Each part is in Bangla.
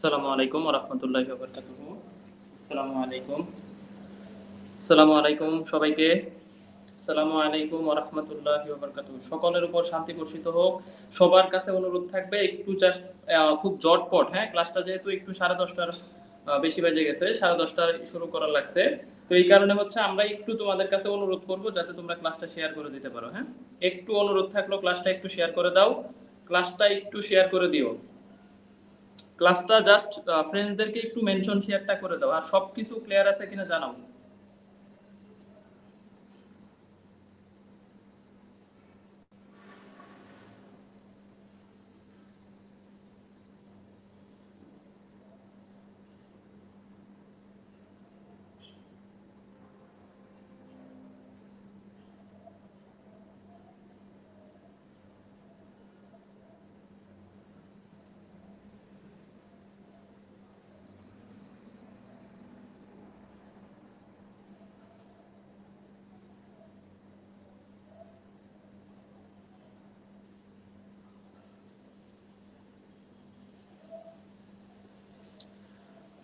আসসালামু আলাইকুম ওয়া রাহমাতুল্লাহি ওয়া বারাকাতুহু। আসসালামু আলাইকুম। আসসালামু আলাইকুম সবাইকে। আসসালামু আলাইকুম ওয়া রাহমাতুল্লাহি ওয়া বারাকাতুহু। সকলের উপর শান্তি বর্ষিত হোক। সবার কাছে অনুরোধ থাকবে একটু জাস্ট খুব জটপট, হ্যাঁ? ক্লাসটা যেহেতু একটু 10:30টার বেশি বেজে গেছে, 10:30টায় শুরু করা লাগছে। তো এই কারণে হচ্ছে আমরা একটু তোমাদের কাছে অনুরোধ করব যাতে তোমরা ক্লাসটা শেয়ার করে দিতে পারো, হ্যাঁ? একটু অনুরোধ থাকলো ক্লাসটা একটু শেয়ার করে দাও। ক্লাসটা একটু শেয়ার করে দিও। ক্লাসটা জাস্ট ফ্রেন্ডসদেরকে একটু মেনশন শেয়ারটা করে দাও আর সবকিছু ক্লিয়ার আছে কিনা জানাও।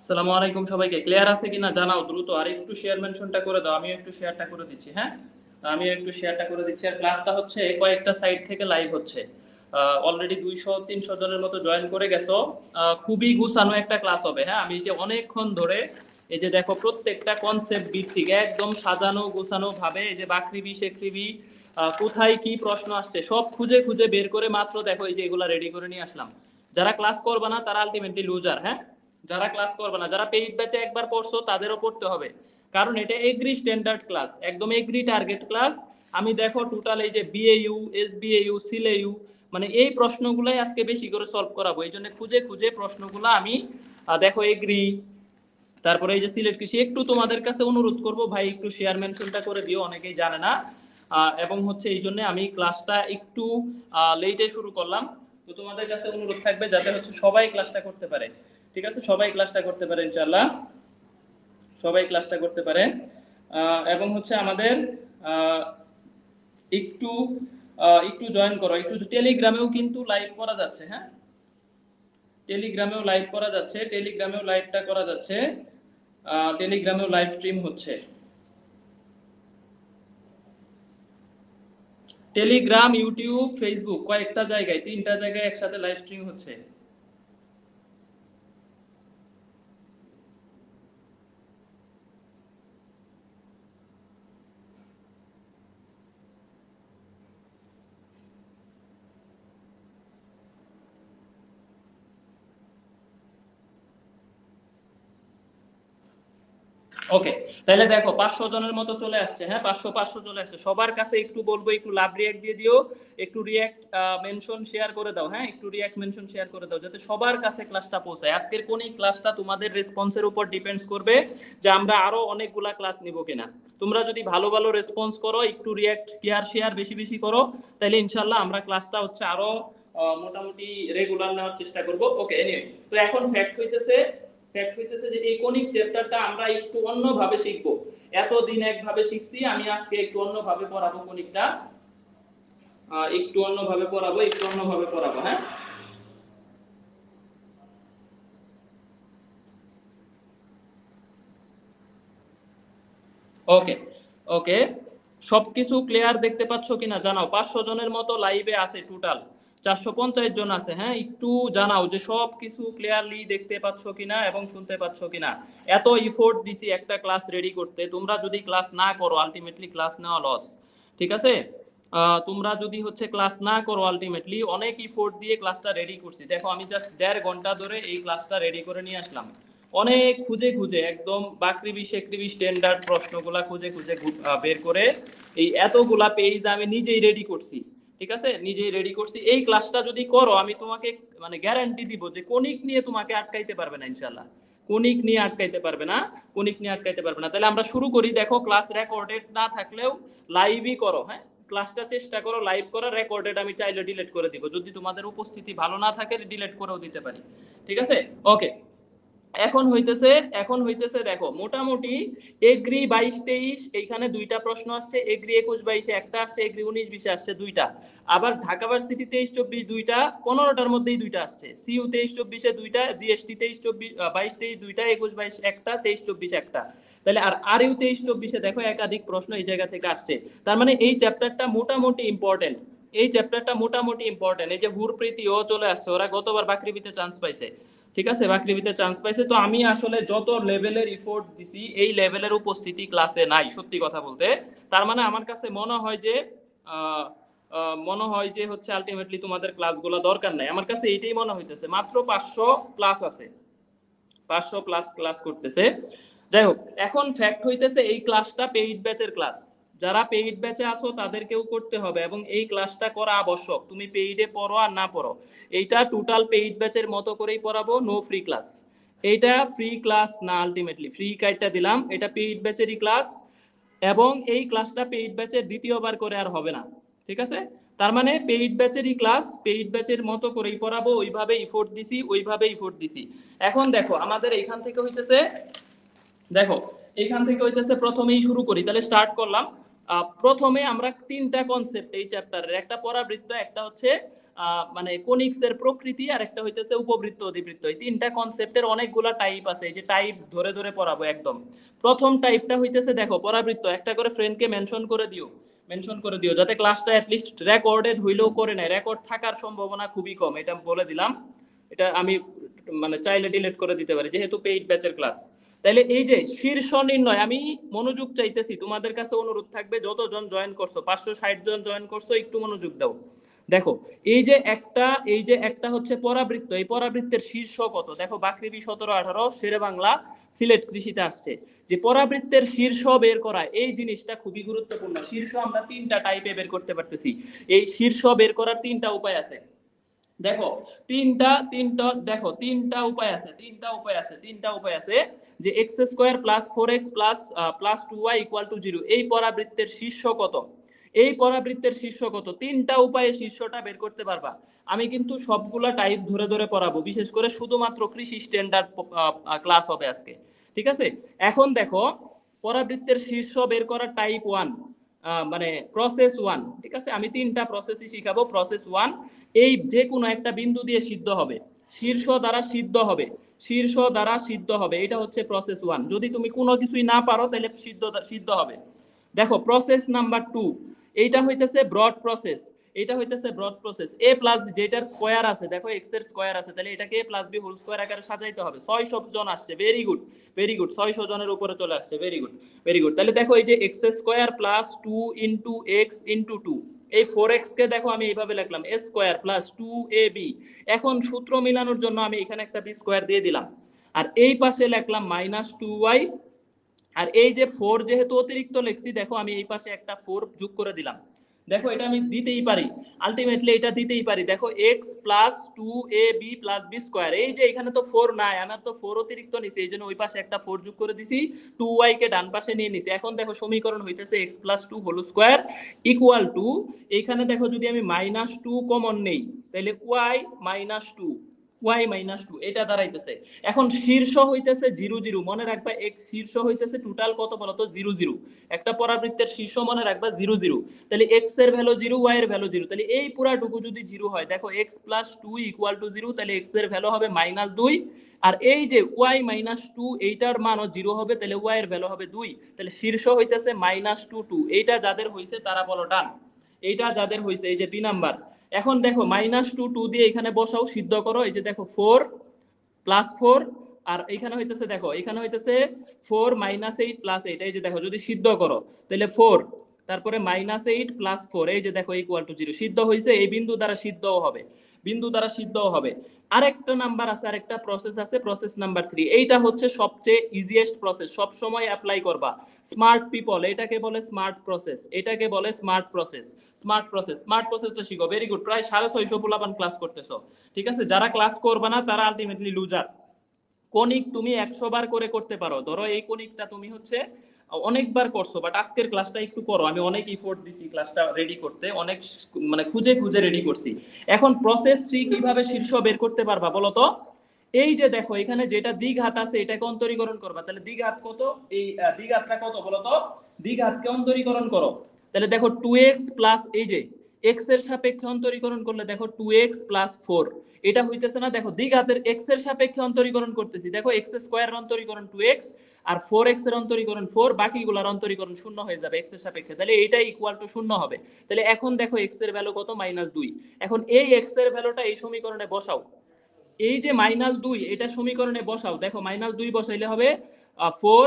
আসসালামু আলাইকুম সবাইকে। ক্লিয়ার আছে কিনা জানাও দ্রুত। আর একটু শেয়ার মেনশনটা করে দাও। আমিও একটু শেয়ারটা করে দিচ্ছি, হ্যাঁ? আমিও একটু শেয়ারটা করে দিচ্ছি। আর ক্লাসটা হচ্ছে কয়েকটা সাইট থেকে লাইভ হচ্ছে। অলরেডি 200-300 জনের মতো জয়েন করে গেছো। খুবই গুছানো একটা ক্লাস হবে, হ্যাঁ? আমি যে অনেকক্ষণ ধরে এই যে দেখো প্রত্যেকটা কনসেপ্ট ভিত্তিক একদম সাজানো গোছানো ভাবে এই যে বাকৃবি শেকৃবি কোথায় কি প্রশ্ন আসছে সব খুঁজে খুঁজে বের করে মাত্র দেখো এই যে এগুলা রেডি করে নিয়ে আসলাম। যারা ক্লাস করবে না তারা আলটিমেটলি লুজার, হ্যাঁ? যারা ক্লাস করবে না, যারা পেইড ব্যাচে একবার পড়ছো তাদেরও পড়তে হবে, কারণ এটা এগ্রি স্ট্যান্ডার্ড ক্লাস, একদম এগ্রি টার্গেট ক্লাস। আমি দেখো টোটাল এই যে বিএইউ, এসবিএইউ, সিলেইউ, মানে এই প্রশ্নগুলাই আজকে বেশি করে সলভ করাবো। এই জন্য খুঁজে খুঁজে প্রশ্নগুলো আমি দেখো এগ্রি, তারপরে এই যে সিলেট কৃষি, একটু তোমাদের কাছে অনুরোধ করব ভাই একটু শেয়ার মেনশনটা করে দিও, অনেকেই জানে না। এবং হচ্ছে এই জন্য আমি ক্লাসটা একটু লেটে শুরু করলাম। তো তোমাদের কাছে অনুরোধ থাকবে যাতে হচ্ছে সবাই ক্লাসটা করতে পারে, ঠিক আছে? সবাই ক্লাসটা করতে পারে ইনশাআল্লাহ, সবাই ক্লাসটা করতে পারে। এবং হচ্ছে আমাদের একটু একটু জয়েন করো, একটু টেলিগ্রামেও কিন্তু লাইভ করা যাচ্ছে, হ্যাঁ? টেলিগ্রামেও লাইভ করা যাচ্ছে, টেলিগ্রামেও লাইভটা করা যাচ্ছে, টেলিগ্রামেও লাইভ স্ট্রিম হচ্ছে। টেলিগ্রাম, ইউটিউব, ফেসবুক কয়েকটা জায়গায়, 3টা জায়গায় একসাথে লাইভ স্ট্রিম হচ্ছে। ওকে, তাহলে দেখো 500 জনের মতো চলে আসছে, হ্যাঁ? 500 চলে আসছে। সবার কাছে একটু বলবো একটু লাভ রিয়াক্ট দিয়ে দিও, একটু রিয়াক্ট মেনশন শেয়ার করে দাও, হ্যাঁ? একটু রিয়াক্ট মেনশন শেয়ার করে দাও যাতে সবার কাছে ক্লাসটা পৌঁছায়। আজকের কোন ক্লাসটা তোমাদের রেসপন্সের উপর ডিপেন্ডস করবে যে আমরা আরো অনেকগুলা ক্লাস নিব কিনা। তোমরা যদি ভালো ভালো রেসপন্স করো, একটু রিয়াক্ট শেয়ার বেশি বেশি করো, তাহলে ইনশাআল্লাহ আমরা ক্লাসটা হচ্ছে আরো মোটামুটি রেগুলার নেওয়ার চেষ্টা করব। ওকে, এনিওয়ে, তো এখন ফ্যাক্ট হইতেছে যে এই কোনিক চ্যাপ্টারটা আমরা একটু অন্যভাবে শিখবো। এতদিন একভাবে শিখছি, আমি আজকে একটু অন্যভাবে পড়াবো কোনিকটা, একটু অন্যভাবে পড়াবো, হ্যাঁ? ওকে, ওকে, সবকিছু ক্লিয়ার দেখতে পাচ্ছ কিনা জানাও। 500 জনের মতো লাইভে আছে, টোটাল 450 জন আছে, হ্যাঁ? একটু জানাও যে সব কিছু ক্লিয়ারলি দেখতে পাচ্ছ কিনা এবং শুনতে পাচ্ছ কিনা। এত ইফোর্ট দিছি একটা ক্লাস রেডি করতে, তোমরা যদি ক্লাস না করো আলটিমেটলি ক্লাস নেওয়া লস, ঠিক আছে? তোমরা যদি হচ্ছে ক্লাস না করো আলটিমেটলি, অনেক ইফোর্ট দিয়ে ক্লাসটা রেডি করছি, দেখো আমি জাস্ট 1.5 ঘন্টা ধরে এই ক্লাসটা রেডি করে নিয়ে আসলাম। অনেক খুঁজে খুঁজে একদম বাকৃবি শেকৃবি স্ট্যান্ডার্ড প্রশ্নগুলা খুঁজে খুঁজে বের করে এই এতগুলা পেজ আমি নিজেই রেডি করছি, ঠিক আছে? নিজেই রেডি করছি। এই ক্লাসটা যদি করো আমি তোমাকে মানে গ্যারান্টি দিব যে কনিক নিয়ে তোমাকে আটকাইতে পারবে না ইনশাআল্লাহ। কনিক নিয়ে আটকাইতে পারবে না, কনিক নিয়ে আটকাইতে পারবে না। তাহলে আমরা শুরু করি। দেখো ক্লাস রেকর্ডেড না থাকলেও লাইভই করো, হ্যাঁ? ক্লাসটা চেষ্টা করো লাইভ করা, রেকর্ডেড আমি চাইলে ডিলিট করে দিব, যদি তোমাদের উপস্থিতি ভালো না থাকে ডিলিট করেও দিতে পারি, ঠিক আছে? ওকে, এখন হইতেছে দেখো মোটামুটি এগ্রি 22-23 এইখানে দুইটা প্রশ্ন আসছে, এগ্রি 21-22 একটা আসছে, এগ্রি 19-20 আসছে দুইটা, আবার ঢাকা ভার্সিটি 23-24 দুইটা, 15টার মধ্যেই দুইটা আসছে, সিইউ 23-24 দুইটা, জিএসটি 22-23 দুইটা, 21-22 একটা, 23-24 একটা। তাহলে আর ইউ 23-24 দেখো একাধিক প্রশ্ন এই জায়গা থেকে আসছে। তার মানে এই চ্যাপ্টারটা মোটামুটি ইম্পর্টেন্ট, এই চ্যাপ্টারটা মোটামুটি ইম্পর্টেন্ট। এই যে হুরপ্রীতি ও চলে আসছে, ওরা গতবার বাকৃবিতে চান্স পাইছে, ঠিক আছে, বাকৃবিতে চান্স পাইছে। তো আমি আসলে যত লেভেলের ইফোর্ট দিছি এই লেভেলের উপস্থিতি ক্লাসে নাই সত্যি কথা বলতে। তার মানে আমার কাছে মনে হয় যে হচ্ছে আলটিমেটলি তোমাদের ক্লাসগুলো দরকার নাই, আমার কাছে এইটাই মনে হইতেছে। মাত্র 500 প্লাস আছে, 500 প্লাস ক্লাস করতেছে। যাই হোক, এখন ফ্যাক্ট হইতেছে এই ক্লাসটা পেইড ব্যাচের ক্লাস, যারা পেইড ব্যাচে আসো তাদেরকেও করতে হবে এবং এই ক্লাসটা করা আবশ্যক, তুমি পেইডে পড়ো আর না পড়ো। এইটা টোটাল পেইড ব্যাচের মতো করেই পড়াবো, নো ফ্রি ক্লাস। এইটা ফ্রি ক্লাস না, আলটিমেটলি ফ্রি কার্ডটা দিলাম, এটা পেইড ব্যাচেরই ক্লাস এবং এই ক্লাসটা পেইড ব্যাচের দ্বিতীয়বার করে আর হবে না, ঠিক আছে। তার মানে পেইড ব্যাচেরই ক্লাস, পেইড ব্যাচের মতো করেই পড়াবো, ওইভাবে ইফোর্ট দিছি, ওইভাবে ইফোর্ট দিছি। এখন দেখো আমাদের এইখান থেকে হইতেছে, দেখো এইখান থেকে হইতেছে প্রথমেই শুরু করি, তাহলে স্টার্ট করলাম। প্রথমে আমরা তিনটা কনসেপ্ট এই চ্যাপ্টারের, একটা পরাবৃত্ত, একটা হচ্ছে মানে কোনিক্স এর প্রকৃতি, আর একটা হইতেছে উপবৃত্ত অধিবৃত্ত। এই তিনটা কনসেপ্টের অনেকগুলা টাইপ আছে, এই যে টাইপ ধরে ধরে পড়াবো একদম। প্রথম টাইপটা হইতেছে দেখো পরাবৃত্ত, একটা করে ফ্রেন্ডকে মেনশন করে দিও, মেনশন করে দিও যাতে ক্লাসটা অ্যাটলিস্ট রেকর্ডেড হইলেও করে নেয়, রেকর্ড থাকার সম্ভাবনা খুবই কম, এটা বলে দিলাম। এটা আমি মানে চাইলে ডিলিট করে দিতে পারি যেহেতু পেইড ব্যাচের ক্লাস। তাহলে এই যে শীর্ষ নির্ণয়, আমি মনোযোগ চাইতেছি, তোমাদের কাছে অনুরোধ থাকবে যতজন জয়েন করছো, 560 জন জয়েন করছো, একটু মনোযোগ দাও। দেখো এই যে একটা হচ্ছে পরাবৃত্ত, এই পরাবৃত্তের শীর্ষ কত, দেখো বাকৃবি 17-18 শেরে বাংলা সিলেট কৃষিতে আসছে, যে পরাবৃত্তের শীর্ষ বের করা এই জিনিসটা খুবই গুরুত্বপূর্ণ। শীর্ষ আমরা তিনটা টাইপে বের করতে পারতেছি, এই শীর্ষ বের করার তিনটা উপায় আছে। দেখো তিনটা উপায় আছে, তিনটা উপায় আছে যে x² + 4x + 2y = 0 এই পরাবৃত্তের শীর্ষ কত, এই পরাবৃত্তের শীর্ষ কত, তিনটা উপায়ে শীর্ষটা বের করতে পারবা। আমি কিন্তু সবগুলা টাইপ ধরে ধরে পড়াবো, বিশেষ করে শুধুমাত্র কৃষি স্ট্যান্ডার্ড ক্লাস হবে আজকে, ঠিক আছে। এখন দেখো পরাবৃত্তের শীর্ষ বের করার টাইপ 1, মানে প্রসেস 1, ঠিক আছে। আমি তিনটা প্রসেসই শিখাবো। প্রসেস 1, এই যে কোনো একটা বিন্দু দিয়ে সিদ্ধ হবে, শীর্ষ দ্বারা সিদ্ধ হবে, শীর্ষ দ্বারা সিদ্ধ হবে, এটা হচ্ছে প্রসেস 1। যদি তুমি কোনো কিছুই না পারো তাহলে সিদ্ধ হবে। দেখো প্রসেস নাম্বার 2, এইটা হইতেছে ব্রড প্রসেস, এটা হইতেছে ব্রড প্রসেস। a + b যেটার স্কয়ার আছে, দেখো x এর স্কয়ার আছে, তাহলে এটাকে a + b হোল স্কয়ার আকারে সাজাইতে হবে। 600 জন আসছে, ভেরি গুড ভেরি গুড, 600 জনের উপরে চলে আসছে, ভেরি গুড ভেরি গুড। তাহলে দেখো এই যে x² + 2 * x * 2, এই 4x কে দেখো আমি এইভাবে লিখলাম a² + 2ab। এখন সূত্র মিলানোর জন্য আমি এখানে একটা b² দিয়ে দিলাম, আর এই পাশে লিখলাম -2y, আর এই যে 4 যেহেতু অতিরিক্ত লিখছি, দেখো আমি এই পাশে একটা 4 যোগ করে দিলাম। দেখো এটা আমি দিতেই পারি, আলটিমেটলি এটা দিতেই পারি। দেখো x + 2ab + b², এই যে এখানে তো 4 নাই, আমার তো 4 অতিরিক্ত নিছি, এইজন্য ওই পাশে একটা 4 যোগ করে দিছি, 2y কে ডান পাশে নিয়ে নিছি। এখন দেখো সমীকরণ হইতেছে x + 2 হোল স্কয়ার = এইখানে দেখো যদি আমি -2 কমন নেই তাহলে y - 2 এটা দাঁড়াইতেছে। এখন শীর্ষ হইতেছে 0 0, মনে রাখবা এক শীর্ষ হইতেছে টোটাল কত বলতো 0 0, একটা পরাবৃত্তের শীর্ষ মনে রাখবা 0 0। তাহলে x এর ভ্যালু 0, y এর ভ্যালু 0, তাহলে এই পুরাটুকু যদি 0 হয়, দেখো x + 2 = 0, তাহলে x এর ভ্যালু হবে -2, আর এই যে y - 2 এইটার মানও 0 হবে, তাহলে y এর ভ্যালু হবে 2, তাহলে শীর্ষ হইতেছে -2 2। এইটা যাদের হইছে তারা বলো ডান, এইটা যাদের হইছে এই যে বি নাম্বার। এখন দেখো -2 2 দিয়ে এখানে বসাও, সিদ্ধ করো, এই যে দেখো 4 + 4, আর এখানে হইতেছে দেখো এখানে হইতেছে 4 - 8 + 8, এই যে দেখো যদি সিদ্ধ করো তাহলে 4 তারপরে -8 + 4, এই যে দেখো = 0, সিদ্ধ হইছে, এই বিন্দু দ্বারা সিদ্ধও হবে, বিন্দু দ্বারা সিদ্ধও হবে। আরেকটা নাম্বার আছে, আরেকটা প্রসেস আছে, প্রসেস নাম্বার 3, এইটা হচ্ছে সবচেয়ে ইজিয়েস্ট প্রসেস, সব সময় অ্যাপ্লাই করবা। স্মার্ট পিপল এটাকে বলে স্মার্ট প্রসেস, এটাকে বলে smart process, smart process. Smart প্রসেসটা শিখো, ভেরি গুড। প্রায় 650 পোলাপান ক্লাস করতেছো, ঠিক আছে। যারা ক্লাস করবে না তারা আলটিমেটলি লুজার। কনিক তুমি 100 বার করে করতে পারো, ধরো এই কনিকটা তুমি হচ্ছে অনেকবার করছো, বাট আজকের ক্লাসটা একটু করো, আমি অনেক ইফোর্ট দিছি ক্লাসটা রেডি করতে, অনেক মানে খুঁজে খুঁজে রেডি করছি। এখন প্রসেস 3 কিভাবে শীর্ষ বের করতে পারবা বলো তো। এই যে দেখো এখানে যেটা দ্বিঘাত আছে এটাকে অন্তরীকরণ করবা, তাহলে দ্বিঘাত কত, এই দ্বিঘাতটা কত বলো তো, দ্বিঘাতকে অন্তরীকরণ করো, তাহলে দেখো 2x প্লাস এই যে x এর সাপেক্ষে অন্তরীকরণ করলে দেখো 2x প্লাস 4, এটা হইতেছে না, দেখো দ্বিঘাতের x এর সাপেক্ষে অন্তরীকরণ করতেছি, দেখো x স্কয়ার এর অন্তরীকরণ 2x আর 4x এর অন্তরীকরণ 4, বাকিগুলোর অন্তরীকরণ শূন্য হয়ে যাবে x এর সাপেক্ষে, তাহলে এটা ইকুয়াল টু শূন্য হবে। তাহলে এখন দেখো x এর ভ্যালু কত, -2। এখন এই x এর ভ্যালুটা এই সমীকরণে বসাও, এই যে -2 এটা সমীকরণে বসাও, দেখো -2 বসাইলে হবে 4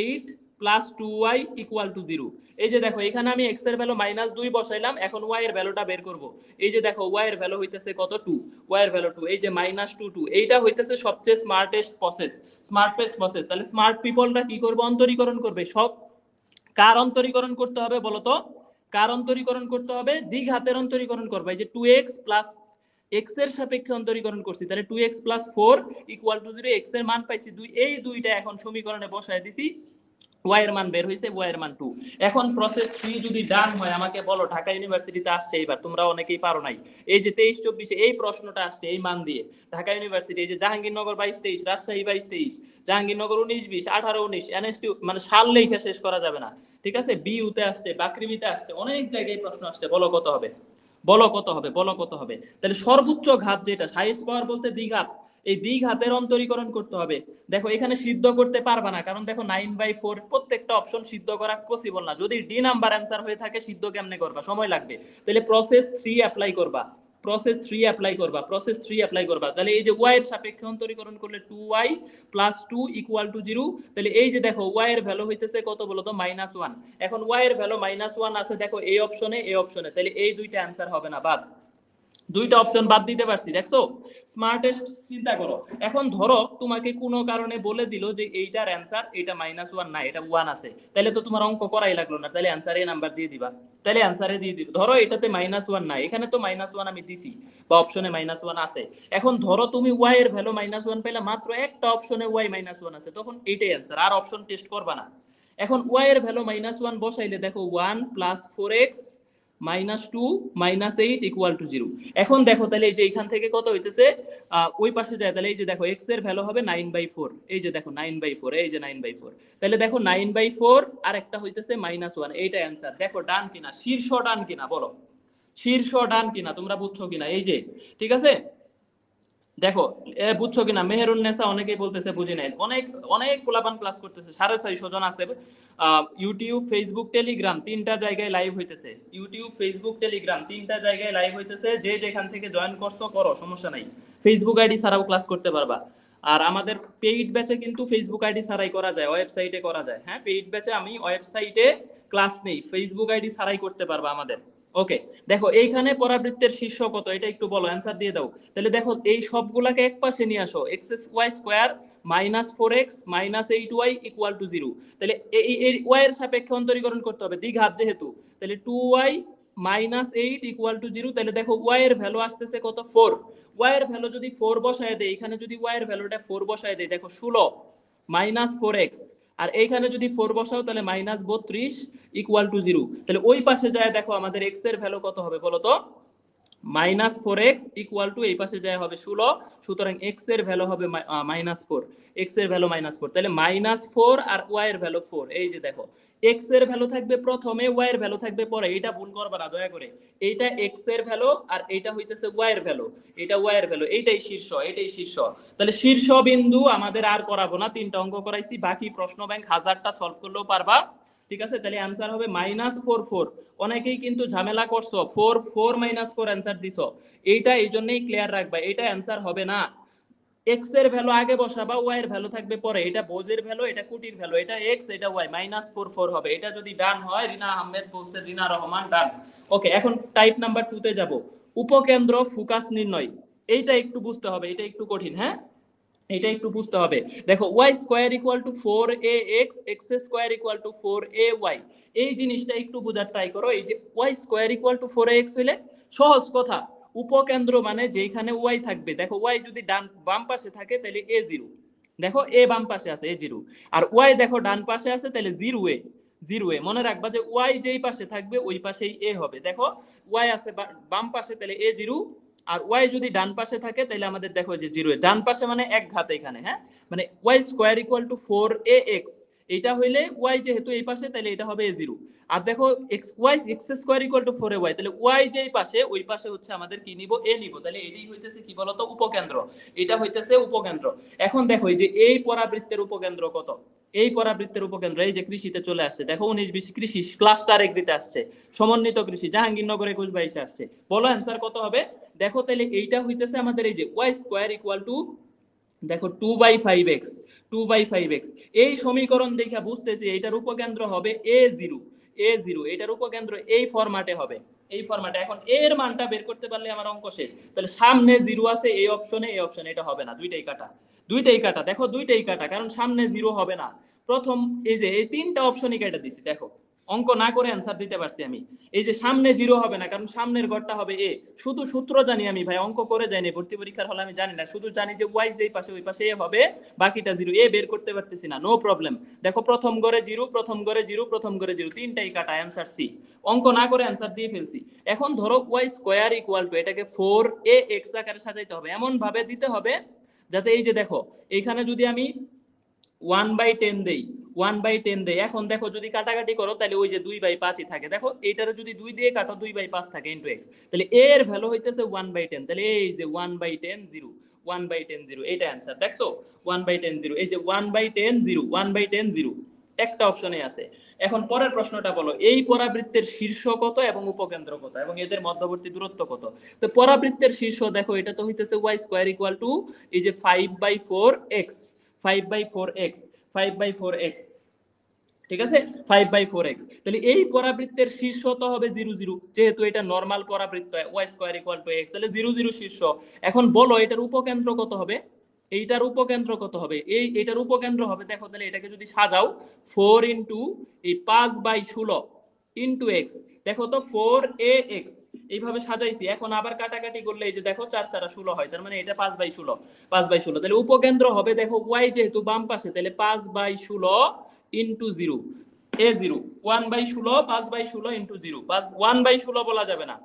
8 প্লাস 2y ইকুয়াল টু 0। এই যে দেখো এখানে আমি x এর ভ্যালু -2 বসাইলাম, এখন y এর ভ্যালুটা বের করব। এই যে দেখো y এর ভ্যালু হইতেছে কত, 2, y এর ভ্যালু 2, এই যে -2 এইটা হইতেছে সবচেয়ে স্মার্টেস্ট প্রসেস। তাহলে স্মার্ট পিপলরা কি করবে, অন্তরীকরণ করবে সব। কার অন্তরীকরণ করতে হবে বলো তো, কার অন্তরীকরণ করতে হবে, দ্বিঘাতের অন্তরীকরণ করবে। এই যে 2x প্লাস x এর সাপেক্ষে অন্তরীকরণ করছি, তাহলে 2x plus 4 equal to 0, x এর মান পাইছি 2, এই দুইটা এখন সমীকরণে বসায় দিছি, y এর মান বের হইছে, y এর মান 2। এখন প্রসেস 3 যদি ডান হয় আমাকে বলো, ঢাকা ইউনিভার্সিটিতে আসছে এবার, তোমরা অনেকেই পারো নাই, এই যে 23-24 এই প্রশ্নটা আসছে এই মান দিয়ে ঢাকা ইউনিভার্সিটি, এই যে জাহাঙ্গীরনগর 22-23, রাজশাহী 22-23, জাহাঙ্গীরনগর 19-20, 18-19, এনএসটি মানে সাল লেখা শেষ করা যাবে না, ঠিক আছে। বিউতে আসছে, বাকৃবিতে আসছে, অনেক জায়গায় প্রশ্ন আসছে, বলো কত হবে, বলো কত হবে, বলো কত হবে। তাহলে সর্বোচ্চ ঘাত যেটা, হাইয়েস্ট পাওয়ার বলতে দ্বিঘাত, এই দ্বিঘাতের অন্তরীকরণ করতে হবে। দেখো এখানে সিদ্ধ করতে পারবা না, কারণ দেখো 9/4 প্রত্যেকটা অপশন সিদ্ধ করা পসিবল না, যদি ডি নাম্বার অ্যান্সার হয়ে থাকে সিদ্ধ কেমনে করবা, সময় লাগবে। তাহলে প্রসেস 3 অ্যাপ্লাই করবা, তাহলে এই যে y এর সাপেক্ষে অন্তরীকরণ করলে 2y প্লাস 2 ইকুয়াল টু 0, তাহলে এই যে দেখো y এর ভ্যালু হইতেছে কত বলো তো, -1। এখন y এর ভ্যালু -1 আছে দেখো এই অপশনে, তাহলে এই দুইটা অ্যান্সার হবে না, বাদ, দুইটা অপশন বাদ দিতে পারছি, দেখছো স্মার্টেস্ট চিন্তা করো। এখন ধরো তোমাকে কোনো কারণে বলে দিল যে এইটার অ্যান্সার এটা -1 না, এটা 1 আছে, তাহলে তো তোমার অঙ্ক করাই লাগলো না, তাহলে অ্যান্সারে নাম্বার দিয়ে দিবা, তাহলে অ্যান্সারে দিয়ে দিবা। ধরো এটাতে -1 না, এখানে তো -1 আমি দিছি বা অপশনে -1 আছে, এখন ধরো তুমি y এর ভ্যালু -1 পেলে, মাত্র একটা অপশনে y -1 আছে, তখন এইটাই অ্যান্সার, আর অপশন টেস্ট করবা না। এখন y এর ভ্যালু -1 বসাইলে দেখো 1 প্লাস 4x -2 -8 ইকুয়াল টু 0। এখন দেখো তাহলে এই যে এখান থেকে কত হইতেছে, ওই পাশে যায়, তাহলে এই যে দেখো x এর ভ্যালু হবে 9/4, এই যে দেখো 9/4, এই যে 9/4, তাহলে দেখো 9/4 আর একটা হইতেছে -1, এইটা অ্যান্সার। দেখো ডান কিনা, শীর্ষ ডান কিনা বলো, শীর্ষ ডান কিনা, তোমরা বুঝছো কিনা, এই যে ঠিক আছে। দেখো বুঝছো কিনা, মেহেরুন্নেসা অনেকেই বলতেছে বুঝি নাই, অনেক অনেক পোলাপান ক্লাস করতেছে, 650 জন আছে। ইউটিউব, ফেসবুক, টেলিগ্রাম তিনটা জায়গায় লাইভ হইতেছে, ইউটিউব, ফেসবুক, টেলিগ্রাম তিনটা জায়গায় লাইভ হইতেছে, যে যেখান থেকে জয়েন করছো করো, সমস্যা নাই, ফেসবুক আইডি ছাড়াও ক্লাস করতে পারবা। আর আমাদের পেইড ব্যাচে কিন্তু ফেসবুক আইডি ছাড়াই করা যায়, ওয়েবসাইটে করা যায়, হ্যাঁ পেইড ব্যাচে আমি ওয়েবসাইটে ক্লাস নেই, ফেসবুক আইডি ছাড়াই করতে পারবা আমাদের। ওকে, দেখো এইখানে পরাবৃত্তের শীর্ষ কত, এটা একটু বলো, অ্যান্সার দিয়ে দাও। তাহলে দেখো এই সবগুলাকে এক পাশে নিয়ে আসো, xy square -4x -8y equal to 0, তাহলে এই y এর সাপেক্ষে অন্তরীকরণ করতে হবে, দ্বিঘাত যেহেতু, তাহলে 2y -8 ইকুয়াল টু 0, তাহলে দেখো y এর ভ্যালু আসতেছে কত, 4, y এর ভ্যালু যদি 4 বসায় দেই, এখানে যদি y এর ভ্যালুটা 4 বসায় দেই, দেখো 16 -4x, আর এইখানে যদি 4 বসাও তাহলে -32 ইকুয়াল টু 0, তাহলে ওই পাশে যায় দেখো আমাদের x এর ভ্যালু কত হবে বলো তো, -4x ইকুয়াল টু এই পাশে যায় হবে 16, সুতরাং x এর ভ্যালু হবে -4, x এর ভ্যালু -4, তাহলে -4 আর y এর ভ্যালু 4, এই যে দেখো x এর ভ্যালু থাকবে প্রথমে, y এর ভ্যালু থাকবে পরে, এটা ভুল করবা না দয়া করে, এইটা x এর ভ্যালু আর এইটা হইতেছে y এর ভ্যালু, এটা y এর ভ্যালু, এইটাই শীর্ষ, এটাই শীর্ষ। তাহলে শীর্ষ বিন্দু আমাদের আর করাবো না, তিনটা অঙ্ক করাইছি, বাকি প্রশ্ন ব্যাংক 1000টা সলভ করলেও পারবা, ঠিক আছে। তাহলে অ্যান্সার হবে -4 অনেকেই কিন্তু ঝামেলা করছো, 4 4 অ্যান্সার দিছো, এইটা এই জন্যই ক্লিয়ার রাখবা, এটা অ্যান্সার হবে না। x এর ভ্যালু আগে বসাবা, y এর ভ্যালু থাকবে পরে, এটা বোঝের ভ্যালু, এটা কুটির ভ্যালু, এটা x এটা y, -4 হবে, এটা যদি ডান হয়, রিনা আহমেদ বলছে, রিনা রহমান ডান। ওকে, এখন টাইপ নাম্বার 2 তে যাব, উপকেন্দ্র ফোকাস নির্ণয়, এইটা একটু বুঝতে হবে, এটা একটু কঠিন, হ্যাঁ এটা একটু বুঝতে হবে। দেখো y square equal two 4ax, x square equal to 4ay, এই জিনিসটা একটু বোঝার ট্রাই করো। এই যে y square equal two 4ax হইলে সহজ কথা, উপকেন্দ্র মানে যেখানে y থাকবে, দেখো y যদি ডান বাম পাশে থাকে তাহলে a0, দেখো a বাম পাশে আছে a0, আর y দেখো ডান পাশে আছে তাহলে 0a, মনে রাখবা যে y যেই পাশে থাকবে ওই পাশেই a হবে। দেখো y আছে বাম পাশে তাহলে a0, আর ওয়াই যদি ডান পাশে থাকে তাহলে আমাদের দেখো যে 0, ডান পাশে মানে এক ঘাত এখানে, হ্যাঁ, মানে Y square equal two 4ax, এটা হইলে ওয়াই যেহেতু এই পাশে তাহলে এটা হবে a0। আর দেখো y x square equal to 4ay, তাহলে ওয়াই যেই পাশে ওই পাশে হচ্ছে আমাদের কি নিব, a নিব, তাহলে এটাই হইতেছে কি বলতো উপকেন্দ্র, এটা হইতেছে উপকেন্দ্র। এখন দেখো এই যে এই পরাবৃত্তের উপকেন্দ্র কত, এই পরাবৃত্তের উপকেন্দ্র এই যে কৃষিতে চলে আসছে, দেখো 19-20 কৃষি ক্লাস্টার এগ্রিতে আসছে, সমন্বিত কৃষি জাহাঙ্গীরনগর 21-22 আসছে, বলো অ্যান্সার কত হবে। দেখো তাহলে এইটা হইতেছে আমাদের এই যে ওয়াই স্কোয়ার ইকুয়াল টু দেখো 2/5x, 2/5x, এই সমীকরণ দেখে বুঝতেছি এইটার উপকেন্দ্র হবে a0, a0, এটার উপকেন্দ্র এই ফরম্যাটে হবে, এই ফরম্যাটে। এখন এর মানটা বের করতে পারলে আমার অঙ্ক শেষ। তাহলে সামনে 0 আছে এই অপশনে, এই অপশনে, এটা হবে না, দুইটাই কাটা, দুইটাই কাটা, দেখো দুইটাই কাটা, কারণ সামনে 0 হবে না। প্রথম এই যে এই তিনটা অপশনই কেটে দিছি, দেখো অঙ্ক না করে অ্যান্সার দিতে পারছি আমি। এই যে সামনে 0 হবে না, কারণ সামনের ঘরটা হবে এ, শুধু সূত্র জানি আমি ভাই, অঙ্ক করে যাইনি, ভর্তি পরীক্ষার হলে আমি জানি না, শুধু জানি যে ওয়াই যেই পাশে ওই পাশে এ হবে, বাকিটা 0, এ বের করতে পারতেছি না, নো প্রবলেম। দেখো প্রথম ঘরে 0, প্রথম ঘরে 0, প্রথম ঘরে 0, তিনটাই কাটা, অ্যান্সার সি। অঙ্ক না করে অ্যান্সার দিয়ে ফেলছি। এখন ধরো ওয়াই স্কোয়ার ইকুয়াল টু এটাকে 4ax আকারে সাজাইতে হবে, এমন ভাবে দিতে হবে যাতে এই যে দেখো এইখানে যদি আমি 1/10 দেই, 1/10 দেই, এখন দেখো যদি কাটাকাটি করো তাহলে ওই যে 2/5ই থাকে, দেখো এইটারে যদি 2 দিয়ে কাটো 2/5 থাকে ইনটু x, তাহলে এর ভ্যালু হইতেছে 1/10, তাহলে এই যে 1/10 0, 1/10 0, এটা অ্যানসার, দেখছো 1/10 0, এই যে 1/10 0, 1/10 0, একটা অপশনে আছে। এখন পরের প্রশ্নটা বলো, এই পরাবৃত্তের শীর্ষ কত এবং উপকেন্দ্র কত এবং এদের মধ্যবর্তী দূরত্ব কত। তো পরাবৃত্তের শীর্ষ দেখো এটা তো হইতেছে y স্কয়ার ইকুয়াল টু এই যে 5/4x, 5/4x, 5/4x, ঠিক আছে, 5/4x, তাহলে এই পরাবৃত্তের শীর্ষ তো হবে 0 0, যেহেতু এটা নরমাল পরাবৃত্ত y square equal to x, তাহলে 0 0 শীর্ষ। এখন বলো এটার উপকেন্দ্র কত হবে, এইটার উপকেন্দ্র কত হবে, এটার উপকেন্দ্র হবে, দেখো তাহলে এটাকে যদি সাজাও 4 ইনটু এই 5/16 ইনটু x, দেখো তো 4ax, এইভাবে সাজাইছি। এখন আবার কাটাকাটি করলে এই যে দেখো 4 4 16 হয়, তার মানে এটা 5/16, 5/16, তাহলে উপকেন্দ্র হবে দেখো y যেহেতু বাম পাশে, তাহলে 5/16 ইনটু 0, a0, 1/16, 5/16 ইনটু 0, 1/16 বলা যাবে না,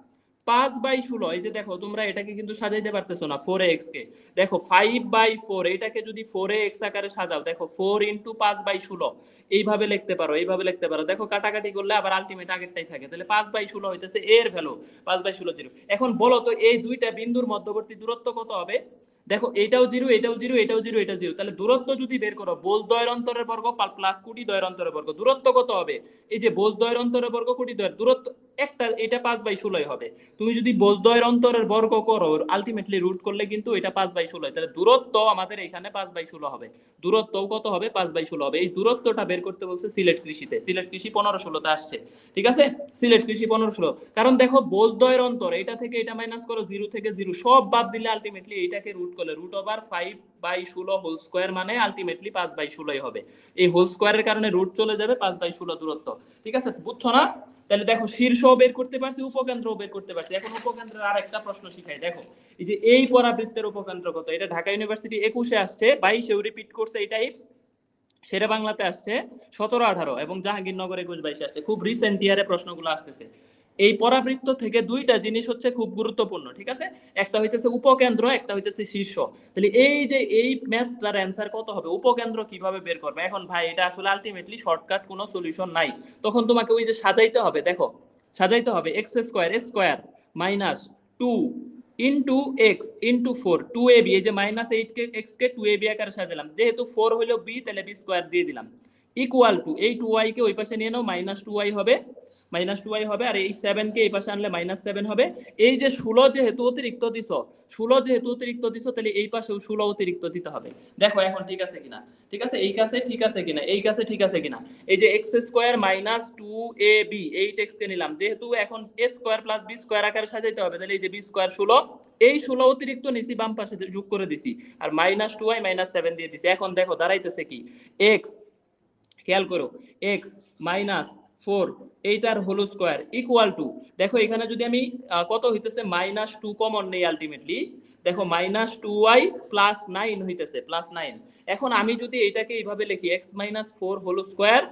5/16, এই যে দেখো তোমরা এটাকে কিন্তু সাজাইতে পারতেছো না 4ax কে, দেখো 5/4, এটাকে যদি 4ax আকারে সাজাও, দেখো 4 ইনটু 5/16, এইভাবে লিখতে পারো, এইভাবে লিখতে পারো, দেখো কাটাকাটি করলে আবার আলটিমেট আগেরটাই থাকে, তাহলে 5/16 হইতেছে এর ভ্যালু, 5/16 0। এখন বলো তো এই দুইটা বিন্দুর মধ্যবর্তী দূরত্ব কত হবে, দেখো এটাও 0, এটাও 0, এটাও 0, এটাও 0, তাহলে দূরত্ব যদি বের করো বোঝদ্বয়ের অন্তরের বর্গ প্লাস কোটি দ্বয়ের অন্তরের বর্গ, দূরত্ব কত হবে, এই যে বোঝদ্বয়ের অন্তরের বর্গ কোটি দ্বয়ের দূরত্ব একটা, এটা 5/16 হবে। তুমি যদি বোঝদ্বয়ের অন্তরের বর্গ করো আলটিমেটলি রুট করলে কিন্তু এটা 5/16 হয়, তাহলে দূরত্ব আমাদের এখানে 5/16 হবে, দূরত্বও কত হবে 5/16 হবে। এই দূরত্বটা বের করতে বলছে সিলেট কৃষিতে, সিলেট কৃষি 15-16 তে আসছে, ঠিক আছে, সিলেট কৃষি 15-16, কারণ দেখো বোঝদ্বয়ের অন্তর এটা থেকে এটা মাইনাস করো, 0 থেকে 0 সব বাদ দিলে আলটিমেটলি এটাকে রুট করলে √5/16 হোল স্কয়ার মানে আলটিমেটলি 5/16 হবে, এই হোল স্কয়ারের কারণে রুট চলে যাবে, 5/16 দূরত্ব, ঠিক আছে, বুঝছো না। তাহলে দেখো শীর্ষ বের করতে পারছি, উপকেন্দ্র বের করতে পারছি। এখন উপকেন্দ্রের আরেকটা প্রশ্ন শিখাই, দেখো এই যে এই পরাবৃত্তের উপকেন্দ্র কত, এটা ঢাকা ইউনিভার্সিটি 21-এ আসছে, 22-এও রিপিট করছে এই টাইপস, শেরে বাংলাতে আসছে 17-18 এবং জাহাঙ্গীরনগর 21-22 আসছে, খুব রিসেন্ট ইয়ারে প্রশ্নগুলো আসতেছে। এই পরাবৃত্ত থেকে দুইটা জিনিস হচ্ছে খুব গুরুত্বপূর্ণ, ঠিক আছে, একটা হইতেছে উপকেন্দ্র, একটা হইতেছে শীর্ষ। তাহলে এই যে এই ম্যাথটার অ্যানসার কত হবে, উপকেন্দ্র কিভাবে বের করবে। এখন ভাই এটা আসলে আলটিমেটলি শর্টকাট কোনো সলিউশন নাই, তখন তোমাকে ওই যে সাজাইতে হবে, দেখো সাজাইতে হবে x square square minus 2 into x into 4 2ab, এই যে মাইনাস 8 কে x কে 2ab আকারে সাজালাম, যেহেতু 4 হলো b তাহলে b স্কয়ার দিয়ে দিলাম, ইকুয়াল টু এই 2y কে ওই পাশে নিয়ে নাও, -2y হবে, -2y হবে, আর এই 7 কে এই পাশে আনলে -7 হবে। এই যে 16 যেহেতু অতিরিক্ত দিছো, 16 যেহেতু অতিরিক্ত দিছো, তাহলে এই পাশেও 16 অতিরিক্ত দিতে হবে। দেখো এখন ঠিক আছে কিনা, ঠিক আছে, এই কাছে ঠিক আছে কিনা, এই কাছে ঠিক আছে কিনা। এই যে x square minus 2ab 8x কে নিলাম, যেহেতু এখন a square plus b square আকারে সাজাইতে হবে, তাহলে এই যে b স্কয়ার 16, এই 16 অতিরিক্ত নিছি বাম পাশে যোগ করে দিছি, আর -2y -7 দিয়ে দিছি। এখন দেখো দাঁড়াইতেছে কি, x, খেয়াল করো, x মাইনাস 4 এইটার হোল স্কয়ার ইকুয়াল টু, দেখো এখানে যদি আমি কত হইতেছে -2 কমন নেই, আলটিমেটলি দেখো -2y প্লাস 9 হইতেছে, প্লাস 9। এখন আমি যদি এটাকে এইভাবে লিখি x মাইনাস 4 হোল স্কয়ার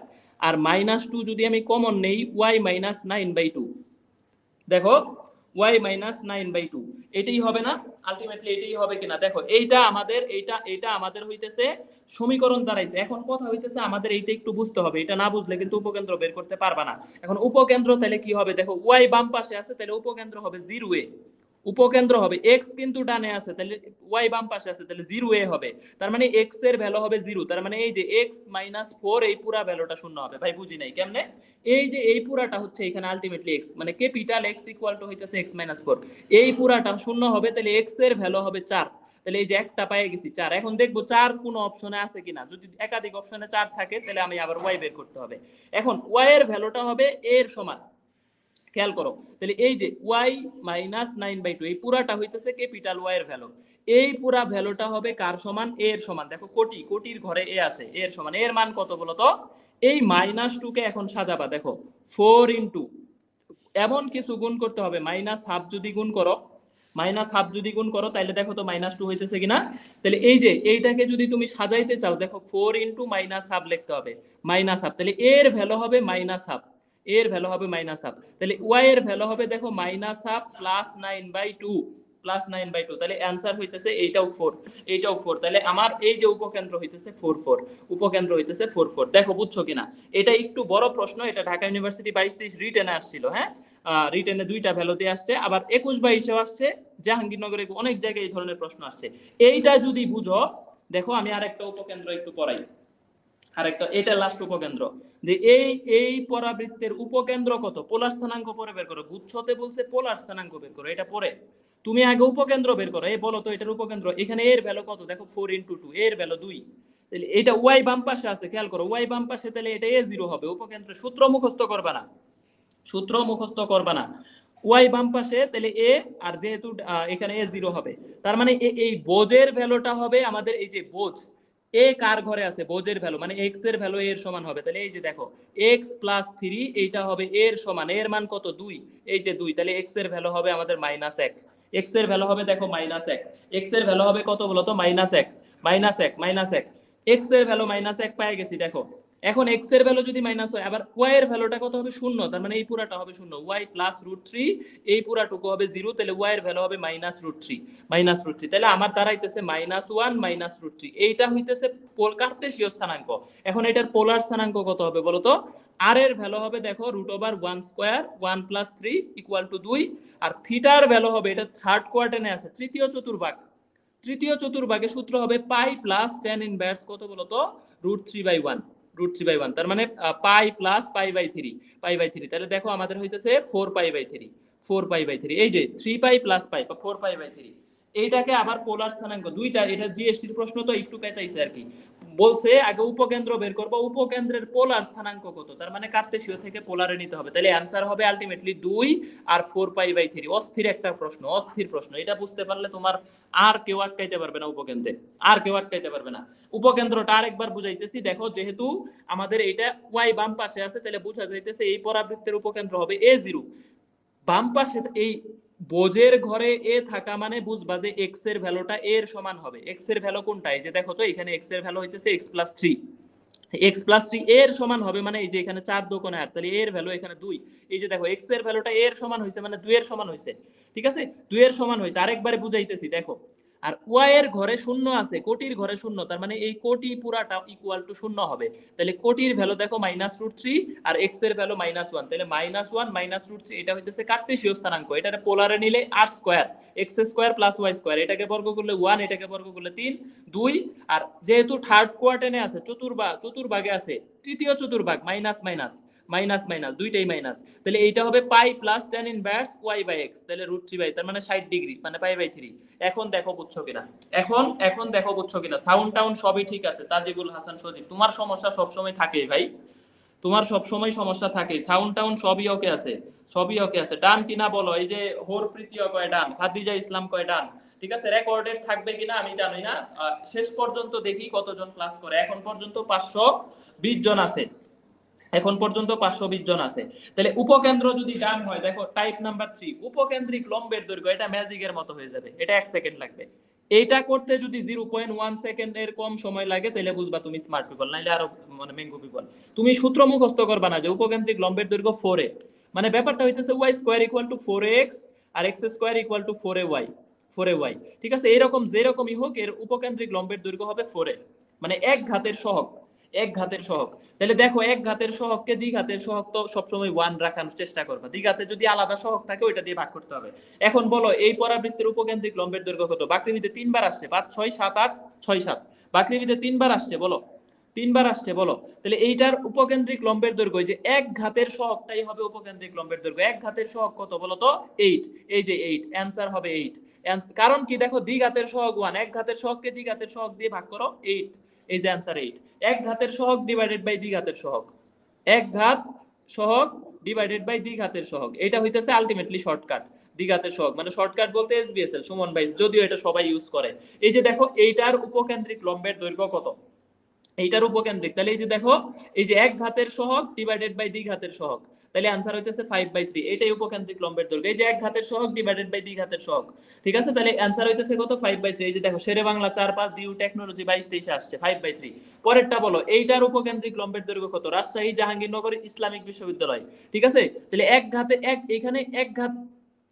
আর -2 যদি আমি কমন নেই y -9/2, দেখো y মাইনাস 9/2 এটাই হবে না আলটিমেটলি এটাই হবে কিনা দেখো এইটা আমাদের হইতেছে সমীকরণ দাঁড়াইছে এখন কথা হইতেছে আমাদের এইটা একটু বুঝতে হবে এটা না বুঝলে কিন্তু উপকেন্দ্র বের করতে পারবা না এখন উপকেন্দ্র তাহলে কি হবে দেখো y বাম পাশে আছে তাহলে উপকেন্দ্র হবে 0 এ উপকেন্দ্র হবে x কিন্তু ডানে আছে তাহলে y বাম পাশে আছে তাহলে 0 এ হবে তার মানে x এর ভ্যালু হবে 0 তার মানে এই যে x - 4 এই পুরা ভ্যালুটা শূন্য হবে ভাই বুঝি নাই কেমনে এই যে এই পুরাটা হচ্ছে এখানে আলটিমেটলি x মানে ক্যাপিটাল x = হইতাছে x - 4 এই পুরাটা শূন্য হবে তাহলে x এর ভ্যালু হবে 4 তাহলে এই যে একটা পেয়ে গেছি 4 এখন দেখবো 4 কোন অপশনে আছে কিনা যদি একাধিক অপশনে 4 থাকে তাহলে আমি আবার y বের করতে হবে এখন y এর ভ্যালুটা হবে a এর সমান খেয়াল করো তাহলে এই যে y মাইনাস 9/2 এই পুরাটা হইতেছে ক্যাপিটাল y এর ভ্যালু এই পুরা ভ্যালুটা হবে কার সমান a এর সমান দেখো কোটির ঘরে a আছে a এর সমান এর মান কত বলো তো এই -2 কে এখন সাজাবা দেখো 4 ইনটু এমন কিছু গুণ করতে হবে -1/2 যদি গুণ করো -1/2 যদি গুণ করো তাহলে দেখো তো -2 হইতেছে কিনা তাহলে এই যে এইটাকে যদি তুমি সাজাইতে চাও দেখো 4 ইনটু -1/2 লিখতে হবে -1/2 তাহলে এর ভ্যালু হবে -1/2 এর ভ্যালু হবে -1/2 তাহলে y এর ভ্যালু হবে দেখো -1/2 প্লাস 9/2 প্লাস 9/2 তাহলে অ্যানসার হইতেছে এইটাও 4 তাহলে আমার এই যে উপকেন্দ্র হইতেছে 4 উপকেন্দ্র হইতেছে 4 দেখো বুঝছো কিনা এটা একটু বড় প্রশ্ন এটা ঢাকা ইউনিভার্সিটি 22-23 রিটেনে আসছিল হ্যাঁ রিটেনে দুইটা ভ্যালুতে আসছে আবার 21-22 আসছে জাহাঙ্গীরনগরে অনেক জায়গায় এই ধরনের প্রশ্ন আসছে এইটা যদি বুঝো দেখো আমি আরেকটা উপকেন্দ্র একটু পড়াই আরেকটা এটা লাস্ট উপকেন্দ্র যে এই পরাবৃত্তের উপকেন্দ্র কত পোলার স্থানাঙ্ক পরে বের করো গুচ্ছতে বলছে পোলার স্থানাঙ্ক বের করো এটা পরে তুমি আগে উপকেন্দ্র বের করো এই বলো তো এটার উপকেন্দ্র এখানে এর ভ্যালু কত দেখো 4 * 2 এর ভ্যালু 2 তাহলে এটা y বাম পাশে আছে খেয়াল করো y বাম পাশে তাহলে এটা a0 হবে উপকেন্দ্রের সূত্র মুখস্থ করবা না y বাম পাশে তাহলে a আর যেহেতু এখানে a0 হবে তার মানে এই বোঝের ভ্যালুটা হবে আমাদের এই যে বোঝ a কার ঘরে আছে বোঝের ভ্যালু মানে x এর ভ্যালু এর সমান হবে তাহলে এই যে দেখো x + 3 এইটা হবে এর সমান এর মান কত 2 এই যে 2 তাহলে x এর ভ্যালু হবে আমাদের -1 x এর ভ্যালু হবে দেখো -1 x এর ভ্যালু হবে কত বলো তো -1 x এর ভ্যালু -1 পেয়ে গেছি দেখো এখন x এর ভ্যালু যদি মাইনাস হয় আবার y এর ভ্যালুটা কত হবে 0 তার মানে এই পুরাটা হবে 0 y + √3 এই পুরাটুকু হবে 0 তাহলে y এর ভ্যালু হবে -√3 তাহলে আমার দাঁড়াইতেছে -1 -√3 এইটা হইতেছে কার্তেশীয় স্থানাঙ্ক এখন এটার পোলার স্থানাঙ্ক কত হবে বলো তো r এর ভ্যালু হবে দেখো √1² 1 + 3 = 2 আর থিটার ভ্যালু হবে এটা থার্ড কোয়ার্টেনে আছে তৃতীয় চতুর্ভাগে সূত্র হবে পাই প্লাস tan ইনভার্স কত বলো তো √3/1 তার মানে পাই প্লাস পাই/3 তাহলে দেখো আমাদের হইতেছে 4π/3 এই যে 3π প্লাস পাই 4π/3 এইটাকে আবার পোলার স্থানাঙ্ক দুইটা এটা জিএসটির প্রশ্ন তো একটু পেঁচাইছে আর কি বলছে আগে উপকেন্দ্র বের করব উপকেন্দ্রের পোলার স্থানাঙ্ক কত তার মানে কার্তেশীয় থেকে পোলারে নিতে হবে তাহলে অ্যানসার হবে আলটিমেটলি 2 আর 4π/3 অস্থির একটা প্রশ্ন এটা বুঝতে পারলে তোমার আর কেউ আটকাইতে পারবে না উপকেন্দ্রটা আরেকবার বুঝাইতেছি দেখো যেহেতু আমাদের এটা y বাম পাশে আছে তাহলে বোঝা যাইতেছে এই পরাবৃত্তের উপকেন্দ্র হবে a0 বাম পাশে এই বোঝের ঘরে a থাকা মানে বুঝবা যে x এর ভ্যালুটা a এর সমান হবে x এর ভ্যালু কোনটা এই যে দেখো তো এখানে x এর ভ্যালু হইতেছে x + 3 এর সমান হবে মানে এই যে এখানে 4 দোকানে 8 তাহলে এর ভ্যালু এখানে 2 এই যে দেখো x এর ভ্যালুটা a এর সমান হইছে মানে 2 এর সমান হইছে ঠিক আছে 2 এর সমান হইছে আরেকবারে বুঝাইতেছি দেখো আর y এর ঘরে শূন্য আছে কোটির ঘরে শূন্য তার মানে এই কোটি পুরাটা ইকুয়াল টু শূন্য হবে তাহলে কোটির ভ্যালু দেখো -√3 আর x এর ভ্যালু -1 তাহলে -1 -√3 এটা হইতেছে কার্তেশীয় স্থানাঙ্ক এটারে পোলারে নিলে r² x² + y² এটাকে বর্গ করলে 1 এটাকে বর্গ করলে 3 2 আর যেহেতু থার্ড কোয়ার্টেনে আছে চতুর্ভাগে আছে তৃতীয় চতুর্ভাগ মাইনাস দুইটাই মাইনাস তাহলে এইটা হবে পাই প্লাস tan ইনভার্স y/x তাহলে √3 তার মানে 60 ডিগ্রি মানে পাই/3 এখন দেখো বুঝছো কিনা সাউন্ড টাউন সবই ঠিক আছে তাজিবুল হাসান সজীব তোমার সমস্যা সব সময় থাকে ভাই তোমার সব সময় সমস্যা থাকে সাউন্ড টাউন সবই ওকে আছে ডান কিনা বলো এই যে হরপ্রীতিও কয় ডান খাদিজা ইসলাম কয় ডান ঠিক আছে রেকর্ডেড থাকবে কিনা আমি জানি না শেষ পর্যন্ত দেখি কতজন ক্লাস করে এখন পর্যন্ত 520 জন আছে তাহলে উপকেন্দ্র যদি ডান হয় দেখো টাইপ নাম্বার 3 উপকেন্দ্রিক লম্বের দৈর্ঘ্য এটা ম্যাজিকের মতো হয়ে যাবে এটা 1 সেকেন্ড লাগবে এইটা করতে যদি 0.1 সেকেন্ডের কম সময় লাগে তাহলে বুঝবা তুমি স্মার্ট পিপল নাইলে আরো মানে মেঙ্গো পিপল তুমি সূত্র মুখস্থ করবা না যে উপকেন্দ্রিক লম্বের দৈর্ঘ্য 4a মানে ব্যাপারটা হইতেছে y² = 4x আর x square equal to 4ay ঠিক আছে। এরকম যেরকমই হোক এর উপকেন্দ্রিক লম্বের দৈর্ঘ্য হবে 4a, মানে এক ঘাতের সহগ। তাহলে দেখো এক ঘাতের সহগকে দ্বিঘাতের সহগ তো সবসময় 1 রাখার চেষ্টা করবা, দ্বিঘাতে যদি আলাদা সহগ থাকে ওইটা দিয়ে ভাগ করতে হবে। এখন বলো এই পরাবৃত্তের উপকেন্দ্রিক লম্বের দৈর্ঘ্য কত? বাকৃবিতে 3 বার আসছে, 5 6 7 8 6 7, বাকৃবিতে 3 বার আসছে, বলো 3 বার আসছে বলো। তাহলে এইটার উপকেন্দ্রিক লম্বের দৈর্ঘ্য যে এক ঘাতের সহগটাই হবে উপকেন্দ্রিক লম্বের দৈর্ঘ্য। এক ঘাতের সহগ কত বলো তো? 8, এই যে 8, অ্যানসার হবে 8। কারণ কি দেখো দ্বিঘাতের সহগ 1, এক ঘাতের সহগকে দ্বিঘাতের সহগ দিয়ে ভাগ করো 8, এই যে অ্যানসার 8। এক ঘাতের সহগ ডিভাইডেড বাই দ্বিঘাতের সহগ, এক ঘাত সহগ ডিভাইডেড বাই দ্বিঘাতের সহগ, এটা হইতেছে আলটিমেটলি শর্টকাট। দ্বিঘাতের সহগ মানে শর্টকাট বলতে এসবিএসএল সুমন ভাই, যদিও এটা সবাই ইউজ করে। এই যে দেখো এইটার উপকেন্দ্রিক লম্বের দৈর্ঘ্য কত, এইটার উপকেন্দ্রিক, তাহলে এই যে দেখো এই যে এক ঘাতের সহগ ডিভাইডেড বাই দ্বিঘাতের সহগ, তাহলে आंसर হইতেছে 5/3, এটাই উপকেন্দ্রিক লম্বের দৈর্ঘ্য। এই যে এক ঘাতের সহগ ডিভাইডেড বাই দ্বিঘাতের সহগ, ঠিক আছে, তাহলে आंसर হইতেছে কত? 5/3। এই যে দেখো শেরে বাংলা 4-5 ডিউ টেকনোলজি 22-23 আসছে 5/3। পরেরটা বলো এইটার উপকেন্দ্রিক লম্বের দৈর্ঘ্য কত? রাজশাহী জাহাঙ্গীরনগর ইসলামিক বিশ্ববিদ্যালয়, ঠিক আছে। তাহলে এক ঘাতে এক, এখানে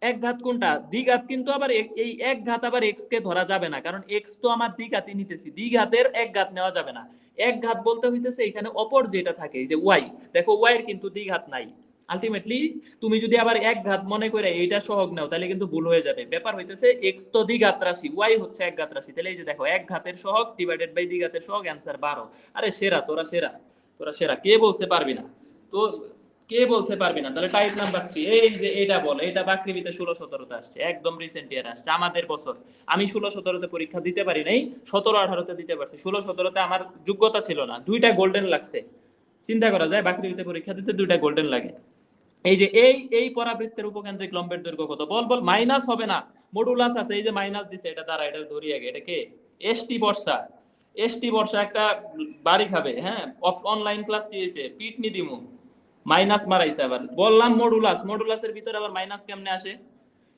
এক ঘাত কোনটা? দ্বিঘাত, কিন্তু আবার এই এক ঘাত আবার এক্স কে ধরা যাবে না, কারণ এক্স তো আমার দ্বিঘাতই নিতেছি, দ্বিঘাতের এক ঘাত নেওয়া যাবে না। এক ঘাত বলতে হইতেছে এখানে অপর যেটা থাকে, এই যে ওয়াই, দেখো ওয়াই এর কিন্তু দ্বিঘাত নাই। আলটিমেটলি তুমি যদি আবার এক ঘাত মনে করে এইটা সহগ নাও তাহলে কিন্তু ভুল হয়ে যাবে। ব্যাপার হইতেছে এক্স তো দ্বিঘাত রাশি, ওয়াই হচ্ছে এক ঘাত রাশি। তাহলে এই যে দেখো এক ঘাতের সহগ ডিভাইডেড বাই দ্বিঘাতের সহগ, অ্যানসার 12। আরে সেরা, তোরা সেরা, কে বলতে পারবি না? তো কে বলতে পারবি না? তাহলে টাইপ নাম্বার 3, এই যে এটা বল, এটা বাকৃবিতে 16-17 তে আসছে, একদম রিসেন্ট ইয়ার আসছে আমাদের বছর। আমি 16-17 তে পরীক্ষা দিতে পারি নাই, 17-18 তে দিতে পারছি, 16-17 তে আমার যোগ্যতা ছিল না, 2টা গোল্ডেন লাগছে। চিন্তা করা যায় বাকৃবিতে পরীক্ষা দিতে 2টা গোল্ডেন লাগে। এই যে এই পরাবৃত্তের উপকেন্দ্রিক লম্বের দৈর্ঘ্য কত? বল মাইনাস হবে না, মডুলাস আছে, এই যে মাইনাস দিছে, এটা দ্বারা এটা ধরি আগে, এটা কে? এসটি বর্ষা একটা বাড়ি খাবে, হ্যাঁ, অনলাইন ক্লাস দিয়েছে, পিটনি দিমু, মাইনাস মারাইছে আবার। বললাম মডুলাসের ভিতরে আবার মাইনাস কেমনে আসে?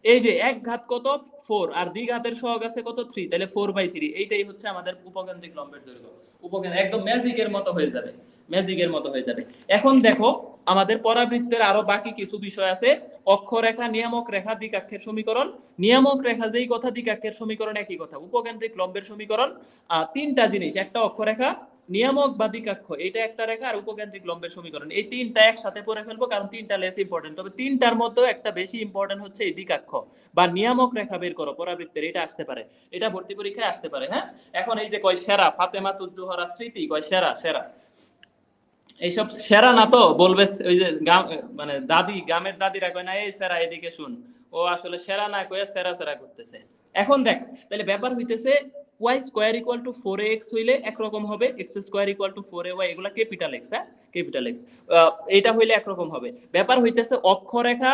এই যে এক ঘাত কত? 4, আর দ্বিঘাতের সহগ আছে কত? 3, তাহলে 4/3, এইটাই হচ্ছে আমাদের উপকেন্দ্রিক লম্বের দৈর্ঘ্য। একদম ম্যাজিকের মতো হয়ে যাবে। এখন দেখো আমাদের পরাবৃত্তের আরো বাকি কিছু বিষয় আছে। অক্ষরেখা, নিয়ামক রেখা, দ্বিকাক্ষের সমীকরণ। নিয়ামক রেখা যেই কথা, দ্বিকাক্ষের সমীকরণ একই কথা। উপকেন্দ্রিক লম্বের সমীকরণ 3টা জিনিস, একটা অক্ষরেখা, নিয়ামক বা দ্বিকাক্ষ, এটা একটা রেখা, আর উপকেন্দ্রিক লম্বের সমীকরণ, এই 3টা একসাথে পড়ে ফেলবো কারণ 3টা লেস ইম্পর্টেন্ট। তবে 3টার মধ্যে একটা বেশি ইম্পর্টেন্ট হচ্ছে এই দ্বিকাক্ষ বা নিয়ামক রেখা বের করো পরাবৃত্তের, এটা আসতে পারে, এটা ভর্তি পরীক্ষায় আসতে পারে। হ্যাঁ, এখন এই যে কয় সেরা, ফাতেমা তুজ্জোহরা স্মৃতি কয় সেরা, এইসব সেরা না তো বলবে ওই যে মানে দাদি, গ্রামের দাদিরা কয় না এই সেরা এদিকে শুন, ও আসলে সেরা না কয়ে সেরা করতেছে। এখন দেখ তাহলে ব্যাপার হইতেছে y square equal two 4ax হইলে একরকম হবে, x square equal to 4ay, এগুলা ক্যাপিটাল x, হ্যাঁ ক্যাপিটাল x, এটা হইলে একরকম হবে। ব্যাপার হইতেছে অক্ষরেখা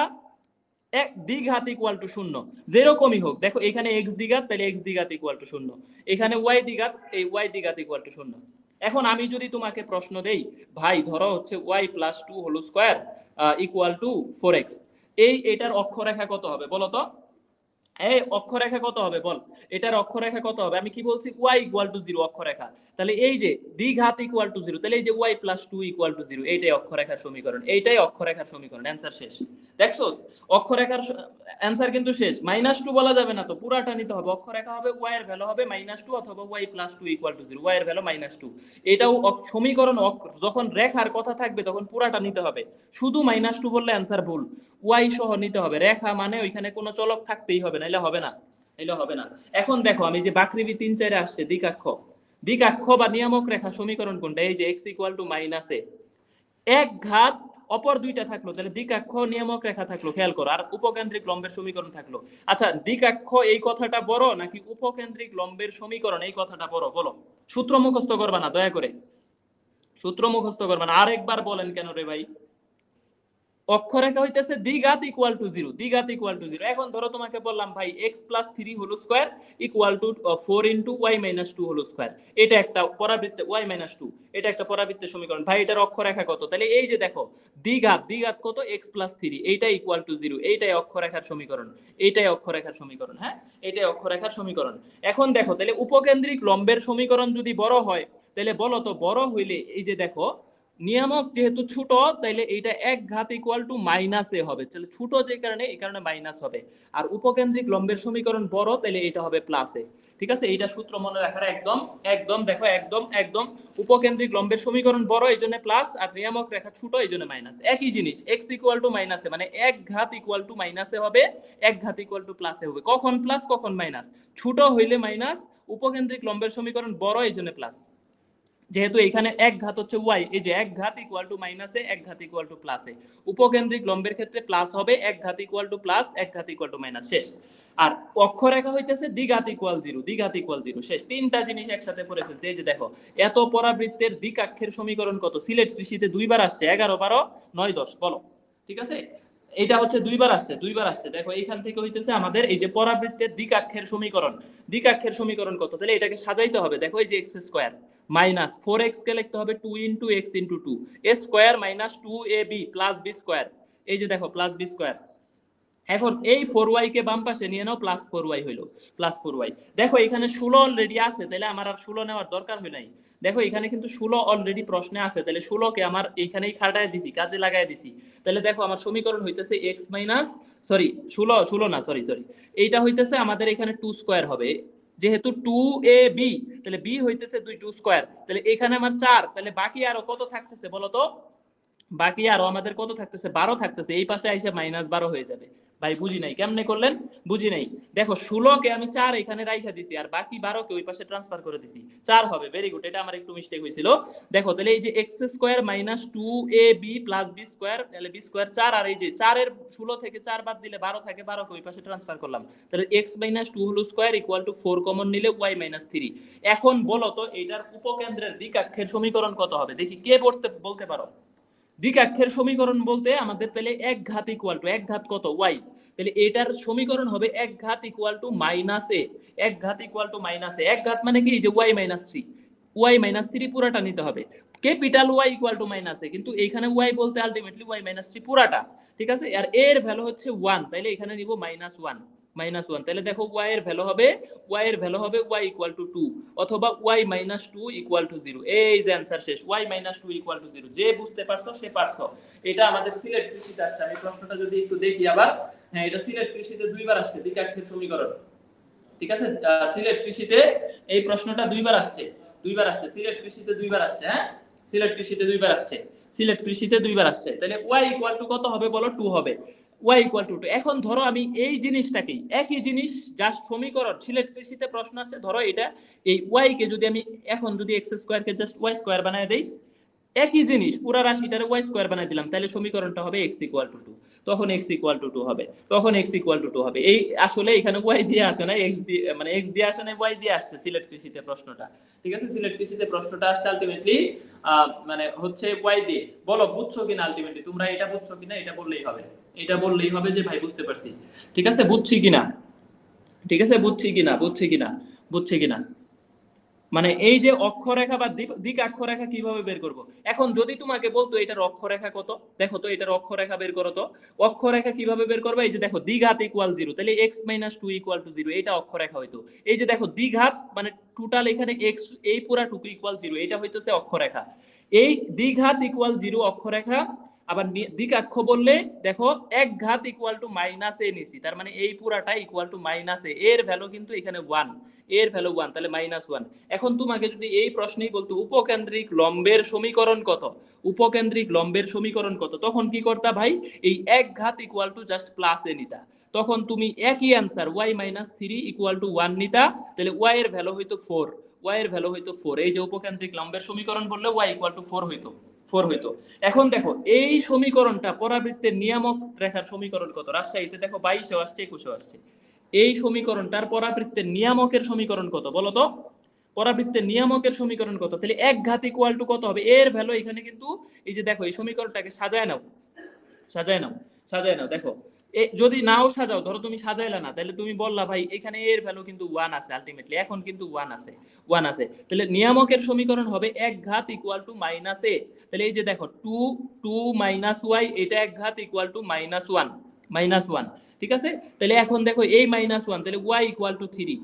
এক দ্বিঘাত ইকুয়াল টু 0, যেরকমই হোক। দেখো এখানে x দ্বিঘাত, তাহলে x দ্বিঘাত ইকুয়াল টু 0, এখানে y দ্বিঘাত, এই y দ্বিঘাত ইকুয়াল টু 0। এখন আমি যদি তোমাকে প্রশ্ন দেই ভাই ধরো হচ্ছে y plus 2 whole square equal to 4x, এটার অক্ষরেখা কত হবে বলো তো? এই অক্ষরেখা কত হবে বল, এটার অক্ষরেখা কত হবে? আমি কি বলছি? y ইকুয়াল টু 0 অক্ষরেখা, তাহলে এই যে দ্বিঘাত ইকুয়াল টু 0, তাহলে এই যে y প্লাস 2 ইকুয়াল টু 0, এইটাই অক্ষরেখার সমীকরণ, এইটাই অক্ষরেখার সমীকরণ। অ্যানসার শেষ। দেখছোস অক্ষরেখার অ্যানসার কিন্তু শেষ। -2 বলা যাবে না তো, পুরাটা নিতে হবে। অক্ষরেখা হবে y এর ভ্যালু হবে -2 অথবা y plus 2 equal to 0, y এর ভ্যালু -2। এটাও সমীকরণ, যখন রেখার কথা থাকবে তখন পুরাটা নিতে হবে, শুধু -2 বললে অ্যানসার ভুল, y সহ নিতে হবে। রেখা মানে ওইখানে কোনো চলক থাকতেই হবে, নাইলে হবে না। এখন দেখো আমি যে বাকৃবি 3-4 আসছে দ্বিকাক্ষ বা নিয়ামক রেখা সমীকরণ কোনটা? এই যে x ইকুয়াল টু মাইনাসে এক ঘাত, অপর দুইটা থাকলো, তাহলে দ্বিকাক্ষ নিয়ামক রেখা থাকলো, খেয়াল করো, আর উপকেন্দ্রিক লম্বের সমীকরণ থাকলো। আচ্ছা দ্বিকাক্ষ এই কথাটা বড় নাকি উপকেন্দ্রিক লম্বের সমীকরণ এই কথাটা বড়? বলো, সূত্র মুখস্থ করবা না দয়া করে, সূত্র মুখস্থ করবা না। আরেকবার বলেন কেন রে ভাই? অক্ষরেখা হইতেছে দ্বিঘাত ইকুয়াল টু 0, এখন ধরো তোমাকে বললাম ভাই x plus 3 whole square equal to 4 into y minus 2 whole square, এটা একটা পরাবৃত্ত, y মাইনাস 2, এটা একটা পরাবৃত্তের সমীকরণ। ভাই এটার অক্ষরেখা কত? তাহলে এই যে দেখো দ্বিঘাত কত? x প্লাস 3, এইটা ইকুয়াল টু 0, এইটাই অক্ষরেখার সমীকরণ, হ্যাঁ এইটাই অক্ষরেখার সমীকরণ। এখন দেখো তাহলে উপকেন্দ্রিক লম্বের সমীকরণ যদি বড় হয় তাহলে বলো তো বড় হইলে এই যে দেখো নিয়ামক যেহেতু ছোট তাইলে এটা এক ঘাত ইকুয়াল টু মাইনাস এ হবে, তাহলে ছোট যে কারণে এই কারণে মাইনাস হবে। আর উপকেন্দ্রিক লম্বের সমীকরণ বড় তাইলে এটা হবে প্লাস এ। ঠিক আছে, এইটা সূত্র মনে রাখার একদম একদম দেখো একদম একদম উপকেন্দ্রিক লম্বের সমীকরণ বড় এই জন্য প্লাস, আর নিয়ামক রেখা ছোট এই জন্য মাইনাস। একই জিনিস এক্স ইকুয়াল টু মাইনাস এ মানে এক ঘাত ইকুয়াল টু মাইনাস এ হবে, এক ঘাত ইকুয়াল টু প্লাস এ হবে। কখন প্লাস কখন মাইনাস, ছোট হইলে মাইনাস, উপকেন্দ্রিক লম্বের সমীকরণ বড় এই জন্য প্লাস। যেহেতু এখানে এক ঘাত হচ্ছে ওয়াই, এই যে এক ঘাত ইকুয়াল টু মাইনাসে, এক ঘাত ইকুয়াল টু প্লাসে, উপকেন্দ্রিক লম্বের ক্ষেত্রে প্লাস হবে, এক ঘাত ইকুয়াল টু প্লাস, এক ঘাত ইকুয়াল টু মাইনাস, শেষ। আর অক্ষরেখা হইতেছে দ্বিঘাত ইকুয়াল জিরো, দ্বিঘাত ইকুয়াল জিরো, শেষ। তিনটা জিনিস একসাথে পড়ে ফেলছে। এই যে দেখো, এত পরাবৃত্তের দ্বিকাক্ষের সমীকরণ কত? সিলেট কৃষিতে দুইবার আসছে, 11, 12, 9, 10, বলো। ঠিক আছে, এটা হচ্ছে দুইবার আসছে, দুইবার আসছে। দেখো এইখান থেকে হইতেছে আমাদের এই যে পরাবৃত্তের দ্বিকাক্ষের সমীকরণ, দ্বিকাক্ষের সমীকরণ কত? তাহলে এটাকে সাজাইতে হবে। দেখো এই যে এক্স স্কোয়ার মাইনাস 4x কে লিখতে হবে 2 into x into 2, a square minus 2ab plus b square. এই যে দেখো প্লাস b স্কয়ার। এখন এই 4y কে বাম পাশে নিয়ে নাও, প্লাস 4y হইলো, প্লাস 4y। দেখো এখানে 16 অলরেডি আছে, তাহলে আমার আর 16 নেওয়ার দরকার হয় নাই। দেখো এখানে কিন্তু 16 অলরেডি প্রশ্নে আছে, তাহলে 16 কে আমার এইখানেই খাটায় দিছি, কাজে লাগায় দিছি। তাহলে দেখো আমার সমীকরণ হইতেছে x মাইনাস, সরি 16 না, সরি এইটা হইতেছে আমাদের এখানে 2 স্কয়ার হবে, যেহেতু 2ab তাহলে b হইতেছে 2 স্কয়ার, তাহলে এখানে আমার 4, তাহলে বাকি আরো কত থাকতেছে বলো তো? বাকি আরো আমাদের কত থাকতেছে? 12 থাকতেছে। এই পাশে আইসা মাইনাস 12 হয়ে যাবে। ভাই বুঝি নাই, কেমনে করলেন? বুঝি নাই। দেখো 16 কে আমি 4 এখানে রাইখা দিছি, আর বাকি 12 কে ওই পাশে ট্রান্সফার করে দিছি, 4 হবে। ভেরি গুড, এটা আমার একটু মিস্টেক হয়েছিল। দেখো তাহলে এই যে x square minus 2ab plus b square, তাহলে বি স্কয়ার 4, আর এই যে 4 এর 16 থেকে 4 বাদ দিলে 12 থাকে, 12 কে ওই পাশে ট্রান্সফার করলাম, তাহলে x minus 2 whole square equal to 4 common নিলে y মাইনাস 3। এখন বলো তো এইটার উপকেন্দ্রের দ্বিকাক্ষের সমীকরণ কত হবে? দেখি কে বলতে পারো। দ্বিকাক্ষের সমীকরণ বলতে আমাদের তাহলে এক ঘাত ইকুয়াল টু, এক ঘাত কত? ওয়াই। তাহলে এটার সমীকরণ হবে এক ঘাত ইকুয়াল টু মাইনাস এ, এক ঘাত ইকুয়াল টু মাইনাস এ। এক ঘাত মানে কি? যে ওয়াই মাইনাস 3, ওয়াই মাইনাস 3 পুরাটা নিতে হবে, capital Y equal to minus A, কিন্তু এইখানে ওয়াই বলতে আলটিমেটলি ওয়াই মাইনাস 3 পুরাটা। ঠিক আছে, আর এর ভ্যালু হচ্ছে 1, তাইলে এখানে নিব মাইনাস 1, মাইনাস 1। তাহলে দেখো y এর ভ্যালু হবে, y এর ভ্যালু হবে y ইকুয়াল টু 2 অথবা y মাইনাস 2 ইকুয়াল টু 0। এই যে অ্যানসার শেষ, y মাইনাস 2 ইকুয়াল টু 0। যে বুঝতে পারছো সে পারছো। এটা আমাদের সিলেট কৃষিতে আসছে। আমি প্রশ্নটা যদি একটু দেখি আবার, হ্যাঁ এটা সিলেট কৃষিতে দুইবার আসছে দ্বিকাক্ষের সমীকরণ। ঠিক আছে, সিলেট কৃষিতে এই প্রশ্নটা দুইবার আসছে, দুইবার আসছে সিলেট কৃষিতে, দুইবার আসছে। হ্যাঁ সিলেট কৃষিতে দুইবার আসছে, সিলেট কৃষিতে দুইবার আসছে। তাহলে y ইকুয়াল টু কত হবে বলো? 2 হবে, y ইকুয়াল টু 2। এখন ধরো আমি এই জিনিসটাকেই, একই জিনিস জাস্ট সমীকরণ, সিলেট কৃষিতে প্রশ্ন আসছে, ধরো এটা এই y কে যদি আমি এখন যদি x স্কয়ার কে জাস্ট y স্কয়ার বানায় দেই, একই জিনিস পুরো রাশিটারে y স্কয়ার বানাই দিলাম, তাহলে সমীকরণটা হবে x ইকুয়াল টু 2। তখন x ইকুয়াল টু 2 হবে, তখন x ইকুয়াল টু 2 হবে। এই আসলে এখানে y দিয়ে আসে না, x দিয়ে, মানে x দিয়ে আসে না, y দিয়ে আসছে সিলেট কৃষিতে প্রশ্নটা। ঠিক আছে, সিলেট কৃষিতে প্রশ্নটা আসছে আলটিমেটলি মানে হচ্ছে y দিয়ে। বলো বুঝছো কিনা? আলটিমেটলি তোমরা এটা বুঝছো কিনা? এটা বললেই হবে, এটা বললেই হবে যে ভাই বুঝতে পারছি। ঠিক আছে, বুঝছি কিনা? ঠিক আছে, বুঝছি কিনা, বুঝছি কিনা, বুঝছি কিনা? মানে এই যে অক্ষরেখা বা দ্বিকাক্ষরেখা কিভাবে বের করব? এখন যদি তোমাকে বলতো এটার অক্ষরেখা কত, দেখো তো এটার অক্ষরেখা বের করো তো। অক্ষরেখা কিভাবে বের করবে? এই যে দেখো দ্বিঘাত ইকুয়াল 0, তাহলে x মাইনাস 2 ইকুয়াল টু 0, এটা অক্ষরেখা হইতো। এই যে দেখো দ্বিঘাত মানে টোটাল এখানে x, এই পুরা টুকু ইকুয়াল 0, এটা হইতেছে অক্ষরেখা। এই দ্বিঘাত ইকুয়াল 0 অক্ষরেখা। আবার দ্বিকাক্ষ বললে দেখো এক ঘাত ইকুয়াল টু মাইনাস এ নিছি, তার মানে এই পুরাটা ইকুয়াল টু মাইনাস এ, এর ভ্যালু কিন্তু এখানে 1, এর ভ্যালু 1, তাহলে মাইনাস 1। এখন তোমাকে যদি এই প্রশ্নেই বলতো উপকেন্দ্রিক লম্বের সমীকরণ কত, উপকেন্দ্রিক লম্বের সমীকরণ কত, তখন কি করতা ভাই? এই এক ঘাত ইকুয়াল টু জাস্ট প্লাস এ নিতা, তখন তুমি একই answer y minus 3 equal to 1 নিতা, তাহলে y এর ভ্যালু হইতো 4, y এর ভ্যালু হইতো 4। এই যে উপকেন্দ্রিক লম্বের সমীকরণ বললে y ইকুয়াল টু 4 হইতো, 4 হইতো। এখন দেখো এই সমীকরণটা পরাবৃত্তের নিয়ামক রেখার সমীকরণ কত? রাজশাহীতে দেখো 22 আসছে, 21 আসছে। এই সমীকরণটার পরাবৃত্তের নিয়ামকের সমীকরণ কত বলো তো? পরাবৃত্তের নিয়ামকের সমীকরণ কত? তাহলে এক ঘাত ইকুয়াল টু কত হবে? এর ভ্যালু এখানে কিন্তু এই যে দেখো এই সমীকরণটাকে সাজায় নাও, সাজায় নাও, সাজায় নাও। দেখো যদি নাও সাজাও, ধরো তুমি সাজাইলা না, তাহলে তুমি বললা ভাই এখানে এর ভ্যালু কিন্তু 1 আছে, আলটিমেটলি এখন কিন্তু 1 আছে, 1 আছে। তাহলে নিয়ামকের সমীকরণ হবে এক ঘাত ইকুয়াল টু মাইনাস এ। তাহলে এই যে দেখো 2 মাইনাস y, এটা এক ঘাত ইকুয়াল টু মাইনাস 1, মাইনাস 1। ঠিক আছে? তাহলে এখন দেখো এই -1 তাহলে y = 3,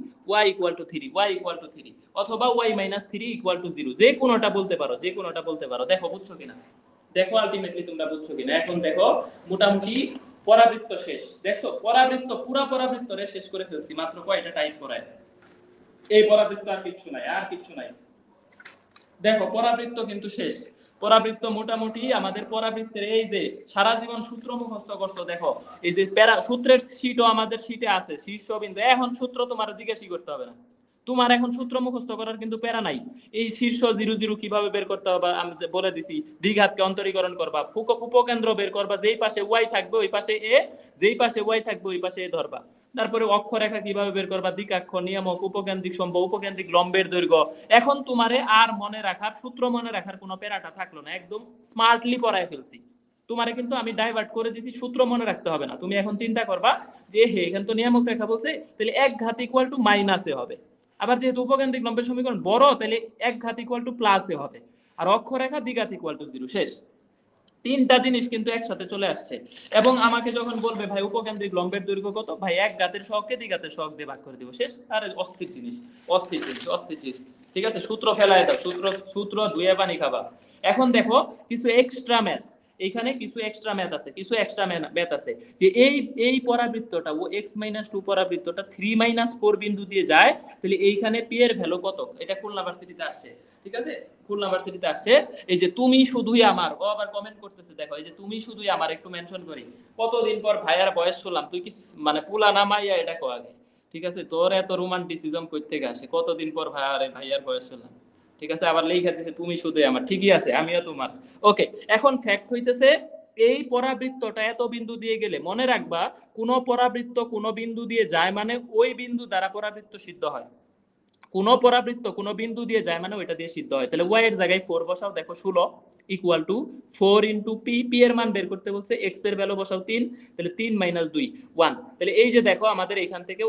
y = 3, y = 3 অথবা y - 3 = 0, যে কোনোটা বলতে পারো, যে কোনোটা বলতে পারো। দেখো বুঝছো কিনা, দেখো আলটিমেটলি তোমরা বুঝছো কিনা। এখন দেখো মোটামুটি পরাবৃত্ত শেষ। দেখছো পরাবৃত্ত, পুরা পরাবৃত্তরে শেষ করে ফেলছি মাত্র কয়টা টাইপ করায়। এই পরাবৃত্ত আর কিচ্ছু নাই, আর কিচ্ছু নাই। দেখো পরাবৃত্ত কিন্তু শেষ। পরাবৃত্ত মোটামুটি আমাদের পরাবৃত্তের এই যে সারা জীবন সূত্র মুখস্থ করছো, দেখো এই যে প্যারা সূত্রের শীটও আমাদের শীটে আছে, শীর্ষবিন্দু। এখন সূত্র তোমার জিজ্ঞাসা করতে হবে না, তোমার এখন সূত্র মুখস্থ করার কিন্তু প্যারা নাই। এই শীর্ষ 0 0 কিভাবে বের করতে হবে আমি বলে দিছি। দ্বিঘাতকে অন্তরীকরণ করবা, উপকেন্দ্র বের করবা, যেই পাশে y থাকবে ওই পাশে a, যেই পাশে y থাকবে ওই পাশে a ধরবা। তারপরে অক্ষরেখা কিভাবে বের করবা, দ্বিকাক্ষ, নিয়ামক, উপকেন্দ্রিক সম্ভব, উপকেন্দ্রিক লম্বের দৈর্ঘ্য। এখন তোমারে আর মনে রাখার, সূত্র মনে রাখার কোনো প্যারাটা থাকলো না, একদম স্মার্টলি পড়ায় ফেলছি। তোমারে কিন্তু আমি ডাইভার্ট করে দিছি, সূত্র মনে রাখতে হবে না। তুমি এখন চিন্তা করবা যে হে এখানে তো নিয়ামক রেখা বলছে, তাহলে এক ঘাত ইকুয়াল টু মাইনাসে হবে। আবার যেহেতু উপকেন্দ্রিক লম্বের সমীকরণ বড়, তাহলে এক ঘাত ইকুয়াল টু প্লাসে হবে। আর অক্ষরেখা দ্বিঘাত ইকুয়াল টু 0। শেষ। তিনটা জিনিস কিন্তু একসাথে চলে আসছে। এবং আমাকে যখন বলবে ভাই উপকেন্দ্রিক লম্বের দৈর্ঘ্য কত, ভাই এক ঘাতের সহগকে দ্বিঘাতের সহগ দিয়ে ভাগ করে দিব। শেষ। আরে অস্থির জিনিস, অস্থির জিনিস, অস্থির জিনিস। ঠিক আছে, সূত্র ফেলায় দাও, সূত্র ধুয়ে পানি খাবা। এখন দেখো কিছু এক্সট্রা ম্যাথ, এইখানে কিছু এক্সট্রা ম্যাথ আছে, কিছু এক্সট্রা ম্যাথ আছে যে এই পরাবৃত্তটা ও x-2 পরাবৃত্তটা 3-4 বিন্দু দিয়ে যায়, তাহলে এইখানে p এর ভ্যালু কত। এটা খুলনা ভার্সিটিতে আসছে। ঠিক আছে, খুলনা ভার্সিটিতে আসছে। এই যে তুমি শুধুই আমার, ও আবার কমেন্ট করতেছে, দেখো এই যে তুমি শুধুই আমার, একটু মেনশন করি। কতদিন পর ভাইয়ার বয়স শুনলাম, তুই কি মানে পুলা না মাইয়া এটা কো আগে। ঠিক আছে, তোর এত রোমান্টিসিজম কই থেকে আসে, কতদিন পর ভাইয়ার বয়স শুনলাম। ঠিক আছে, আবার লেখা দিছে তুমি শুধুই আমার, ঠিকই আছে আমিও তোমার। ওকে, এখন ফ্যাক্ট হইতেছে এই পরাবৃত্তটা এত বিন্দু দিয়ে গেলে, মনে রাখবা কোন পরাবৃত্ত কোন বিন্দু দিয়ে যায় মানে ওই বিন্দু দ্বারা পরাবৃত্ত সিদ্ধ হয়। কোন পরাবৃত্ত কোন বিন্দু দিয়ে যায় মানে ওইটা দিয়ে সিদ্ধ হয়। তাহলে y এর জায়গায় 4 বসাও, দেখো 16 equal to 4 into p, p এর মান বের করতে বলছে, x এর ভ্যালু বসাও 3, তাহলে 3 - 2 1। তাহলে এই যে দেখো আমাদের এখান থেকে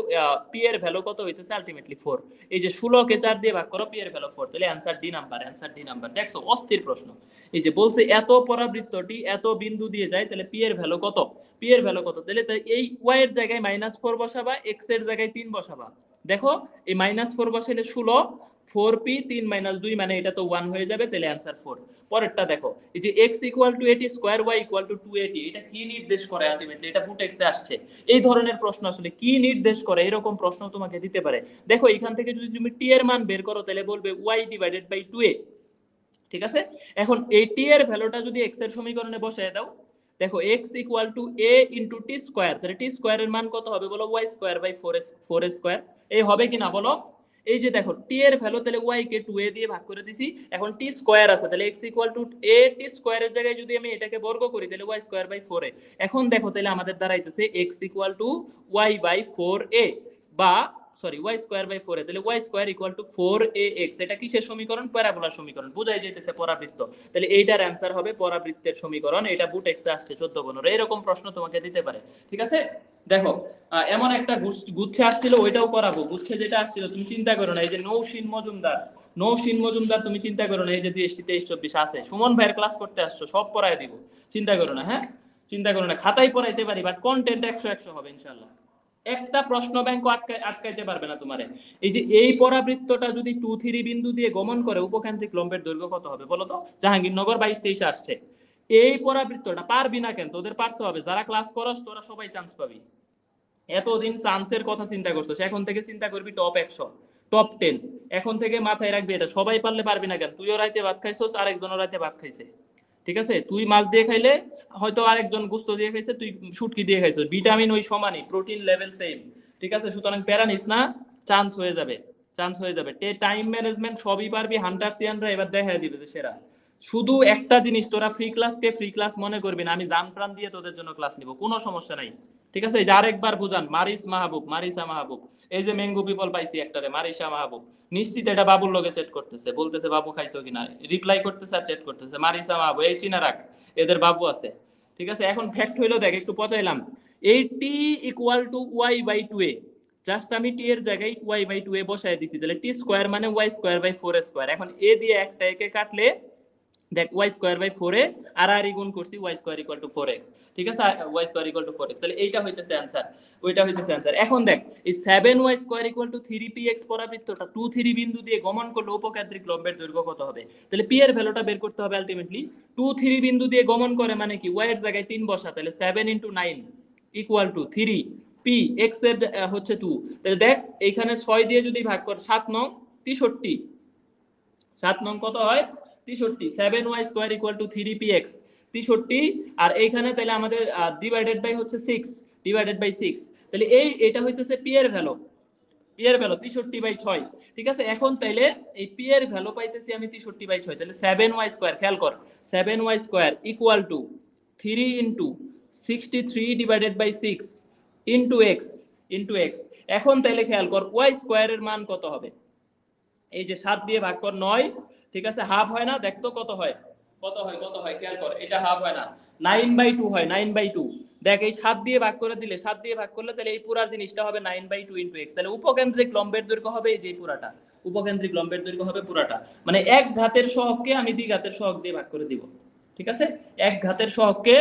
p এর ভ্যালু কত হইতেছে আলটিমেটলি 4। এই যে 16 কে 4 দিয়ে ভাগ করো, p এর ভ্যালু 4, তাহলে answer D number, answer D number. দেখছো অস্থির প্রশ্ন। এই যে বলছে এত পরাবৃত্তটি এত বিন্দু দিয়ে যায়, তাহলে p এর ভ্যালু কত, p এর ভ্যালু কত। তাহলে এই y এর জায়গায় -4 বসাবা, x এর জায়গায় 3 বসাবা। দেখো এই -4 বসাইলে 16, 4p 3 - 2 মানে এটা তো 1 হয়ে যাবে, তাহলে आंसर 4। পরেরটা দেখো, এই যে x = 80 2, y = 280, এটা কি নির্দেশ করে আলটিমেটলি, এটা বুটেক্সে আসছে। এই ধরনের প্রশ্ন আসলে কি নির্দেশ করে, এরকম প্রশ্ন তোমাকে দিতে পারে। দেখো এখান থেকে যদি তুমি t এর মান বের করো, তাহলে বলবে y / 2a। ঠিক আছে, এখন এই t এর ভ্যালুটা যদি x এর সমীকরণে বসায় দাও, দেখো x = a * t², তাহলে t² এর মান কত হবে বলো, y²/4 এই হবে কিনা বলো। এই যে দেখো t এর ভ্যালু, তাহলে y কে 2a দিয়ে ভাগ করে দিছি, এখন t² আছে, তাহলে x = a t² এর জায়গায় যদি আমি এটাকে বর্গ করি, তাহলে y²/4a। এখন দেখো তাহলে আমাদের দাঁড়াইতেছে x = y/4a বা সরি y²/4a, তাহলে y² = 4ax। এটা কিসের সমীকরণ, প্যারাবোলার সমীকরণ, বুঝাই যাইতেছে পরাবৃত্ত। তাহলে এইটার অ্যানসার হবে পরাবৃত্তের সমীকরণ। এটা বুটেক্সে আসছে 14 এরকম প্রশ্ন তোমাকে দিতে পারে। ঠিক আছে, দেখো এমন একটা গুচ্ছে আসছিল, ওইটাও করাবো। গুচ্ছে যেটা আসছিল তুমি চিন্তা করো না, এই যে নৌসিন মজুমদার তুমি চিন্তা করো না, এই যে জিএসটি 23-24 আছে, সুমন ভাইয়ের ক্লাস করতে আসছো, সব পড়ায় দিব, চিন্তা করো না। হ্যাঁ, চিন্তা করো না, খাতায় পড়াইতে পারি, বাট কন্টেন্ট 100 হবে ইনশাআল্লাহ। একটা প্রশ্ন ব্যাংক আটকাইতে পারবে না তোমারে। এই যে এই পরাবৃত্তটা যদি 2-3 বিন্দু দিয়ে গমন করে, উপকেন্দ্রিক লম্বের দৈর্ঘ্য কত হবে বলো তো। জাহাঙ্গীরনগর 22-23 আসছে। এই পরাবৃত্তটা পারবি না কেন, তোদের পারতে হবে। যারা ক্লাস করস তোরা সবাই চান্স পাবি। এতদিন চান্সের কথা চিন্তা করছিস, এখন থেকে চিন্তা করবি টপ 100 টপ 10। এখন থেকে মাথায় রাখবি এটা, সবাই পারলে পারবি না কেন। তুইও রাইতে ভাত খাইছস, আরেকজনও রাইতে ভাত খাইছে। ঠিক আছে, তুই মাছ দিয়ে খাইলে হয়তো আরেকজন গোস্ত দিয়ে খাইছে, তুই শুটকি দিয়ে খাইছস, ভিটামিন ওই সমানই, প্রোটিন লেভেল সেম। ঠিক আছে, সুতরাং প্যারা নিস না, চান্স হয়ে যাবে, চান্স হয়ে যাবে। টাইম ম্যানেজমেন্ট সবই পারবি, হান্টার সিয়ানরা এবার দেখায় দিবে যে সেরা। শুধু একটা জিনিস, তোরা ফ্রি ক্লাসকে ফ্রি ক্লাস মনে করবি না, আমি জান প্রাণ দিয়ে তোদের জন্য ক্লাস নিব, কোনো সমস্যা নাই। ঠিক আছে, এই যে আরেকবার বুঝান, মারিসা মাহবুব, এই যে ম্যাঙ্গো পিপল পাইছি একটারে, মারিসা মাহবুব, নিশ্চিত এটা বাবুর লগে চ্যাট করতেছে, বলতেছে বাবু খাইছো কিনা, রিপ্লাই করতেছে আর চ্যাট করতেছে। মারিসা মাহবুব, এই চিনা রাখ, এদের বাবু আছে। ঠিক আছে, এখন ফ্যাক্ট হইলো, দেখ একটু পচাইলাম, এই t = y/2a, জাস্ট আমি t এর জায়গায় y/2a বসায় দিছি, তাহলে t² মানে y²/4 স্কয়ার। এখন a দিয়ে একটা একে কাটলে দেখ y স্কয়ার বাই 4a আর আর গুণ করছি y square equal to 4x, ঠিক আছে, y square equal to 4x, তাহলে এইটা হইতেছে आंसर, ওইটা হইতেছে आंसर। এখন দেখ এই 7y square equal two 3px পরাবৃত্তটা 2 3 বিন্দু দিয়ে গমন করলে উপকেন্দ্রিক লম্বের দৈর্ঘ্য কত হবে? তাহলে p এর ভ্যালুটা বের করতে হবে আলটিমেটলি। 2 3 বিন্দু দিয়ে গমন করে মানে কি y এর জায়গায় 3 বসা, তাহলে 7 * 9 ইকুয়াল টু 3, p x এর হচ্ছে 2, তাহলে দেখ এইখানে 6 দিয়ে যদি ভাগ কর 7 9 63, 7 নং কত হয় 63, 7y square equal two 3px 63, আর এইখানে তাহলে আমাদের ডিভাইডেড বাই হচ্ছে 6, ডিভাইডেড বাই 6, তাহলে এটা হইতেছে p এর ভ্যালু, p এর ভ্যালু 63/6, ঠিক আছে। এখন তাইলে এই p এর ভ্যালু পাইতেছি আমি 63/6, তাহলে 7y স্কয়ার, খেয়াল কর 7y square equal to 3 * 63 divided by 6 into x। এখন তাইলে খেয়াল কর y স্কয়ারের মান কত হবে? এই যে 7 দিয়ে ভাগ কর 9, ঠিক আছে, হাফ হয় না, দেখ তো কত হয়, কত হয় খেয়াল কর, এটা হাফ হয় না, 9/2 হয়, 9/2। দেখ এই 7 দিয়ে ভাগ করে দিলে, 7 দিয়ে ভাগ করলে তাহলে এই পুরা জিনিসটা হবে 9/2 ইনটু x, তাহলে উপকেন্দ্রিক লম্বের দৈর্ঘ্য হবে এই যে পুরাটা, উপকেন্দ্রিক লম্বের দৈর্ঘ্য হবে পুরাটা, মানে এক ঘাতের সহগকে আমি দ্বি ঘাতের সহগ দিয়ে ভাগ করে দিব, ঠিক আছে, এক ঘাতের সহগকে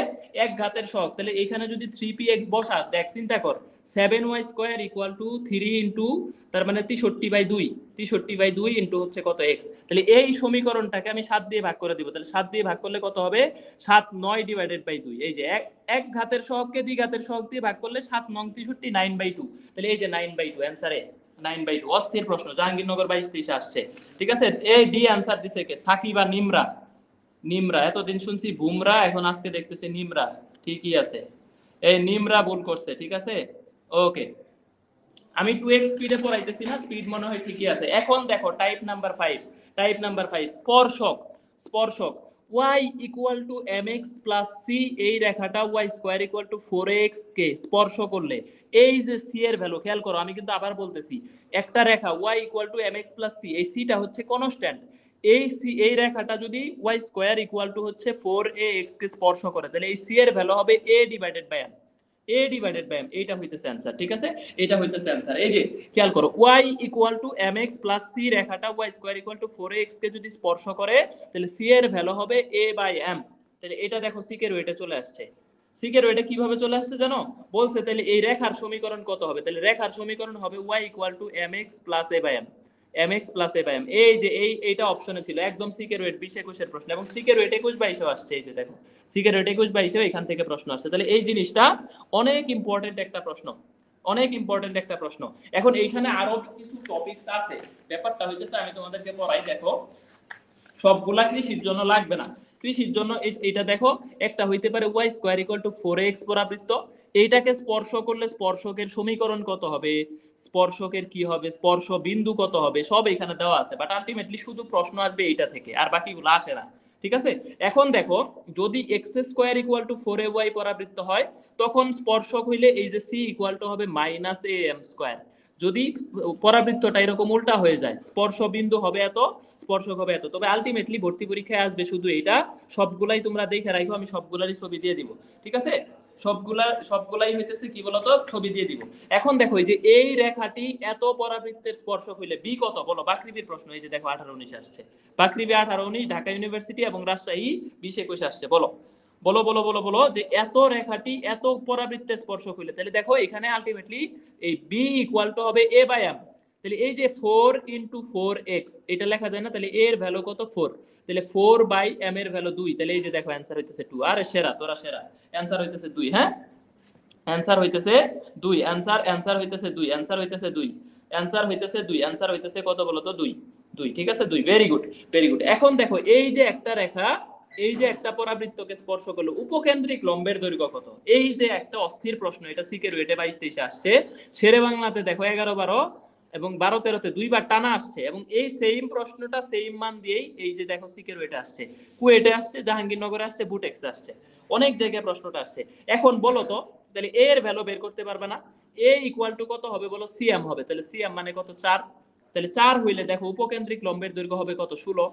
এক ঘাতের সহগ, তাহলে এখানে যদি 3px বসা, দেখ চিন্তা কর 7y square equal to 3 into তার মানে 63/2, 63/2 ইনটু হচ্ছে কত x, তাহলে এই সমীকরণটাকে আমি 7 দিয়ে ভাগ করে দিব, তাহলে 7 দিয়ে ভাগ করলে কত হবে 7 9 ডিভাইডেড বাই 2, এই যে এক ঘাতের সহগকে দ্বি ঘাতের সহগ দিয়ে ভাগ করলে 7 9 63 9/2, তাহলে এই যে 9/2 অ্যানসারে 9/2। অস্থির প্রশ্ন, জাহাঙ্গীরনগর 22-23 আসছে, ঠিক আছে। এই ডি অ্যানসার দিছে কে? সাকিব বা নিমরা, নিমরা, এতদিন শুনছি বুমরা, এখন আজকে দেখতেছি নিমরা, ঠিকই আছে, এই নিমরা ভুল করছে, ঠিক আছে, ওকে। আমি 2x স্পিডে পড়াইতেছি না, স্পিড মনে হয় ঠিকই আছে। এখন দেখো টাইপ নাম্বার 5, টাইপ নাম্বার 5 স্পর্শক, স্পর্শক y equal to mx plus c, এই রেখাটা y square equal to 4x কে স্পর্শ করলে এই যে c এর ভ্যালু, খেয়াল করো আমি কিন্তু আবার বলতেছি, একটা রেখা y equal to mx plus c, এই c টা হচ্ছে কনস্ট্যান্ট, এই রেখাটা যদি y স্কয়ার ইকুয়াল টু হচ্ছে 4ax কে স্পর্শ করে, তাহলে এই c এর ভ্যালু হবে a divided by m, a divided by m, এইটা হইতেছে आंसर, ঠিক আছে, এটা হইতেছে आंसर। এই যে খেয়াল করো y equal to mx plus c রেখাটা y square equal two 4ax কে যদি স্পর্শ করে, তাহলে c এর ভ্যালু হবে a বাই m, তাহলে এটা দেখো c এর ওয়েটে চলে আসছে, c এর ওয়েটে কিভাবে চলে আসছে জানো, বলছে তাহলে এই রেখার সমীকরণ কত হবে, তাহলে রেখার সমীকরণ হবে y equal to mx plus a by m, mx plus a by m, এই যে এইটা অপশনে ছিল একদম c এর ওয়েট 20-21 এর প্রশ্ন, এবং c এর ওয়েট 21-22 আসছে, এই যে দেখো c এর ওয়েট 21-22 এখান থেকে প্রশ্ন আসছে, তাহলে এই জিনিসটা অনেক ইম্পর্টেন্ট একটা প্রশ্ন, অনেক ইম্পর্টেন্ট একটা প্রশ্ন। এখন এইখানে আরো কিছু টপিকস আছে, ব্যাপারটা হইতেছে আমি তোমাদেরকে পড়াই, দেখো সবগুলা কৃষির জন্য লাগবে না, কৃষির জন্য এটা দেখো একটা হইতে পারে y square equal to 4x পরাবৃত্ত, এইটাকে স্পর্শ করলে স্পর্শকের সমীকরণ কত হবে, স্পর্শকের কি হবে, স্পর্শ বিন্দু কত হবে, সব এখানে দেওয়া আছে, বাট আলটিমেটলি শুধু প্রশ্ন আসবে এইটা থেকে, আর বাকিগুলো আসে না, ঠিক আছে। এখন দেখো যদি x square equal to 4ay পরাবৃত্ত হয়, তখন স্পর্শক হইলে এই যে c ইকুয়াল টু হবে -am স্কয়ার, যদি পরাবৃত্তটা এরকম উল্টা হয়ে যায়, স্পর্শ বিন্দু হবে এত, স্পর্শক হবে এত, তবে আলটিমেটলি ভর্তি পরীক্ষায় আসবে শুধু এইটা, সবগুলাই তোমরা দেখে রাখো, আমি সবগুলারই ছবি দিয়ে দিব, ঠিক আছে, সবগুলাই হইতেছে কি বলতো ছবি দিয়ে দিব। এখন দেখো এই যে এই রেখাটি এত পরাবৃত্তের স্পর্শক হইলে বি কত বলো, বাকৃবির প্রশ্ন, এই যে দেখো 18-19 আসছে, বাকৃবি 18-19, ঢাকা ইউনিভার্সিটি এবং রাজশাহী 20-21 আসছে, বলো বলো বলো বলো বলো যে এত রেখাটি এত পরাবৃত্তের স্পর্শক হইলে, তাহলে দেখো এখানে আলটিমেটলি এই বি ইকুয়াল টু হবে a বাই m, তাহলে এই যে 4 ইনটু 4x এটা লেখা যায় না, তাহলে a এর ভ্যালু কত 4, তাহলে 4 বাই m এর ভ্যালু 2, তাহলে এই যে দেখো आंसर হইতেছে 2, আরে সেরা তোরা সেরা, आंसर হইতেছে 2, হ্যাঁ आंसर হইতেছে 2, आंसर হইতেছে 2, आंसर হইতেছে 2, आंसर হইতেছে 2, आंसर হইতেছে কত বলো তো 2, 2, ঠিক আছে 2, ভেরি গুড ভেরি গুড। এখন দেখো এই যে একটা রেখা, এই যে একটা পরাবৃত্তকে স্পর্শ করলো, উপকেন্দ্রিক লম্বের দৈর্ঘ্য কত, এই যে একটা অস্থির প্রশ্ন, এটা সিকের ওয়েটে 22-23 আসছে, শেরে বাংলাতে দেখো 11-12 এবং 12-13-তে দুইবার টানা আসছে, এবং এই সেম প্রশ্নটা সেম মান দিয়েই এই যে দেখো সিকের ওয়েটে আসছে, কুয়েটে আসছে, জাহাঙ্গীরনগরে আসছে, বুটেক্সে আসছে, অনেক জায়গায় প্রশ্নটা আসছে। এখন বলো তো তাহলে a এর ভ্যালু বের করতে পারবে না, a ইকুয়াল টু কত হবে বলো, cm হবে, তাহলে cm মানে কত 4, তাহলে 4 হইলে দেখো উপকেন্দ্রিক লম্বের দৈর্ঘ্য হবে কত 16,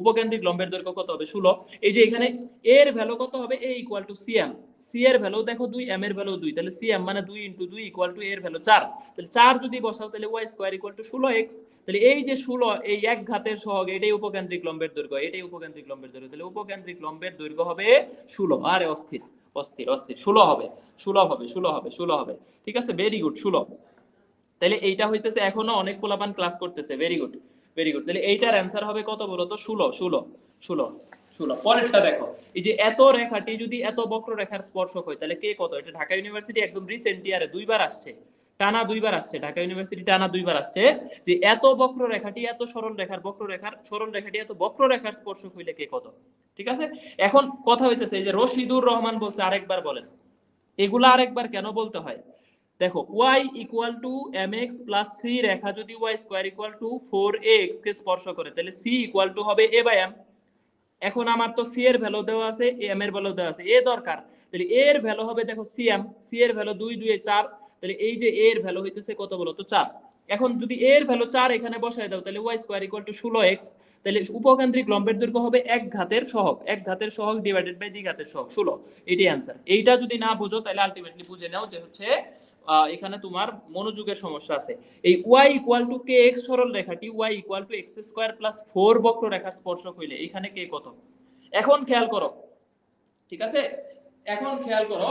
উপকেন্দ্রিক লম্বের দৈর্ঘ্য কত হবে 16। এই যে এখানে এর ভ্যালু কত হবে a equal to cm, c এর ভ্যালু দেখো 2, m এর ভ্যালু 2, তাহলে cm মানে 2 ইনটু 2 ইকুয়াল টু এর ভ্যালু 4, তাহলে 4 যদি বসাও তাহলে y square equal two 16x। তাহলে এই যে 16 এই এক ঘাতের সহগ এটাই উপকেন্দ্রিক লম্বের দৈর্ঘ্য, এটাই উপকেন্দ্রিক লম্বের দৈর্ঘ্য, তাহলে উপকেন্দ্রিক লম্বের দৈর্ঘ্য হবে 16। আরে অস্থির অস্থির অস্থির, 16 হবে 16 হবে 16 হবে 16 হবে, ঠিক আছে, ভেরি গুড 16। তাহলে এইটা হইতেছে এখনো অনেক পোলাপান ক্লাস করতেছে, ভেরি গুড ভেরি গুড। তাহলে এইটার অ্যান্সার হবে কত বলতো 16 16 16 16। পরেরটা দেখো, এই যে এত রেখাটি যদি এত বক্ররেখার স্পর্শক হয় তাহলে কে কত? এটা ঢাকা ইউনিভার্সিটি একদম রিসেন্ট ইয়ারে 2বার আসছে, টানা 2বার আসছে, ঢাকা ইউনিভার্সিটি টানা 2বার আসছে যে এত বক্ররেখাটি এত সরল রেখার বক্ররেখার সরল রেখাটি এত বক্ররেখার স্পর্শক হইলে কে কত। ঠিক আছে, এখন কথা হইতেছে এই যে রশিদুর রহমান বলছে আরেকবার বলেন, এগুলা আরেকবার কেন বলতে হয়? দেখো y equal to mx plus c রেখা যদি y square equal two 4ax কে স্পর্শ করে তাহলে c ইকুয়াল টু হবে a বাই m। এখন আমার তো c এর ভ্যালু দেওয়া আছে, m এর ভ্যালু দেওয়া আছে, a দরকার, তাহলে a এর ভ্যালু হবে দেখো cm, c এর ভ্যালু 2 2 এ 4, তাহলে এই যে a এর ভ্যালু হইতেছে কত বলো তো 4। এখন যদি a এর ভ্যালু 4 এখানে বসায় দাও তাহলে y square equal two 16x, তাহলে উপকেন্দ্রিক লম্বের দৈর্ঘ্য হবে এক ঘাতের সহগ, এক ঘাতের সহগ ডিভাইডেড বাই দ্বিঘাতের সহগ 16, এটাই आंसर। এইটা যদি না বুঝো তাহলে আলটিমেটলি বুঝে নাও যে হচ্ছে এখানে তোমার মনোযোগের সমস্যা আছে। এই y ইকুয়াল টু kx সরল রেখাটি y equal to x square plus 4 বক্ররেখার স্পর্শক হইলে এখানে কে কত। এখন খেয়াল করো, ঠিক আছে, এখন খেয়াল করো,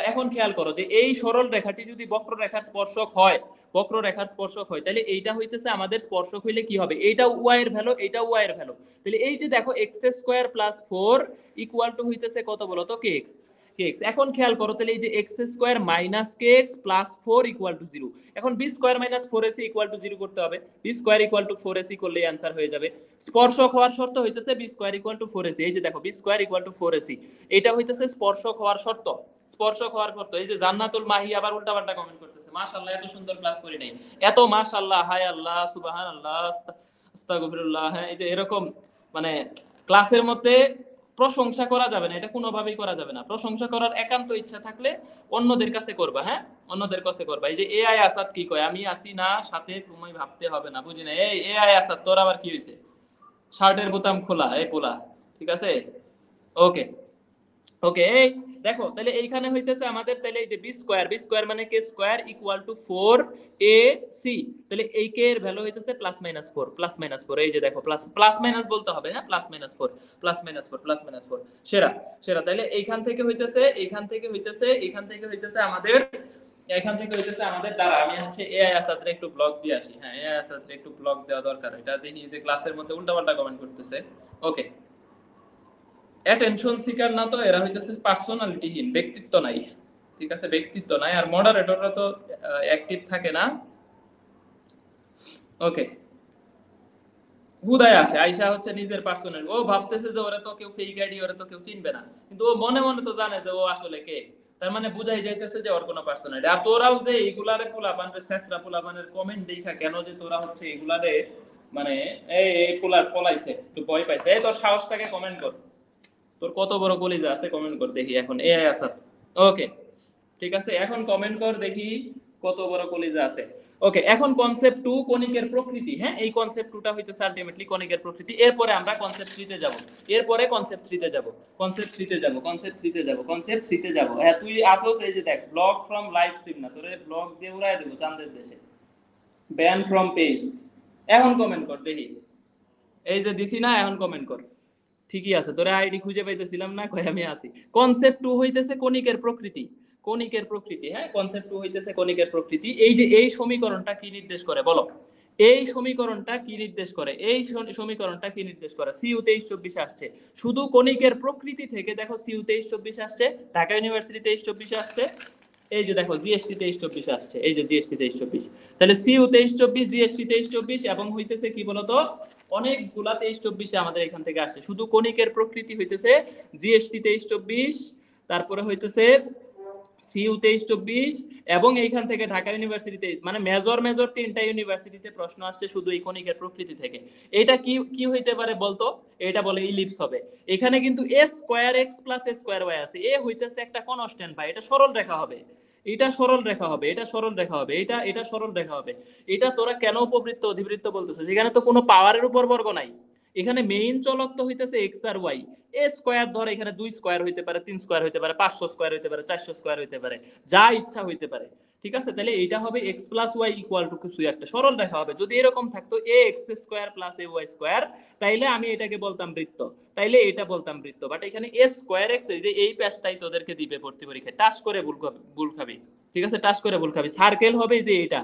এখন খেয়াল করো যে এই সরল রেখাটি যদি বক্ররেখার স্পর্শক হয়, বক্ররেখার স্পর্শক হয় তাহলে এইটা হইতেছে আমাদের স্পর্শক হইলে কি হবে, এইটা y এর ভ্যালু, এইটা y এর ভ্যালু, তাহলে এই যে দেখো x square plus 4 equal to হইতেছে কত বলো তো kx kx। এখন খেয়াল করো তাহলে এই যে x square minus kx plus 4 equal to 0, এখন b square minus 4ac equal to 0 করতে হবে, b square equal two 4ac করলেই आंसर হয়ে যাবে। স্পর্শক হওয়ার শর্ত হইতেছে b square equal two 4ac, এই যে দেখো b square equal two 4ac, এটা হইতেছে স্পর্শক হওয়ার শর্ত, স্পর্শক হওয়ার শর্ত। এই যে জান্নাতুল মাহি আবার উল্টাপাল্টা কমেন্ট করতেছে, মাশাআল্লাহ এত সুন্দর ক্লাস করি নাই, এত মাশাআল্লাহ, হায় আল্লাহ, সুবহানাল্লাহ, আস্তাগফিরুল্লাহ। হ্যাঁ, এই যে এরকম মানে ক্লাসের মধ্যে প্রশংসা করা যাবে না, এটা কোনোভাবেই করা যাবে না। প্রশংসা করার একান্ত ইচ্ছা থাকলে অন্যদের কাছে করবা, হ্যাঁ অন্যদের কাছে করবা। এই যে এআই আসাদ কি কয়, আমি আসি না সাথে তুমি ভাবতে হবে না, বুঝি না। এই এআই আসাদ তোর আবার কি হয়েছে, শার্টের বোতাম খোলা এই পোলা, ঠিক আছে, ওকে ওকে। এই দেখো তাহলে এইখানে হইতেছে আমাদের, তাহলে এই যে বি স্কয়ার মানে কে স্কয়ার ইকুয়াল টু 4ac, তাহলে এই কে এর ভ্যালু হইতেছে প্লাস মাইনাস 4, প্লাস মাইনাস 4, এই যে দেখো প্লাস প্লাস মাইনাস বলতে হবে, হ্যাঁ plus minus 4 plus minus 4 plus minus 4, সেরা সেরা। তাহলে এইখান থেকে হইতেছে, এইখান থেকে হইতেছে, এইখান থেকে হইতেছে আমাদের, এখান থেকে হইতেছে আমাদের দ্বারা, আমি হচ্ছে এআই আসাদরে একটু ব্লক দিয়ে আসি, হ্যাঁ এআই আসাদরে একটু ব্লক দেওয়া দরকার, এটা দেখি যে ক্লাসের মধ্যে উল্টাপাল্টা কমেন্ট করতেছে। ওকে, অ্যাটেনশন সিকার না তো, এরা হইতেছে পার্সোনালিটিহীন, ব্যক্তিত্ব নাই, ঠিক আছে, ব্যক্তিত্ব নাই। আর মডারেটররা তো অ্যাক্টিভ থাকে না। ওকে, হুদায় আসে আয়শা হচ্ছে নিজের পার্সোনাল, ও ভাবতেছে যে ওরে তো কেউ ফেক আইডি, ওরে তো কেউ চিনবে না, কিন্তু ও মনে মনে তো জানে যে ও আসলে কে, তার মানে বুঝাই যাইতেছে যে ওর কোনো পার্সোনালিটি। আর তোরাও যে এইগুলারে পোলাপান রে শেষরা পোলাপানের কমেন্ট দেখা কেন যে তোরা হচ্ছে এইগুলারে মানে এই পোলার পলাইছে, তো ভয় পাইছে, এই তোর সাহসটাকে কমেন্ট কর, তোর কত বড় কলিজা আছে কমেন্ট কর দেখি এখন। এআই আসাদ, ওকে ঠিক আছে, এখন কমেন্ট কর দেখি কত বড় কলিজা আছে। ওকে, এখন কনসেপ্ট 2 কনিকের প্রকৃতি, হ্যাঁ এই কনসেপ্ট 2টা হইতেছে আলটিমেটলি কনিকের প্রকৃতি। এরপরে আমরা কনসেপ্ট 3 তে যাব, এরপরে কনসেপ্ট 3 তে যাব, কনসেপ্ট 3 তে যাব, কনসেপ্ট 3 তে যাব, কনসেপ্ট 3 তে যাব। হ্যাঁ তুই আসোস, এই যে দেখ ব্লক ফ্রম লাইভ স্ট্রিম না, তোরে ব্লক দিয়ে উড়ায় দেব চাঁদের দেশে, ব্যান ফ্রম পেজ। এখন কমেন্ট কর দেখি, এই যে দিছি না, এখন কমেন্ট কর। ঠিকই আছে, তোরে আইডি খুঁজে পাইতেছিলাম না, কই আমি আছি। কনসেপ্ট 2 হইতেছে কনিকের প্রকৃতি, কনিকের প্রকৃতি, হ্যাঁ কনসেপ্ট 2 হইতেছে কনিকের প্রকৃতি। এই যে এই সমীকরণটা কি নির্দেশ করে বলো, এই সমীকরণটা কি নির্দেশ করে, এই সমীকরণটা কি নির্দেশ করে। সিইউ 2324 আসছে, শুধু কনিকের প্রকৃতি থেকে দেখো সিইউ 2324 আসছে, ঢাকা ইউনিভার্সিটি 2324 আসছে, এই যে দেখো জিএসটি 2324 আসছে, এই যে জিএসটি 2324, তাহলে সিইউ 2324, জিএসটি 2324 এবং হইতেছে কি বলতো অনেকগুলা 2324 আমাদের এখান থেকে আসছে। শুধু কনিকের প্রকৃতি হইতেছে জিএসটি 2324, তারপরে হইতেছে সিইউ 2324 এবং এইখান থেকে ঢাকা ইউনিভার্সিটিতে মানে মেজর মেজর 3টা ইউনিভার্সিটিতে প্রশ্ন আসছে শুধু এই কনিকের প্রকৃতি থেকে। এটা কি কি হইতে পারে বলতো, এটা বলে ইলিপস হবে। এখানে কিন্তু a square x plus a square y আছে, এ হইতেছে একটা কনস্ট্যান্ট ভাই, এটা সরল রেখা হবে, এটা সরল রেখা হবে, এটা সরল রেখা হবে, এটা সরল রেখা হবে। এটা তোরা কেন উপবৃত্ত অধিবৃত্ত বলতেছো, সেখানে তো কোনো পাওয়ারের উপর বর্গ নাই, এখানে মেইন চলক তো হইতেছে এক্স আর ওয়াই। এ স্কয়ার ধর এখানে 2 স্কয়ার হইতে পারে, 3 স্কয়ার হইতে পারে, 500 স্কয়ার হইতে পারে, 400 স্কয়ার হইতে পারে, যা ইচ্ছা হইতে পারে। ঠিক আছে, তাহলে এইটা হবে x plus y equal to কিছু একটা সরল রেখা হবে। যদি এরকম থাকতো a x square plus a y square, তাইলে আমি এটাকে বলতাম বৃত্ত, তাইলে এটা বলতাম বৃত্ত। বাট এখানে এ স্কয়ার এক্স, এই যে এই প্যাচটাই তোদেরকে দিবে ভর্তি পরীক্ষায়, টাচ করে ভুল খাবি। ঠিক আছে, টাচ করে ভুল খাবি। সার্কেল হবে যে এটা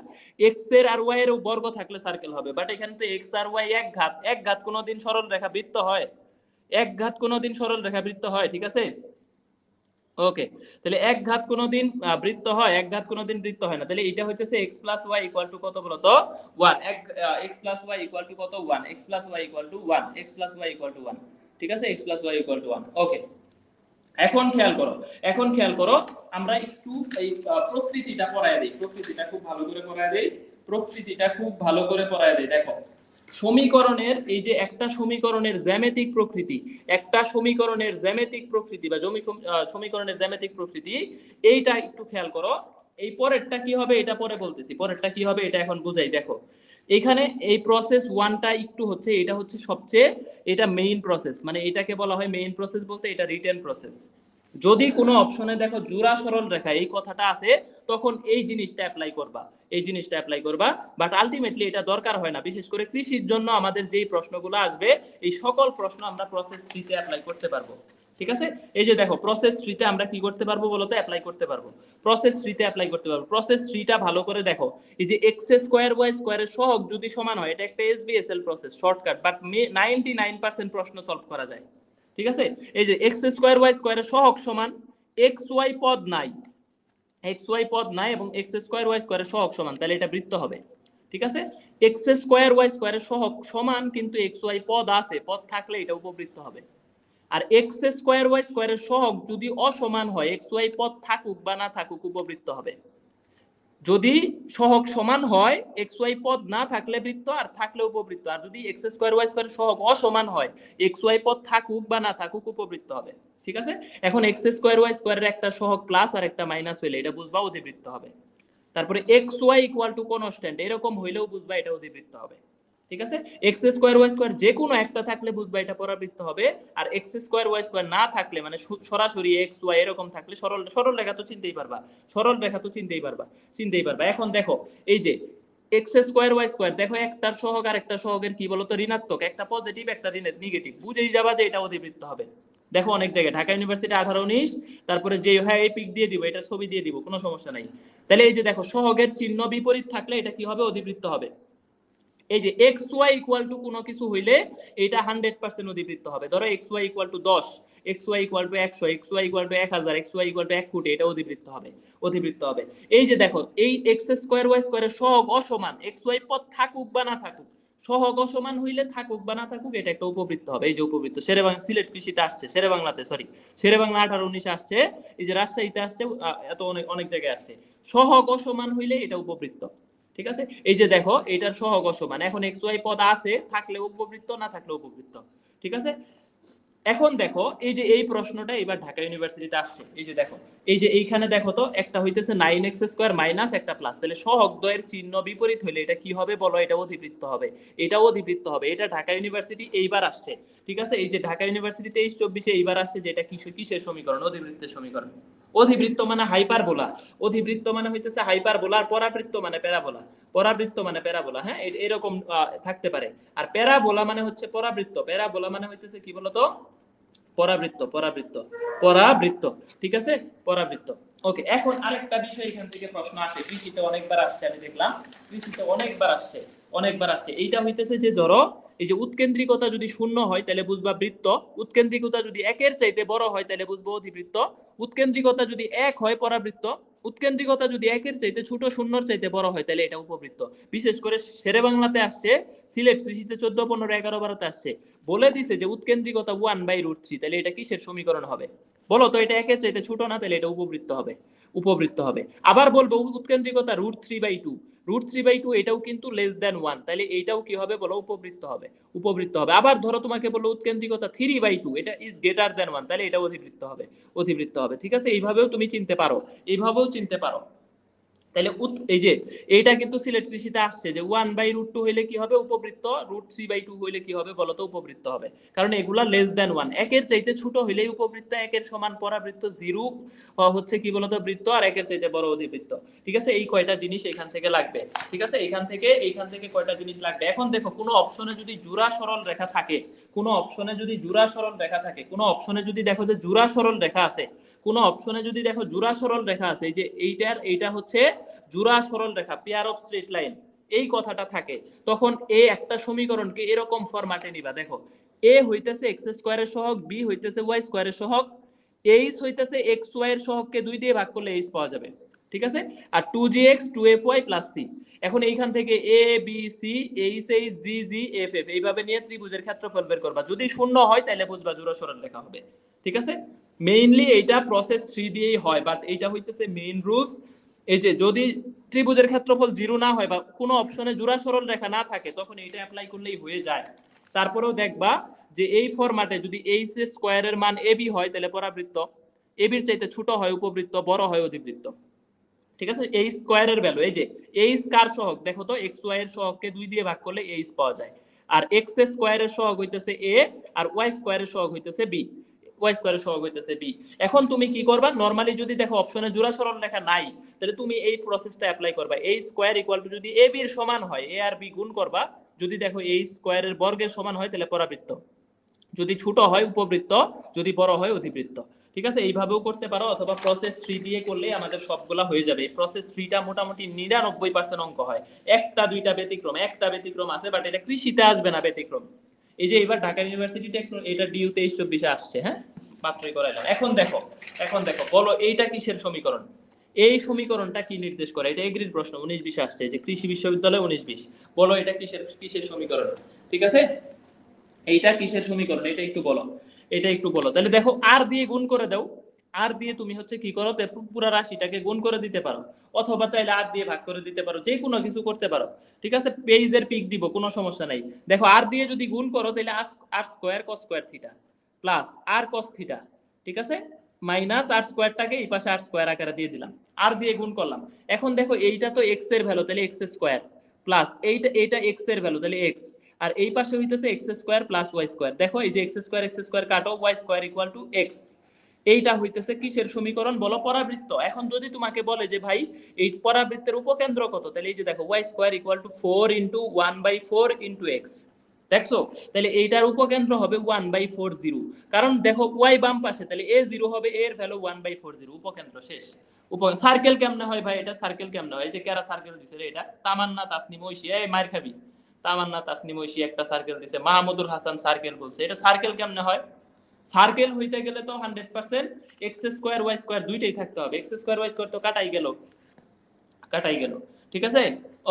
এক্স এর আর ওয়াই এর বর্গ থাকলে সার্কেল হবে। বাট এখানে তো এক্স আর ওয়াই এক ঘাত, এক ঘাত কোনোদিন সরল রেখা বৃত্ত হয়? এক ঘাত কোনোদিন সরল রেখা বৃত্ত হয়? ঠিক আছে, ওকে। তাহলে এক ঘাত কোনোদিন বৃত্ত হয়, এক ঘাত কোনোদিন বৃত্ত হয় না। তাহলে এটা হইতেছে x plus y equal to কত বলতো? 1। x plus y equal to কত? 1। x plus y equal to 1। x plus y equal to 1। ঠিক আছে, x plus y equal to 1। ওকে, এখন খেয়াল করো, এখন খেয়াল করো, আমরা একটু এই প্রকৃতিটা পড়ায় দেই, প্রকৃতিটা খুব ভালো করে পড়ায় দেই, প্রকৃতিটা খুব ভালো করে পড়ায় দেই। দেখো, সমীকরণের এই যে একটা সমীকরণের জ্যামিতিক প্রকৃতি, একটা সমীকরণের জ্যামিতিক প্রকৃতি বা সমীকরণের জ্যামিতিক প্রকৃতি, এইটা একটু খেয়াল করো। এই পরেরটা কি হবে এটা পরে বলতেছি, পরেরটা কি হবে এটা এখন বুঝাই। দেখো, এখানে এই প্রসেস ওয়ানটা একটু হচ্ছে, এটা হচ্ছে সবচেয়ে, এটা মেইন প্রসেস, মানে এটাকে বলা হয় মেইন প্রসেস বলতে এটা রিটেন প্রসেস। যদি কোনো অপশনে দেখো জোড়া সরল রেখা এই কথাটা আছে, তখন এই জিনিসটা অ্যাপ্লাই করবা, এই জিনিসটা অ্যাপ্লাই করবা। বাট আলটিমেটলি এটা দরকার হয় না, বিশেষ করে কৃষির জন্য আমাদের যেই প্রশ্নগুলো আসবে এই সকল প্রশ্ন আমরা প্রসেস 3 তে অ্যাপ্লাই করতে পারবো। ঠিক আছে, এই যে দেখো প্রসেস 3 তে আমরা কি করতে পারবো বলতো? অ্যাপ্লাই করতে পারবো, প্রসেস 3 তে অ্যাপ্লাই করতে পারবো। প্রসেস 3 টা ভালো করে দেখো, এই যে x স্কয়ার y স্কয়ারের সহগ যদি সমান হয়, এটা একটা এসবিএসএল প্রসেস, শর্টকাট, বাট 99% প্রশ্ন সলভ করা যায়। ঠিক আছে, এই যে x স্কয়ার y স্কয়ারের সহগ সমান, xy পদ নাই, xy পদ নাই এবং x স্কয়ার y স্কয়ারের সহগ সমান, তাহলে এটা বৃত্ত হবে। ঠিক আছে, x স্কয়ার y স্কয়ারের সহগ সমান কিন্তু xy পদ আছে, পদ থাকলে এটা উপবৃত্ত হবে। আর x স্কয়ার y স্কয়ারের সহগ যদি অসমান হয়, xy পদ থাকুক বা না থাকুক, উপবৃত্ত হবে। যদি সহগ সমান হয়, xy পদ না থাকলে বৃত্ত, আর থাকলে উপবৃত্ত। আর যদি x স্কয়ার y স্কয়ারের সহগ অসমান হয়, xy পদ থাকুক বা না থাকুক, উপবৃত্ত হবে। ঠিক আছে, এখন x স্কয়ার y স্কয়ারের একটা সহগ প্লাস আর একটা মাইনাস হইলে এটা বুঝবা অধিবৃত্ত হবে। তারপরে xy ইকুয়াল টু কনস্ট্যান্ট এরকম হইলেও বুঝবা এটা অধিবৃত্ত হবে। ঠিক আছে, x স্কয়ার y স্কয়ার যে কোনো একটা থাকলে বুঝবা এটা পরাবৃত্ত হবে। আর x স্কয়ার y স্কয়ার না থাকলে, মানে সরাসরি x y এরকম থাকলে, সরল সরল রেখা তো চিনতেই পারবা, সরল রেখা তো চিনতেই পারবা, চিনতেই পারবা। এখন দেখো, এই যে x স্কয়ার y স্কয়ার, দেখো একটার সহগ আর একটা সহগের কি বলতো? ঋণাত্মক, একটা পজিটিভ একটা নেগেটিভ, বুঝেই যাবা যে এটা অধিবৃত্ত হবে। দেখো অনেক জায়গায়, ঢাকা ইউনিভার্সিটি 18-19, তারপরে যে হ্যাঁ এই পিক দিয়ে দিব, এটা ছবি দিয়ে দিব, কোনো সমস্যা নাই। তাহলে এই যে দেখো, সহগের চিহ্ন বিপরীত থাকলে এটা কি হবে? অধিবৃত্ত হবে। এই যে এক্স ওয়াই ইকুয়াল টু কোনো কিছু হইলে এটা 100% অধিবৃত্ত হবে। ধরো x y equal to 10, x y equal to 100, x y equal to 1000, x y equal to 1 crore, এটা অধিবৃত্ত হবে, অধিবৃত্ত হবে। এই যে দেখো, এই এক্স স্কয়ার ওয়াই স্কয়ারের সহগ অসমান, এক্স ওয়াই পদ থাকুক বা না থাকুক, সহগ অসমান হইলে থাকুক বা না থাকুক, এটা একটা উপবৃত্ত হবে। এই যে উপবৃত্ত, শেরেবাংলা সিলেট কৃষিতে আসছে, শেরেবাংলাতে সরি, শেরেবাংলা 18-19 আসছে, এই যে রাজশাহীতে আসছে, এত অনেক অনেক জায়গায় আসছে। সহগ অসমান হইলে এটা উপবৃত্ত। ঠিক আছে, এই যে দেখো এটার সহগ সমান, এখন এক্স ওয়াই পদ আছে, থাকলে উপবৃত্ত, না থাকলে উপবৃত্ত। ঠিক আছে, এখন দেখো এই যে এই প্রশ্নটা এবার ঢাকা ইউনিভার্সিটিতে আসছে। এই যে দেখো, এই যে এইখানে দেখো তো, একটা হইতেছে 9x স্কয়ার মাইনাস একটা প্লাস, তাহলে সহগ দ্বয়ের চিহ্ন বিপরীত হইলে এটা কি হবে বলো? এটা অধিবৃত্ত হবে, এটাও অধিবৃত্ত হবে। এটা ঢাকা ইউনিভার্সিটি এইবার আসছে। ঠিক আছে, এই যে ঢাকা ইউনিভার্সিটি 23-24 এইবার আসছে, যে এটা কিসের সমীকরণ? অধিবৃত্তের সমীকরণ। অধিবৃত্ত মানে হাইপারবোলা, অধিবৃত্ত মানে হইতেছে হাইপারবোলা, আর পরাবৃত্ত মানে প্যারাবোলা, পরাবৃত্ত মানে প্যারাবোলা। হ্যাঁ, এরকম থাকতে পারে। আর প্যারাবোলা মানে হচ্ছে পরাবৃত্ত, প্যারাবোলা মানে হইতেছে কি বলতো? পরাবৃত্ত, পরাবৃত্ত, পরাবৃত্ত। ঠিক আছে, পরাবৃত্ত। ওকে, এখন আরেকটা বিষয় এখান থেকে প্রশ্ন আসে, কৃষিতে অনেকবার আসছে, আমি দেখলাম কৃষিতে অনেকবার আসছে, অনেকবার আসছে। এইটা হইতেছে যে ধরো, এই যে উৎকেন্দ্রিকতা যদি 0 হয় তাহলে বুঝবা বৃত্ত, উৎকেন্দ্রিকতা যদি 1-এর চাইতে বড় হয় তাহলে বুঝবো অধিবৃত্ত, উৎকেন্দ্রিকতা যদি 1 হয় পরাবৃত্ত, উৎকেন্দ্রিকতা যদি 1-এর চাইতে ছোট, 0-এর চাইতে বড় হয় তাহলে এটা উপবৃত্ত। বিশেষ করে শেরেবাংলাতে আসছে, সিলেট কৃষিতে 14, 15, 11, 12-তে আসছে, বলে দিছে যে উৎকেন্দ্রিকতা 1/√3, তাহলে এটা কিসের সমীকরণ হবে বলো তো? এটা 1-এর চাইতে ছোট না, তাহলে এটা উপবৃত্ত হবে, উপবৃত্ত হবে। আবার বলবো উৎকেন্দ্রিকতা √3/2, √3/2 এটাও কিন্তু লেস দ্যান 1, তাহলে এইটাও কি হবে বলো? উপবৃত্ত হবে, উপবৃত্ত হবে। আবার ধরো তোমাকে বললো উৎকেন্দ্রিকতা 3/2, এটা ইজ গ্রেটার দ্যান 1, তাহলে এটা অধিবৃত্ত হবে, অধিবৃত্ত হবে। ঠিক আছে, এইভাবেও তুমি চিনতে পারো, এইভাবেও চিনতে পারো। তাহলে এই যে এইটা কিন্তু সিলেট কৃষিতে আসছে যে 1/√2 হইলে কি হবে উপবৃত্ত, √3/2 হইলে কি হবে বলতো উপবৃত্ত হবে, কারণ এগুলা লেস দ্যান 1, একের চাইতে ছোট হইলেই উপবৃত্ত, একের সমান পরাবৃত্ত, 0 হচ্ছে কি বলতো বৃত্ত, আর একের চাইতে বড় অধিবৃত্ত। ঠিক আছে, এই কয়টা জিনিস এখান থেকে লাগবে। ঠিক আছে, এইখান থেকে কয়টা জিনিস লাগবে। এখন দেখো কোনো অপশনে যদি জোড়া সরল রেখা থাকে, কোনো অপশনে যদি জোড়া সরল রেখা থাকে, কোনো অপশনে যদি দেখো যে জোড়া সরল রেখা আছে, কোন অপশনে যদি দেখো জোড়া সরল রেখা আছে, এই যে এইটা হচ্ছে জোড়া সরল রেখা, পেয়ার অফ স্ট্রেট লাইন, এই কথাটা থাকে, তখন এই একটা সমীকরণকে এরকম ফরম্যাটে নিবা। দেখো এ হইতেছে এক্স স্কয়ারের সহগ, বি হইতেছে ওয়াই স্কয়ারের সহগ, এইচ হইতেছে এক্স ওয়াই এর সহগকে 2 দিয়ে ভাগ করলে এইচ পাওয়া যাবে। ঠিক আছে, আর 2gx 2fy + c। এখন এইখান থেকে A B C H H G G F F এইভাবে নিয়ে ত্রিভুজের ক্ষেত্রফল বের করবা। যদি শূন্য হয় তাহলে বুঝবা জোড়া সরল রেখা হবে। ঠিক আছে, মেইনলি এইটা প্রসেস 3 দিয়েই হয়, বাট এইটা হইতেছে মেইন রুলস। এই যে যদি ত্রিভুজের ক্ষেত্রফল 0 না হয় বা কোনো অপশনে জোড়া সরল রেখা না থাকে, তখন এইটা অ্যাপ্লাই করলেই হয়ে যায়। তারপরেও দেখবা যে এই ফরম্যাটে যদি এইচ স্কয়ারের মান এবি হয় তাহলে পরাবৃত্ত, এবির চাইতে ছোট হয় উপবৃত্ত, বড় হয় অধিবৃত্ত। ঠিক আছে, এই স্কয়ারের ভ্যালু, এই যে এইচ কার সহগ দেখো তো, এক্স ওয়াই এর সহগকে 2 দিয়ে ভাগ করলে এইচ পাওয়া যায়, আর এক্স স্কয়ারের সহগ হইতেছে এ, আর ওয়াই স্কয়ারের সহগ হইতেছে বি, ওয়াই স্কয়ারের সহগ হইতেছে বি। এখন তুমি কি করবা, নরমালি যদি দেখো অপশনে জোড়া সরল রেখা নাই, তাহলে তুমি এই প্রসেসটা অ্যাপ্লাই করবা। এই স্কয়ার ইকুয়াল টু যদি এ বির সমান হয়, এ আর বি গুণ করবা, যদি দেখো এই স্কয়ারের বর্গের সমান হয় তাহলে পরাবৃত্ত, যদি ছোট হয় উপবৃত্ত, যদি বড় হয় অধিবৃত্ত। ঠিক আছে, এইভাবেও করতে পারো, অথবা প্রসেস 3 দিয়ে করলে আমাদের সবগুলা হয়ে যাবে। প্রসেস 3টা মোটামুটি 99% অঙ্ক হয়, একটা দুইটা ব্যতিক্রম আছে, বাট এটা কৃষিতে আসবে না ব্যতিক্রম। এই যে এবার ঢাকা ইউনিভার্সিটি এটা ডিউ 23-24 আসছে, হ্যাঁ মাত্রই করাইলাম। এখন দেখো বলো এইটা কিসের সমীকরণ, এই সমীকরণটা কি নির্দেশ করে? এটা এগ্রির প্রশ্ন 19-20 আসছে, যে কৃষি বিশ্ববিদ্যালয় 19-20, বলো এটা কিসের সমীকরণ। ঠিক আছে, এইটা কিসের সমীকরণ এটা একটু বলো, তাহলে দেখো আর দিয়ে গুণ করে দাও, আর দিয়ে তুমি হচ্ছে কি করো, পুরো রাশিটাকে গুণ করে দিতে পারো, অথবা চাইলে আর দিয়ে ভাগ করে দিতে পারো, যে কোনো কিছু করতে পারো। ঠিক আছে, পেজের পিক দিব, কোনো সমস্যা নাই। দেখো আর দিয়ে যদি গুণ করো তাহলে R square cos square theta plus R cos theta, ঠিক আছে, মাইনাস আর স্কয়ারটাকে এই পাশে আর স্কয়ার আকারে দিয়ে দিলাম, আর দিয়ে গুণ করলাম। এখন দেখো এইটা তো এক্স এর ভ্যালু, তাহলে এক্স স্কয়ার প্লাস এইটা এক্স এর ভ্যালু, তাহলে এক্স, আর এই পাশে হইতেছে x square plus y square. দেখো এই যে এক্স স্কয়ার কাটো, y square equal to x, এইটা হইতেছে কিসের সমীকরণ বলো, পরাবৃত্ত। এখন যদি তোমাকে বলে যে ভাই এই পরাবৃত্তের উপকেন্দ্র কত, তাহলে এই যে দেখো Y square equal to 4 × 1/4 × x, দেখছো, তাহলে এইটার উপকেন্দ্র হবে 1/40, কারণ দেখো ওয়াই বাম পাশে, তাহলে এ 0 হবে, এর ভ্যালু 1/40, উপকেন্দ্র শেষ। সার্কেল কেমনে হয় ভাই, এটা সার্কেল কেমনে হয়, এই যে কেরা সার্কেল দিছে রে, এটা তামান্না তাসনিম ঐশী, এই মার খাবি, তামান্না তাসনিম ঐশী একটা সার্কেল দিছে, মাহমুদুল হাসান সার্কেল বলছে, এটা সার্কেল কেমনে হয়? সার্কেল হইতে গেলে তো 100% এক্স স্কয়ার ওয়াই স্কয়ার দুইটাই থাকতে হবে, এক্স স্কয়ার ওয়াই স্কয়ার তো কাটাই গেল। ঠিক আছে,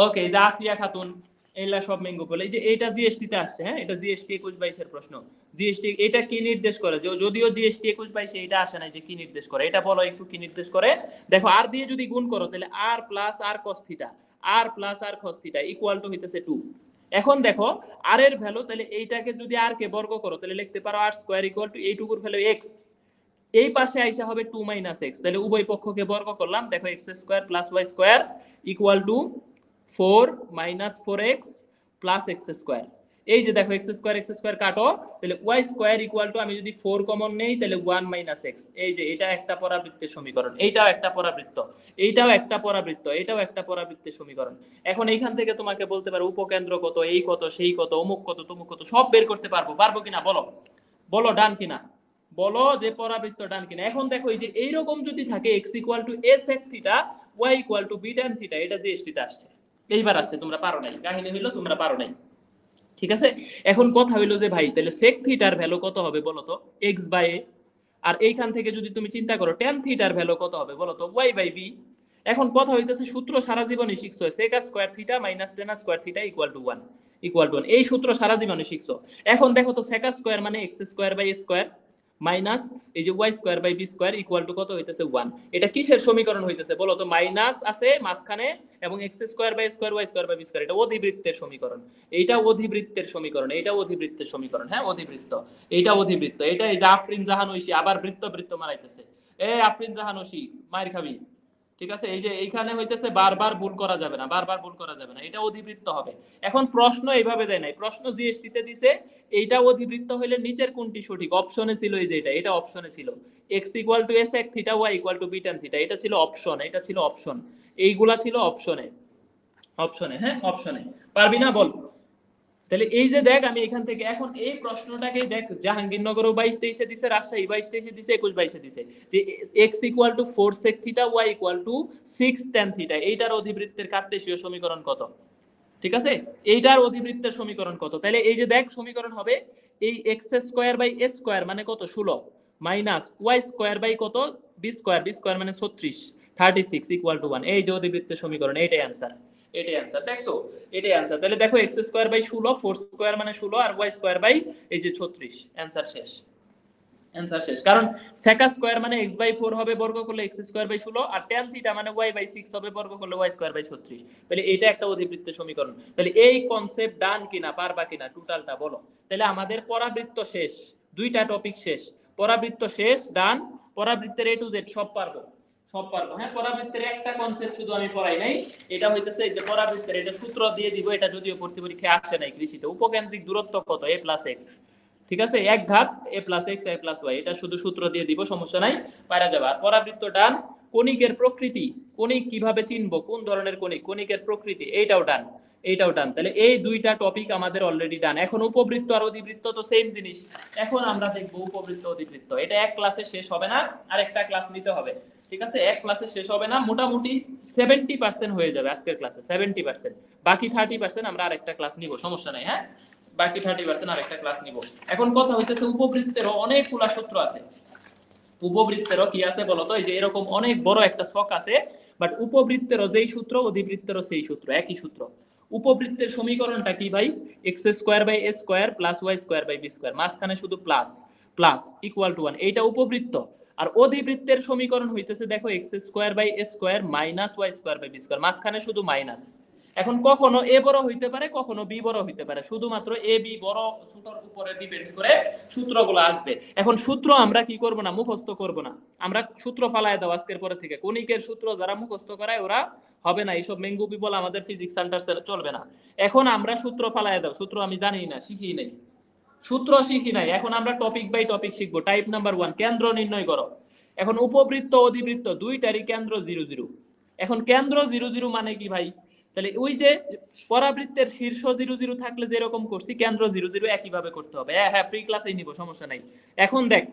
ওকে, এই যে আসিয়া খাতুন, এইলা সব মেঙ্গো বলে, এই যে এটা জিএসটি তে আসছে, হ্যাঁ এটা জিএসটি 21-22 এর প্রশ্ন। জিএসটি এটা কি নির্দেশ করে, যদিও জিএসটি 21-22 এটা আসে না, যে কি নির্দেশ করে এটা বলো একটু, কি নির্দেশ করে? দেখো আর দিয়ে যদি গুণ করো তাহলে R plus R cos theta, R plus R cos theta equal to হইতেছে 2। এখন দেখো আর এর ভ্যালু, তাহলে এইটাকে যদি আর কে বর্গ করো তাহলে লিখতে পারো আর স্কয়ার ইকুয়াল টু এইটুকুর ভ্যালু এক্স, এই পাশে আইসা হবে 2 - x, তাহলে উভয় পক্ষকে বর্গ করলাম, দেখো x square plus y square equal to 4 - 4x plus x square. এই যে দেখো এক্স স্কয়ার কাটো, তাহলে ওয়াই স্কয়ার ইকুয়াল টু, আমি যদি 4 কমন নেই তাহলে 1 - x। এই যে এটা একটা পরাবৃত্তের সমীকরণ, এইটাও একটা পরাবৃত্ত, এইটাও একটা পরাবৃত্ত, এটাও একটা পরাবৃত্তের সমীকরণ। এখন এইখান থেকে তোমাকে বলতে পারো উপকেন্দ্র কত, এই কত, সেই কত, অমুক কত, তমুক কত, সব বের করতে পারবো কিনা বলো ডান কিনা, বলো যে পরাবৃত্ত ডান কিনা। এখন দেখো এই যে এইরকম যদি থাকে x = a sec theta, y = b tan theta, এটা জিএসটি তে আসছে, এইবার আসছে, তোমরা পারো নাই, কাহিনী হইলো তোমরা পারো নাই। ঠিক আছে, এখন কথা হইলো যে ভাই তাহলে sec থিটার ভ্যালু কত হবে বলো তো, x/a, আর এইখান থেকে যদি তুমি চিন্তা করো tan থিটার ভ্যালু কত হবে বলো তো, y/b। এখন কথা হইতেছে সূত্র সারা জীবনে শিখছো, sec square theta minus tan square theta equal to 1, এই সূত্র সারা জীবনে শিখছো। এখন দেখো তো sec স্কয়ার মানে x square by a square minus এই যে y square by B square equal to কত হইতেছে 1। এটা কিসের সমীকরণ হইতেছে বলো তো, মাইনাস আছে মাঝখানে এবং x square by square Y square by B square, এটা অধিবৃত্তের সমীকরণ, এইটা অধিবৃত্তের সমীকরণ, এইটা অধিবৃত্তের সমীকরণ, হ্যাঁ অধিবৃত্ত, এইটা অধিবৃত্ত, এটা এই যে আফরিন জাহান ঐশী আবার বৃত্ত মারাইতেছে, এ আফরিন জাহান ঐশী মায়ের খাবি। ঠিক আছে, এই যে এইখানে হইতেছে বারবার ভুল করা যাবে না, বারবার ভুল করা যাবে না, এটা অধিবৃত্ত হবে। এখন প্রশ্ন এইভাবে দেয় নাই, প্রশ্ন জিএসটি তে দিছে এইটা অধিবৃত্ত হইলে নিচের কোনটি সঠিক, অপশনে ছিল এই যে এটা অপশনে ছিল x equal to sec theta y equal two b tan theta, এটা ছিল অপশন, এটা ছিল অপশন, এইগুলা ছিল অপশনে, অপশনে, হ্যাঁ অপশনে। পারবি না বল? তাহলে এই যে দেখ আমি এখান থেকে এখন এই প্রশ্নটাকে দেখ, জাহাঙ্গীরনগরও 22-23 দিছে, রাজশাহী 22-23 দিছে, 21-22 দিছে, যে x equal to 4 sec theta y equal two 6 tan theta, এইটার অধিবৃত্তের কার্তেশীয় সমীকরণ কত? ঠিক আছে, এইটার অধিবৃত্তের সমীকরণ কত? তাহলে এই যে দেখ সমীকরণ হবে এই x square by a square মানে কত 16 মাইনাস y স্কয়ার বাই কত b স্কয়ার মানে 36 ইকুয়াল টু 1, এই যে অধিবৃত্তের সমীকরণ, এইটাই आंसर, এটাই आंसर, দেখছো এটাই आंसर। তাহলে দেখো x স্কয়ার বাই 16, 4 স্কয়ার মানে 16 আর y স্কয়ার বাই এই যে 36, आंसर শেষ, आंसर শেষ। কারণ sec স্কয়ার মানে x বাই 4 হবে বর্গ করলে x স্কয়ার বাই 16 আর tan থিটা মানে y বাই 6 হবে বর্গ করলে y স্কয়ার বাই 36, তাহলে এটা একটা অধিবৃত্তের সমীকরণ। তাহলে এই কনসেপ্ট ডান কিনা, পারবা কিনা টোটালটা বলো। তাহলে আমাদের পরাবৃত্ত শেষ, দুইটা টপিক শেষ, পরাবৃত্ত শেষ, ডান, পরাবৃত্তের A to Z সব পারবো, সব পারবো। হ্যাঁ, পরাবৃত্তের একটা কনসেপ্ট শুধু আমি পড়াই নাই, এটা হইতেছে এই যে পরাবৃত্তের, এটা সূত্র দিয়ে দিব, এটা যদিও ভর্তি পরীক্ষায় আসে নাই কৃষিতে, উপকেন্দ্রিক দূরত্ব কত a প্লাস x, ঠিক আছে, এক ঘাত a plus x a plus y, এটা শুধু সূত্র দিয়ে দিব, সমস্যা নাই, পারা যাবে। আর পরাবৃত্ত ডান, কণিকের প্রকৃতি, কণিক কিভাবে চিনবো, কোন ধরনের কণিক, কণিকের প্রকৃতি, এইটাও ডান, এইটাও ডান। তাহলে এই দুইটা টপিক আমাদের অলরেডি ডান। এখন উপবৃত্ত আর অধিবৃত্ত তো সেম জিনিস, এখন আমরা দেখব উপবৃত্ত অধিবৃত্ত, এটা এক ক্লাসে শেষ হবে না, আরেকটা ক্লাস নিতে হবে, ঠিক আছে, এক ক্লাসে শেষ হবে না, মোটামুটি 70% হয়ে যাবে আজকের ক্লাসে, 70%, বাকি 30% আমরা আরেকটা ক্লাস নিব, সমস্যা নাই, হ্যাঁ বাকি 30% আরেকটা ক্লাস নিব। এখন কথা হইতেছে উপবৃত্তেরও অনেকগুলা সূত্র আছে, উপবৃত্তেরও কি আছে বলতো, এই যে এরকম অনেক বড় একটা ছক আছে, বাট উপবৃত্তেরও যেই সূত্র অধিবৃত্তেরও সেই সূত্র, একই সূত্র। উপবৃত্তের সমীকরণটা কি ভাই, x square by a square plus y square by b square, মাঝখানে শুধু প্লাস, প্লাস ইকুয়াল টু 1, এইটা উপবৃত্ত। আর অধিবৃত্তের সমীকরণ হইতেছে দেখো x square by a square minus y square by b square, মাঝখানে শুধু মাইনাস। এখন কখনো a বড় হইতে পারে, কখনো b বড় হইতে পারে, শুধুমাত্র a b বড় ছোটর উপরে ডিপেন্ড করে সূত্রগুলো আসবে। এখন সূত্র আমরা কি করব না, মুখস্থ করব না, আমরা সূত্র ফালায় দাও আজকের পরে থেকে, কণিকের সূত্র যারা মুখস্থ করায় ওরা হবে না, এইসব মেঙ্গু পিপল আমাদের ফিজিক্স সেন্টার চলবে না। এখন আমরা সূত্র ফালায় দাও, সূত্র আমি জানি না, শিখি নাই, সূত্র শিখি নাই, এখন আমরা টপিক বাই টপিক শিখবো। টাইপ নাম্বার 1, কেন্দ্র নির্ণয় করো। এখন উপবৃত্ত অধিবৃত্ত দুইটারই কেন্দ্র 0 0। এখন কেন্দ্র 0 0 মানে কি ভাই, তাহলে ওই যে পরাবৃত্তের শীর্ষ 0 0 থাকলে যেরকম করছি কেন্দ্র 0 0 একই ভাবে করতে হবে। হ্যাঁ ফ্রি ক্লাসেই নিব, সমস্যা নাই। এখন দেখ,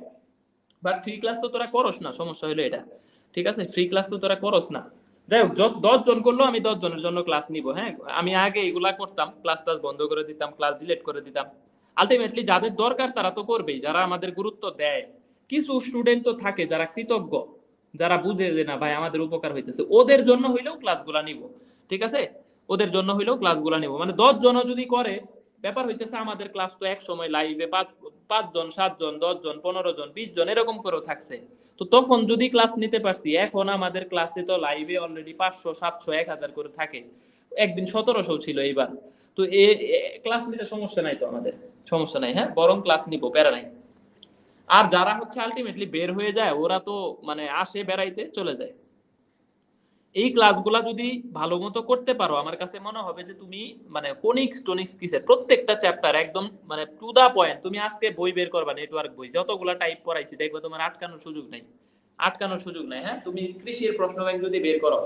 বাট ফ্রি ক্লাস তো তোরা করস না, সমস্যা হলো এটা, ঠিক আছে, ফ্রি ক্লাস তো তোরা করস না। যাই হোক, 10 জন করলো আমি 10 জনের জন্য ক্লাস নিব। হ্যাঁ, আমি আগে এগুলা করতাম, ক্লাস বন্ধ করে দিতাম, ক্লাস ডিলিট করে দিতাম। আলটিমেটলি যাদের দরকার তারা তো করবেই, যারা আমাদের গুরুত্ব দেয়। কিছু স্টুডেন্ট তো থাকে যারা কৃতজ্ঞ, যারা বুঝে যে না ভাই আমাদের উপকার হইতেছে, ওদের জন্য হইলেও ক্লাসগুলা নিব, ঠিক আছে, ওদের জন্য হইলেও ক্লাসগুলা নিব। মানে 10 জন যদি করে, ব্যাপার হইতেছে আমাদের ক্লাস তো এক সময় লাইভে 5 জন 7 জন 10 জন 15 জন 20 জন এরকম করেও থাকছে, তো তখন যদি ক্লাস নিতে পারছি, এখন আমাদের ক্লাসে তো লাইভে অলরেডি 500 700 1000 করে থাকে, একদিন 1700 ছিল এইবার, তো ক্লাস নিতে সমস্যা নাই তো আমাদের, সমস্যা নাই, হ্যাঁ বরং ক্লাস নিব, প্যারা নাই। আর যারা হচ্ছে আলটিমেটলি বের হয়ে যায়, ওরা তো মানে আসে বেড়াইতে চলে যায়। এই ক্লাসগুলা যদি ভালো মতো করতে পারো, আমার কাছে মনে হবে যে তুমি মানে কোনিক্স টোনিক্স কিসের প্রত্যেকটা চ্যাপ্টার একদম মানে টু দা পয়েন্ট। তুমি আজকে বই বের করবা, নেটওয়ার্ক বই যতগুলা টাইপ পড়াইছি, দেখবে তোমার আটকানোর সুযোগ নাই, আটকানোর সুযোগ নাই। হ্যাঁ, তুমি কৃষির প্রশ্ন ব্যাংক যদি বের করো,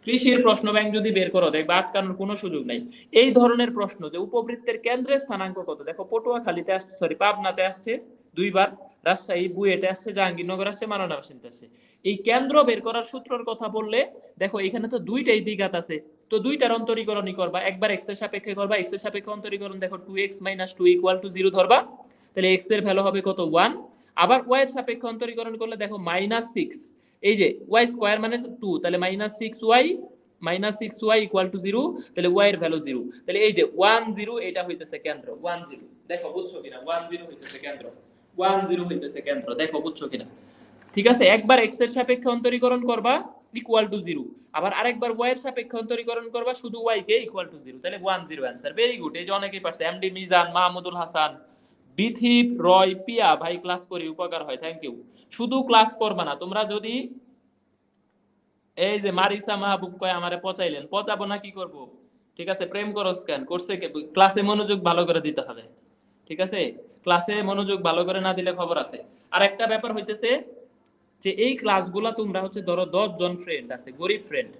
কৃষির প্রশ্ন ব্যাংক যদি বের করো, দেখবে আটকানোর কোনো সুযোগ নাই। এই ধরনের প্রশ্ন যে উপবৃত্তের কেন্দ্রের স্থানাঙ্ক কত, দেখো পটুয়াখালীতে আসছে, সরি পাবনাতে আসছে 2 বার, রাজশাহী বুয়েটে আসছে, জাহাঙ্গীরনগর আসছে, মানবনাশিতে আসছে। এই কেন্দ্র বের করার সূত্রের কথা বললে দেখো এখানে তো দুইটাই দ্বিঘাত আছে, তো দুইটার অন্তরীকরণই করবা, একবার x এর সাপেক্ষে করবা, x এর সাপেক্ষে অন্তরীকরণ, দেখো 2x - 2 = 0 ধরবা, তাহলে x এর ভ্যালু হবে কত 1। আবার y এর সাপেক্ষে অন্তরীকরণ করলে দেখো -6, এই যে y স্কয়ার মানে 2, তাহলে -6y = 0, তাহলে y এর ভ্যালু 0, তাহলে এই যে 1 0 এটা হইতেছে কেন্দ্র 1 0। দেখো বুঝছো কিনা, 1 0 হইতেছে কেন্দ্র, 1 0 হইতেছে কেন্দ্র, দেখো বুঝছো কিনা। ঠিক আছে, একবার x এর সাপেক্ষে অন্তরীকরণ করবা =0, আবার আরেকবার y এর সাপেক্ষে অন্তরীকরণ করবা শুধু y কে =0, তাহলে 1 0 आंसर। ভেরি গুড, এই যে অনেকেই পারছে, এমডি মিজান, মাহমুদুল হাসান, বিথিপ, রয়, পিয়া, ভাই ক্লাস করি উপকার হয়, থ্যাংক ইউ। শুধু ক্লাস করবা না তোমরা, যদি এই যে মারিসা মাহবুব কয় আমারে পচাইলেন, পচাবো না কি করব? ঠিক আছে, প্রেম করো স্ক্যান করছে, ক্লাসে মনোযোগ ভালো করে দিতে হবে। ঠিক আছে, ক্লাসে মনোযোগ ভালো করে না দিলে খবর আছে। আর একটা ব্যাপার হইতেছে যে এই ক্লাসগুলা তোমরা হচ্ছে ধরো 10 জন ফ্রেন্ড আছে, গরিব ফ্রেন্ড,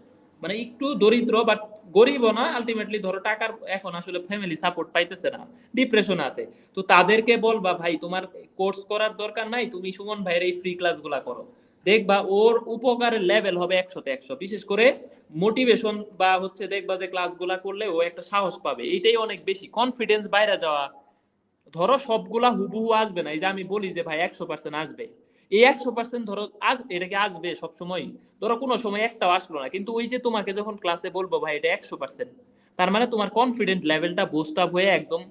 মানে একটু দরিদ্র বাট গরিবও না, আলটিমেটলি ধরো টাকার এখন আসলে ফ্যামিলি সাপোর্ট পাইতেছে না, ডিপ্রেশনে আছে, তো তাদেরকে বলবা ভাই তোমার কোর্স করার দরকার নাই, তুমি সুমন ভাইয়ের এই ফ্রি ক্লাসগুলা করো, দেখবা ওর উপকারের লেভেল হবে 100 তে 100। বিশেষ করে মোটিভেশন বা হচ্ছে দেখবা যে ক্লাসগুলা করলে ও একটা সাহস পাবে, এইটাই অনেক বেশি কনফিডেন্স বাইরে যাওয়া। ধরো সবগুলা হুবহু আসবে না, এই যে আমি বলি যে ভাই 100% আসবে, এই 100% ধরো এটা কি আসবে সব সময়? ধরো কোনো সময় একটাও আসলো না, কিন্তু ওই যে তোমাকে যখন ক্লাসে বলবো ভাই এটা 100%, তার মানে তোমার কনফিডেন্ট লেভেলটা বুস্ট আপ হয়ে একদম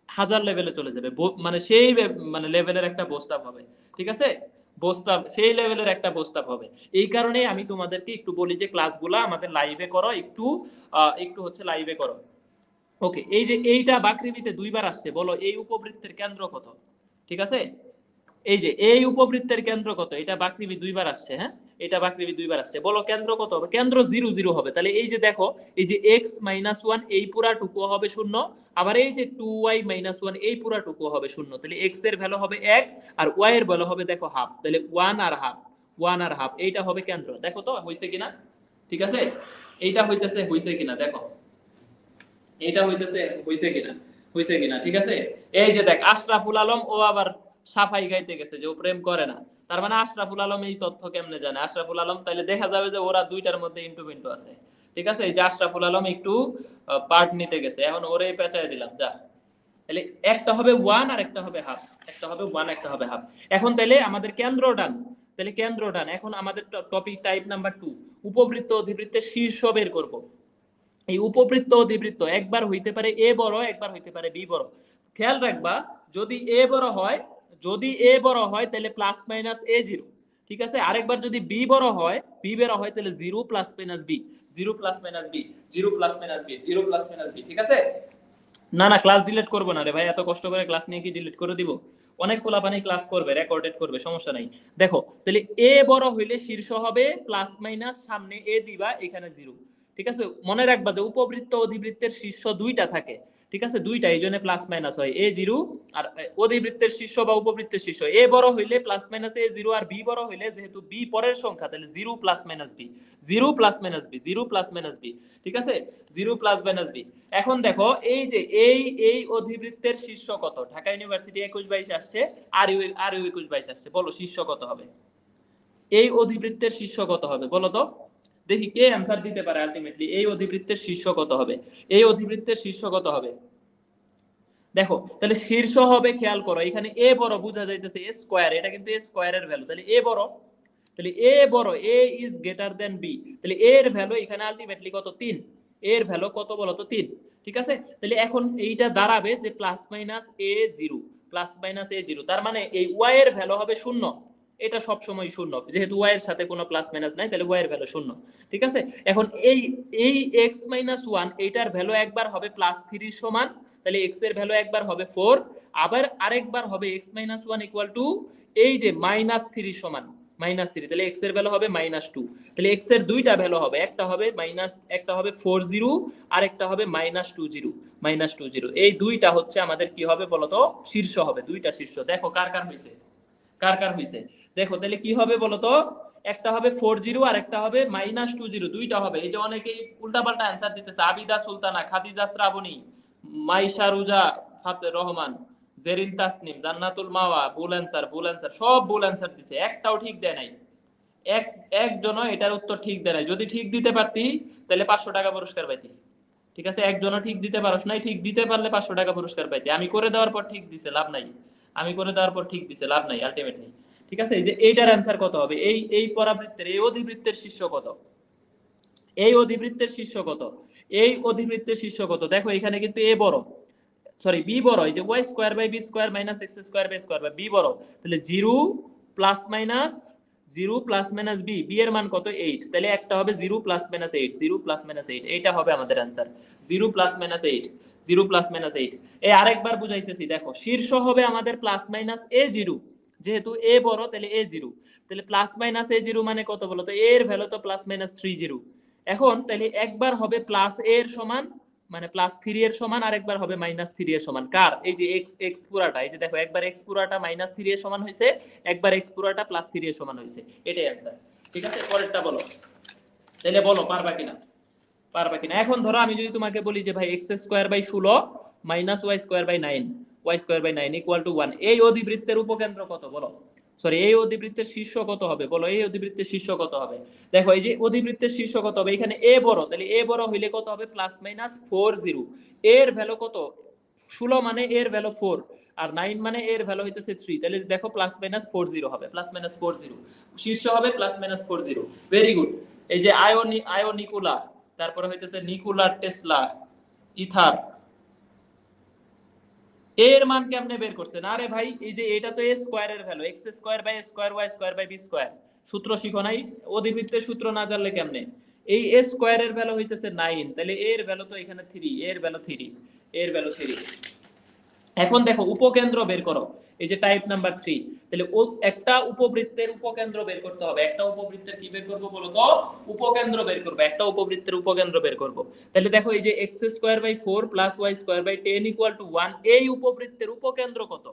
হাজার লেভেলে চলে যাবে, মানে সেই মানে লেভেলের একটা বুস্ট আপ হবে। ঠিক আছে, বুস্ট আপ সেই লেভেলের একটা বুস্ট আপ হবে। এই কারণেই আমি তোমাদেরকে একটু বলি যে ক্লাসগুলো আমাদের লাইভে করো, একটু হচ্ছে লাইভে করো। ওকে, এই যে এইটা বাকৃবিতে দুইবার আসছে, বলো এই উপবৃত্তের কেন্দ্র কত? ঠিক আছে, এই যে এই উপবৃত্তের কেন্দ্র কত, এটা বাকৃবি দুইবার আসছে, হ্যাঁ এটা বাকৃবি দুইবার আসছে, বলো কেন্দ্র কত হবে? কেন্দ্র 0 0 হবে। তাহলে এই যে দেখো, এই যে x-1 এই পুরাটুকু হবে 0, আবার এই যে 2y-1 এই পুরাটুকু হবে 0। তাহলে x এর ভ্যালু হবে 1 আর y এর ভ্যালু হবে দেখো হাফ, তাহলে 1 আর হাফ, 1 আর হাফ, এইটা হবে কেন্দ্র। দেখো তো হইছে কিনা? ঠিক আছে, এইটা হইছে কিনা দেখো, এটা হইছে কিনা, হইছে কিনা? ঠিক আছে, এই যে দেখ আশরাফুল আলম ও আবার সাফাই গাইতে গেছে যে ও প্রেম করে না, তার মানে আশরাফুল আলম এই তথ্য কেমনে জানে? আশরাফুল আলম তাহলে দেখা যাবে যে ওরা দুইটার মধ্যে ইন্টু পিন্টু আছে। ঠিক আছে, এই যে আশরাফুল আলম একটু পার্ট নিতে গেছে, এখন ওরে পেঁচায় দিলাম যা। তাহলে একটা হবে 1 আর একটা হবে হাফ, একটা হবে 1 একটা হবে হাফ। এখন তাহলে আমাদের কেন্দ্র ডান, তাহলে কেন্দ্র ডান। এখন আমাদের টপিক টাইপ নাম্বার 2, উপবৃত্ত অধিবৃত্তের শীর্ষ বের করব। এই উপবৃত্ত অধিবৃত্ত একবার হইতে পারে এ বড়, একবার হইতে পারে বি বড়। খেয়াল রাখবা, যদি এ বড় হয়, যদি এ বড় হয় তাহলে প্লাস মাইনাস এ জিরো। ঠিক আছে, আরেকবার যদি বি বড় হয়, বি বড় হয় তাহলে 0 plus minus b, 0 plus minus b, 0 plus minus b, 0 plus minus b. ঠিক আছে, না না ক্লাস ডিলিট করবো না রে ভাই, এত কষ্ট করে ক্লাস নিয়ে কি ডিলিট করে দিব? অনেক পোলাপানি ক্লাস করবে, রেকর্ডেড করবে, সমস্যা নাই। দেখো তাহলে এ বড় হইলে শীর্ষ হবে প্লাস মাইনাস, সামনে এ দিবা, এখানে 0। ঠিক আছে, মনে রাখবা যে উপবৃত্ত অধিবৃত্তের শীর্ষ দুইটা থাকে। ঠিক আছে, দুইটা, এই জন্য প্লাস মাইনাস হয়, এ 0 আর অধিবৃত্তের শীর্ষ বা উপবৃত্তের শীর্ষ এ বড় হইলে প্লাস মাইনাস এ 0, আর বি বড় হইলে যেহেতু বি পরের সংখ্যা তাহলে 0 plus minus b, 0 plus minus b, 0 plus minus b. ঠিক আছে, 0 প্লাস মাইনাস বি। এখন দেখো এই যে এই অধিবৃত্তের শীর্ষ কত? ঢাকা ইউনিভার্সিটি 21-22 আসছে, আর ইউ 21-22 আসছে, বলো শীর্ষ কত হবে? এই অধিবৃত্তের শীর্ষ কত হবে বলো তো, দেখি কে অ্যানসার দিতে পারে আলটিমেটলি। এই অধিবৃত্তের শীর্ষ কত হবে? এই অধিবৃত্তের শীর্ষ কত হবে? দেখো তাহলে শীর্ষ হবে, খেয়াল করো এখানে এ বড় বোঝা যাইতেছে, এ স্কয়ার, এটা কিন্তু এ স্কয়ারের ভ্যালু, তাহলে এ বড়, তাহলে এ বড়, এ ইজ গ্রেটার দেন বি, তাহলে এর ভ্যালু এখানে আলটিমেটলি কত? 3। এর ভ্যালু কত বলো তো? 3। ঠিক আছে, তাহলে এখন এইটা দাঁড়াবে যে plus minus a 0, plus minus a 0, তার মানে এই ওয়াই এর ভ্যালু হবে 0। এটা সব সময় 0, যেহেতু ওয়াই এর সাথে কোনো প্লাস মাইনাস নাই, তাহলে ওয়াই এর ভ্যালু 0। ঠিক আছে, এখন এই এই x - 1 এইটার ভ্যালু একবার হবে প্লাস 3 সমান, তাহলে x এর ভ্যালু একবার হবে 4, আবার আরেকবার হবে x - 1 ইকুয়াল টু এই যে -3 সমান -3, তাহলে x এর ভ্যালু হবে -2। তাহলে x এর দুইটা ভ্যালু হবে, একটা হবে একটা হবে 40 আর একটা হবে -20। এই দুইটা হচ্ছে আমাদের কি হবে বলতো? শীর্ষ হবে, দুইটা শীর্ষ। দেখো কার কার হইছে, কার কার হইছে দেখো, তাহলে কি হবে বলতো? একটা হবে 40 আর একটা হবে -20, দুইটা হবে। এই যে অনেকেই উল্টাপাল্টা অ্যানসার দিতেছে, আবিদা সুলতানা, খাদিজা শ্রাবণী, মাইশা রুজা, ফাতের রহমান, জেরিন তাসনিম, জান্নাতুল মাওয়া, ভুল অ্যানসার, ভুল অ্যানসার, সব ভুল অ্যানসার দিছে, একটাও ঠিক দেয় নাই। একজনও এটার উত্তর ঠিক দেয় নাই। যদি ঠিক দিতে পারতি তাহলে 500 টাকা পুরস্কার পাইতি। ঠিক আছে, একজনও ঠিক দিতে পারস নাই, ঠিক দিতে পারলে 500 টাকা পুরস্কার পাইতি। আমি করে দেওয়ার পর ঠিক দিছে, লাভ নাই। আমি করে দেওয়ার পর ঠিক দিছে, লাভ নাই আলটিমেটলি। ঠিক আছে, এই যে এইটার অ্যানসার কত হবে? এই পরাবৃত্তের, এই অধিবৃত্তের শীর্ষ কত? এই অধিবৃত্তের শীর্ষ কত? এই অধিবৃত্তের শীর্ষ কত? দেখো এখানে কিন্তু এ বড়, সরি বি বড়, এই যে y square by B square মাইনাস x square by square by b বড়, তাহলে 0 plus minus 0 plus minus b, b এর মান কত? 8, তাহলে একটা হবে 0 প্লাস মাইনাস 8, 0 প্লাস মাইনাস 8, এইটা হবে আমাদের answer, 0 plus minus 8, 0 plus minus 8। এই আরেকবার বুঝাইতেছি, দেখো শীর্ষ হবে আমাদের প্লাস মাইনাস এ 0, যেহেতু এ বড় তাহলে এ জিরো, তাহলে প্লাস মাইনাস এ জিরো মানে কত বলো তো, এর ভ্যালু তো প্লাস মাইনাস 3 জিরো। এখন তাহলে একবার হবে প্লাস এর সমান মানে প্লাস 3 এর সমান, আর একবার হবে মাইনাস 3 এর সমান। কার? এই যে এক্স এক্স পুরাটা, এই যে দেখো একবার এক্স পুরাটা মাইনাস 3 এর সমান হয়েছে, একবার এক্স পুরাটা প্লাস 3 এর সমান হয়েছে, এটাই অ্যান্সার। ঠিক আছে, পরেরটা বলো, তাহলে বলো পারবা কিনা, পারবা কিনা। এখন ধরো আমি যদি তোমাকে বলি যে ভাই x square by 16 minus y square by 9, y square by 9 equal to 1, এই অধিবৃত্তের উপকেন্দ্র কত বলো, সরি এই অধিবৃত্তের শীর্ষ কত হবে বলো, এই অধিবৃত্তের শীর্ষ কত হবে। দেখো এই যে অধিবৃত্তের শীর্ষ কত হবে, এখানে এ বড়, তাহলে এ বড় হইলে কত হবে, প্লাস মাইনাস 4 জিরো। এর ভ্যালু কত, 16 মানে এর ভ্যালু 4, আর 9 মানে এর ভ্যালু হইতেছে 3, তাহলে দেখো প্লাস মাইনাস 4 জিরো হবে, প্লাস মাইনাস 4 জিরো, শীর্ষ হবে plus minus 4 zero. Very good. এই যে আয়োনিকুলা, তারপরে হইতেছে নিকোলা টেসলা, ইথার, এর মান কেমনে বের করছেন? আরে ভাই এই যে এটা তো এ স্কয়ারের value, X square by square Y square by B square, সূত্র শিখো নাই? অধিবৃত্তের সূত্র না জানলে কেমনে? এই এ স্কয়ারের ভ্যালু হইতেছে 9, তাহলে এর ভ্যালু তো এখানে 3, এর ভ্যালু 3, এর ভ্যালু 3। এখন দেখো উপকেন্দ্র বের করো, এই যে টাইপ নাম্বার 3, তাহলে একটা উপবৃত্তের উপকেন্দ্র বের করতে হবে। একটা উপবৃত্তের কি বের করব বলো তো, উপকেন্দ্র বের করব, একটা উপবৃত্তের উপকেন্দ্র বের করব। তাহলে দেখো এই যে x square by 4 plus y square by 10 equal to 1, এই উপবৃত্তের উপকেন্দ্র কত,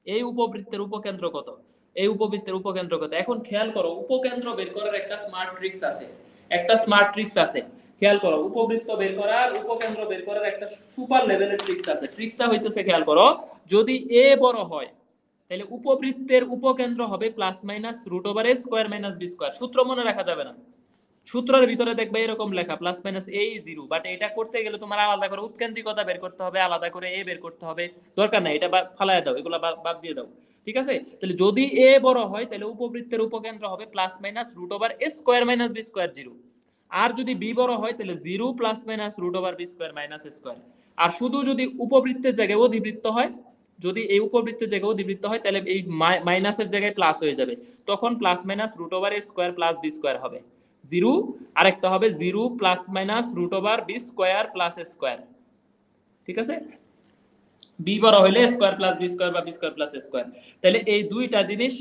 এই উপবৃত্তের উপকেন্দ্র কত, এই উপবৃত্তের উপকেন্দ্র কত। এখন খেয়াল করো উপকেন্দ্র বের করার একটা স্মার্ট ট্রিক্স আছে, একটা স্মার্ট ট্রিক্স আছে। খেয়াল করো উপবৃত্ত বের করার, উপকেন্দ্র বের করার একটা সুপার লেভেলের ট্রিক্স আছে। ট্রিক্সটা হইতেছে, খেয়াল করো, যদি এ বড় হয় তাহলে উপবৃত্তের উপকেন্দ্র হবে প্লাস মাইনাস রুট ওভার এ স্কয়ার মাইনাস বি স্কয়ার। সূত্র মনে রাখা যাবে না, সূত্রের ভিতরে দেখবে এরকম লেখা plus minus A zero, but এটা করতে গেলে তোমার আলাদা করে উৎকেন্দ্রিকতা বের করতে হবে, আলাদা করে এ বের করতে হবে, দরকার নাই, এটা ফালায় দাও, এগুলো বাদ দিয়ে দাও। ঠিক আছে, তাহলে যদি এ বড় হয় তাহলে উপবৃত্তের উপকেন্দ্র হবে প্লাস মাইনাস রুট ওভার এ square minus B square zero, আর যদি বি বড় হয় তাহলে zero plus minus root over B square minus square. আর শুধু যদি উপবৃত্তের জায়গায় অধিবৃত্ত হয়, যদি এই উপবৃত্তের জায়গায় অধিবৃত্ত হয় তাহলে এই মাইনাসের জায়গায় প্লাস হয়ে যাবে, তখন প্লাস মাইনাস রুট ওভার এ স্কয়ার প্লাস বি স্কয়ার হবে জিরো, আরেকটা হবে zero plus minus root over B square plus square. ঠিক আছে, বি বড় হইলে স্কয়ার প্লাস বি স্কয়ার বা বি স্কয়ার প্লাস স্কয়ার। তাহলে এই দুইটা জিনিস,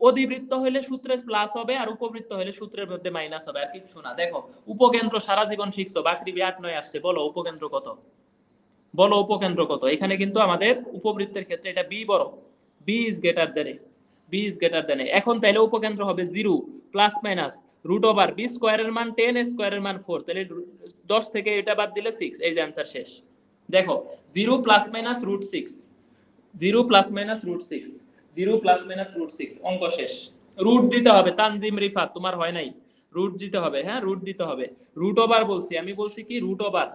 অধিবৃত্ত হইলে সূত্রে প্লাস হবে আর উপবৃত্ত হইলে সূত্রের মধ্যে মাইনাস হবে, আর কিছু না। দেখো উপকেন্দ্র সারা জীবন শিখছো, বাকৃবি 8-9 আসছে, বলো উপকেন্দ্র কত, বলো উপকেন্দ্র কত। এখানে কিন্তু আমাদের উপবৃত্তের ক্ষেত্রে এটা বি বড়, B is greater than A, B is greater than A. এখন তাহলে উপকেন্দ্র হবে 0 plus minus root over B স্কয়ারের মান 10, স্কয়ারের মান 4, তাহলে 10 থেকে এটা বাদ দিলে 6, এই যে आंसर শেষ। দেখো 0 plus minus root 6, 0 plus minus root 6, 0 plus minus root 6, অঙ্ক শেষ। রুট দিতে হবে, তানজিম রিফাত তোমার হয় নাই, রুট দিতে হবে, হ্যাঁ রুট দিতে হবে। রুট ওভার বলছি, আমি বলছি কি রুট ওভার,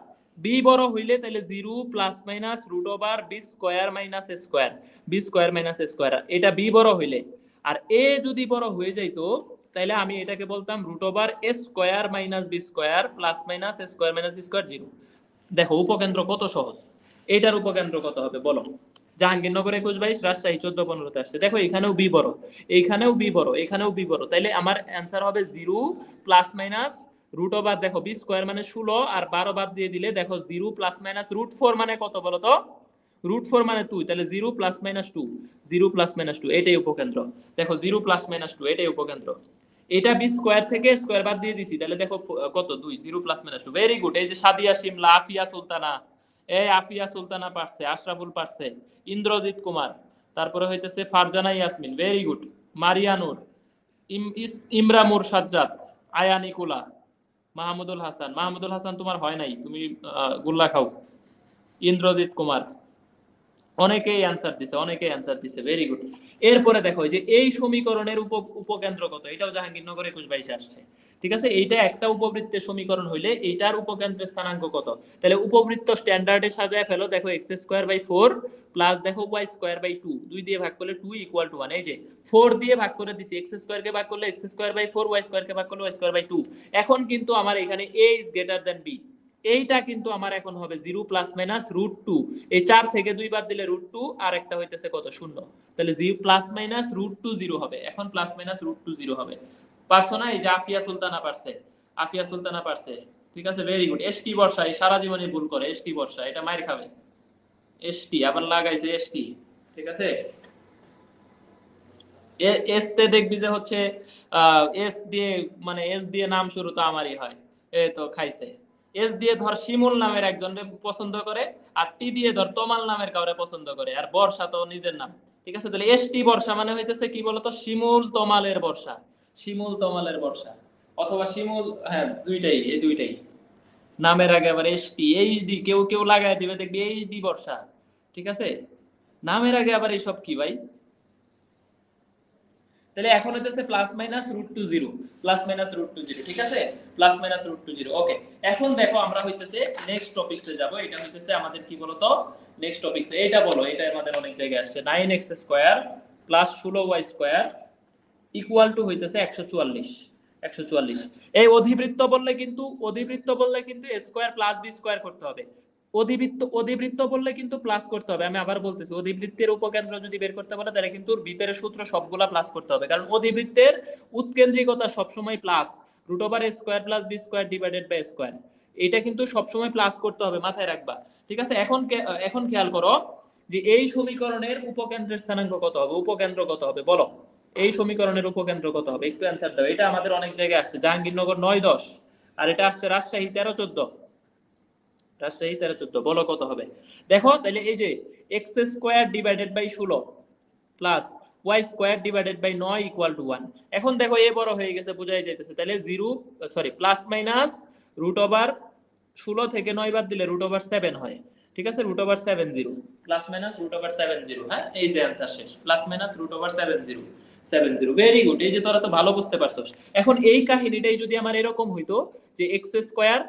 বি বড় হইলে তাহলে 0 plus minus root over B square minus square, b square minus square, এটা বি বড় হইলে। আর এ যদি বড় হয়ে যাইতো তাহলে আমি এটাকে বলতাম রুট ওভার এ square minus B square plus minus square minus B square 0। দেখো উপকেন্দ্র কত সহজ, এটার উপকেন্দ্র কত হবে বলো। জাহাঙ্গীরনগর 21-22, রাজশাহী 14-15 আসছে। দেখো এখানেও বি বড়, এইখানেও বি বড়, এখানেও বি বড়, তাইলে আমার অ্যান্সার হবে 0 প্লাস মাইনাস রুট ওভার, দেখো বি স্কয়ার মানে 16 আর 12 বাদ দিয়ে দিলে দেখো 0 প্লাস মাইনাস রুট 4 মানে কত বলো তো, রুট 4 মানে 2, তাহলে 0 প্লাস মাইনাস 2, 0 প্লাস মাইনাস 2, এটাই উপকেন্দ্র। দেখো 0 প্লাস মাইনাস 2, এটাই উপকেন্দ্র। এটা বি স্কয়ার থেকে স্কয়ার বাদ দিয়ে দিছি, তাহলে দেখো কত 2, 0 প্লাস মাইনাস 2। Very good. এই যে সাদিয়া শিমলা, আফিয়া সুলতানা, এই আফিয়া সুলতানা পারছে, আশরাফুল পারছে, ইন্দ্রজিৎ কুমার, তারপরে হইতেছে ফারজানা ইয়াসমিন, ভেরি গুড, মারিয়ানুর, ইমরামুর সাজ্জাদ, আয়া নিকোলা, মাহমুদুল হাসান, মাহমুদুল হাসান তোমার হয় নাই, তুমি গুল্লা খাও, ইন্দ্রজিৎ কুমার, অনেকেই অ্যানসার দিছে, অনেকেই অ্যানসার দিছে, ভেরি গুড। এরপরে দেখো যে এই সমীকরণের উপকেন্দ্র কত, এটাও জাহাঙ্গীরনগর 21-22 আসছে। ঠিক আছে, এইটা একটা উপবৃত্তের সমীকরণ হইলে এইটার উপকেন্দ্রের স্থানাঙ্ক কত। তাহলে উপবৃত্ত স্ট্যান্ডার্ডে সাজায় ফেলো। দেখো এক্স স্কয়ার বাই 4 প্লাস দেখো ওয়াই স্কয়ার বাই 2, 2 দিয়ে ভাগ করলে 2 ইকুয়াল টু 1। এই যে 4 দিয়ে ভাগ করে দিছি, এক্স স্কয়ার কে ভাগ করলে X square by 4, Y square কে ভাগ করলে ওয়াই স্কয়ার বাই 2। এখন কিন্তু আমার এখানে a is greater than b, এইটা কিন্তু আমার এখন হবে 0 প্লাস মাইনাস রুট 2, এই 4 থেকে 2 বাদ দিলে রুট 2, আর একটা হইতেছে কত 0, তাহলে 0 প্লাস মাইনাস রুট 2 0 হবে। এখন প্লাস মাইনাস রুট 2 0 হবে। পারছো না? এই যে আফিয়া সুলতানা পারছে, আফিয়া সুলতানা পারছে। ঠিক আছে, ভেরি গুড। এসটি বর্ষা এই সারা জীবনে ভুল করে, এসটি বর্ষা এটা মাইর খাবে, এসটি আবার লাগাইছে এসটি। ঠিক আছে, এস তে দেখবি যে হচ্ছে এস দিয়ে মানে এস দিয়ে নাম শুরু তো আমারই হয়, এই তো খাইছে। এস দিয়ে ধর শিমুল নামের একজন পছন্দ করে, আর টি দিয়ে ধর তমাল নামের কাউরে পছন্দ করে, আর বর্ষা তো নিজের নাম। ঠিক আছে, তাহলে এস টি বর্ষা মানে হইতেছে কি বলতো, শিমুল তমালের বর্ষা, শিমুল তমালের বর্ষা, অথবা শিমুল, হ্যাঁ দুইটাই, এই দুইটাই। নামের আগে আবার এস টি এইচ ডি কেউ কেউ লাগায় দিবে, দেখবি এইচ ডি বর্ষা। ঠিক আছে, নামের আগে আবার এইসব কি ভাই। তাহলে এখন হইতেছে plus minus root two zero, plus minus root two zero. ঠিক আছে, plus minus root two zero. Okay, এখন দেখো আমরা হইতেছে নেক্সট টপিকসে যাব। এটা হইতেছে আমাদের কি বলতো, নেক্সট টপিকসে এটা বলো, এটা আমাদের অনেক জায়গায় আসছে। 9x square plus 16y square equal to হইতেছে 144, 144। এই অধিবৃত্ত বললে কিন্তু, অধিবৃত্ত বললে কিন্তু a square plus b square করতে হবে। অধিবৃত্ত বললে কিন্তু প্লাস করতে হবে। আমি আবার বলতেছি, অধিবৃত্তের উপকেন্দ্র যদি বের করতে বলে তাহলে কিন্তু ভিতরের সূত্র সবগুলা প্লাস করতে হবে, কারণ অধিবৃত্তের উৎকেন্দ্রিকতা সবসময় plus, root over a square plus b square divided by square. এটা কিন্তু সবসময় প্লাস করতে হবে, মাথায় রাখবা। ঠিক আছে, এখন খেয়াল করো যে এই সমীকরণের উপকেন্দ্রের স্থানাঙ্ক কত হবে, উপকেন্দ্র কত হবে বলো। এই সমীকরণের উপকেন্দ্র কত হবে, একটু অ্যানসার দাও। এটা আমাদের অনেক জায়গায় আসছে, জাহাঙ্গীরনগর 9-10, আর এটা আসছে রাজশাহী 13-14, রাজশাহী 13-14। বলো কত হবে। দেখো তাহলে এই যে x square divided by 16 plus y square divided by 9 equal to 1। এখন দেখো এ বড় হয়ে গেছে, বোঝাই যাইতেছে। তাহলে প্লাস মাইনাস রুট ওভার 16 থেকে 9 বাদ দিলে রুট ওভার 7 হয়। ঠিক আছে, root over 70, plus minus root over 70। হ্যাঁ, এই যে অ্যানসার শেষ, plus minus root over 70। Very good, এই যে তোরা তো ভালো বুঝতে পারছস। এখন এই কাহিনীটাই যদি আমার এরকম হইতো যে x square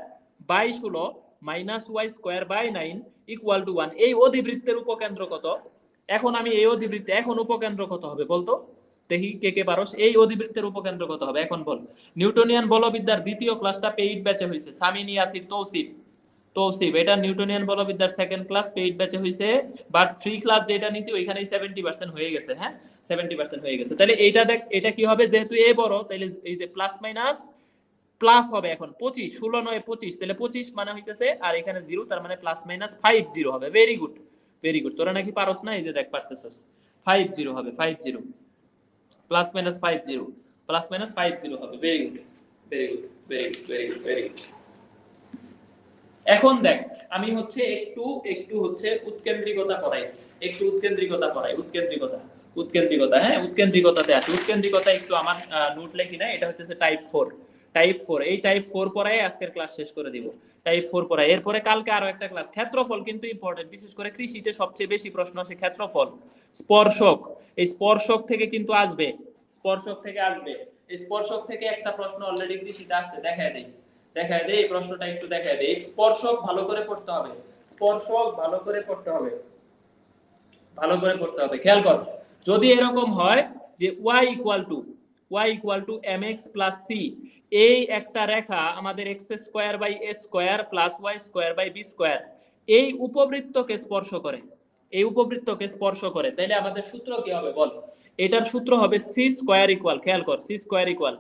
by 16 minus y square by 9 equal to 1, এই অধিবৃত্তের উপকেন্দ্র কত। এখন আমি এই অধিবৃত্তে, এখন উপকেন্দ্র কত হবে বলতো, দেখি কে কে পারস। এই অধিবৃত্তের উপকেন্দ্র কত হবে এখন বল। নিউটনিয়ান বলবিদ্যার দ্বিতীয় ক্লাসটা পেইড ব্যাচে হইছে, সামিনী ইয়াসির তৌসিফ, তৌসিফ এটা নিউটনিয়ান বলবিদ্যার সেকেন্ড ক্লাস পেইড ব্যাচে হইছে, বাট ফ্রি ক্লাস যেটা নিছি ওইখানেই 70% হয়ে গেছে। হ্যাঁ, 70% হয়ে গেছে। তাহলে এইটা দেখ, এটা কি হবে, যেহেতু এ বড় তাহলে এই যে প্লাস মাইনাস প্লাস হবে এখন 25, 16 9 25, তাহলে 25 মানে হইতেছে, আর এখানে 0, তার মানে প্লাস মাইনাস 50 হবে। ভেরি গুড, ভেরি গুড, তোরা নাকি পারস না, এই যে দেখ পারতেছস। 50 হবে, 50 প্লাস মাইনাস 50, প্লাস মাইনাস 50 হবে। Very good, very good, very good, very good, very good. এখন দেখ আমি হচ্ছে একটু একটু হচ্ছে উৎকেন্দ্রিকতা পড়াই, একটু উৎকেন্দ্রিকতা পড়াই, উৎকেন্দ্রিকতা, উৎকেন্দ্রিকতা। হ্যাঁ, উৎকেন্দ্রিকতাতে আছে, উৎকেন্দ্রিকতা একটু আমার নোট লেখি না, এটা হচ্ছে টাইপ 4, টাইপ 4। এই টাইপ 4 পড়াই আজকের ক্লাস শেষ করে দিব, টাইপ 4 পড়াই। এরপরে কালকে আরো একটা ক্লাস, ক্ষেত্রফল কিন্তু ইম্পর্টেন্ট, বিশেষ করে কৃষিতে সবচেয়ে বেশি প্রশ্ন আসে ক্ষেত্রফল। স্পর্শক, এই স্পর্শক থেকে কিন্তু আসবে, স্পর্শক থেকে আসবে। এই স্পর্শক থেকে একটা প্রশ্ন অলরেডি কৃষিতে আসছে, দেখায় দেই, দেখায় দেই, এই প্রশ্নটা একটু দেখায় দেই। স্পর্শক ভালো করে পড়তে হবে, স্পর্শক ভালো করে পড়তে হবে, ভালো করে পড়তে হবে। খেয়াল কর, যদি এরকম হয় যে y equal to mx plus c, এই একটা রেখা আমাদের x square by a square plus y square by b square এই উপবৃত্তকে স্পর্শ করে, এই উপবৃত্তকে স্পর্শ করে, তাহলে আমাদের সূত্র কি হবে বল। এটার সূত্র হবে c স্কয়ার ইকুয়াল, খেয়াল কর, c স্কয়ার ইকুয়াল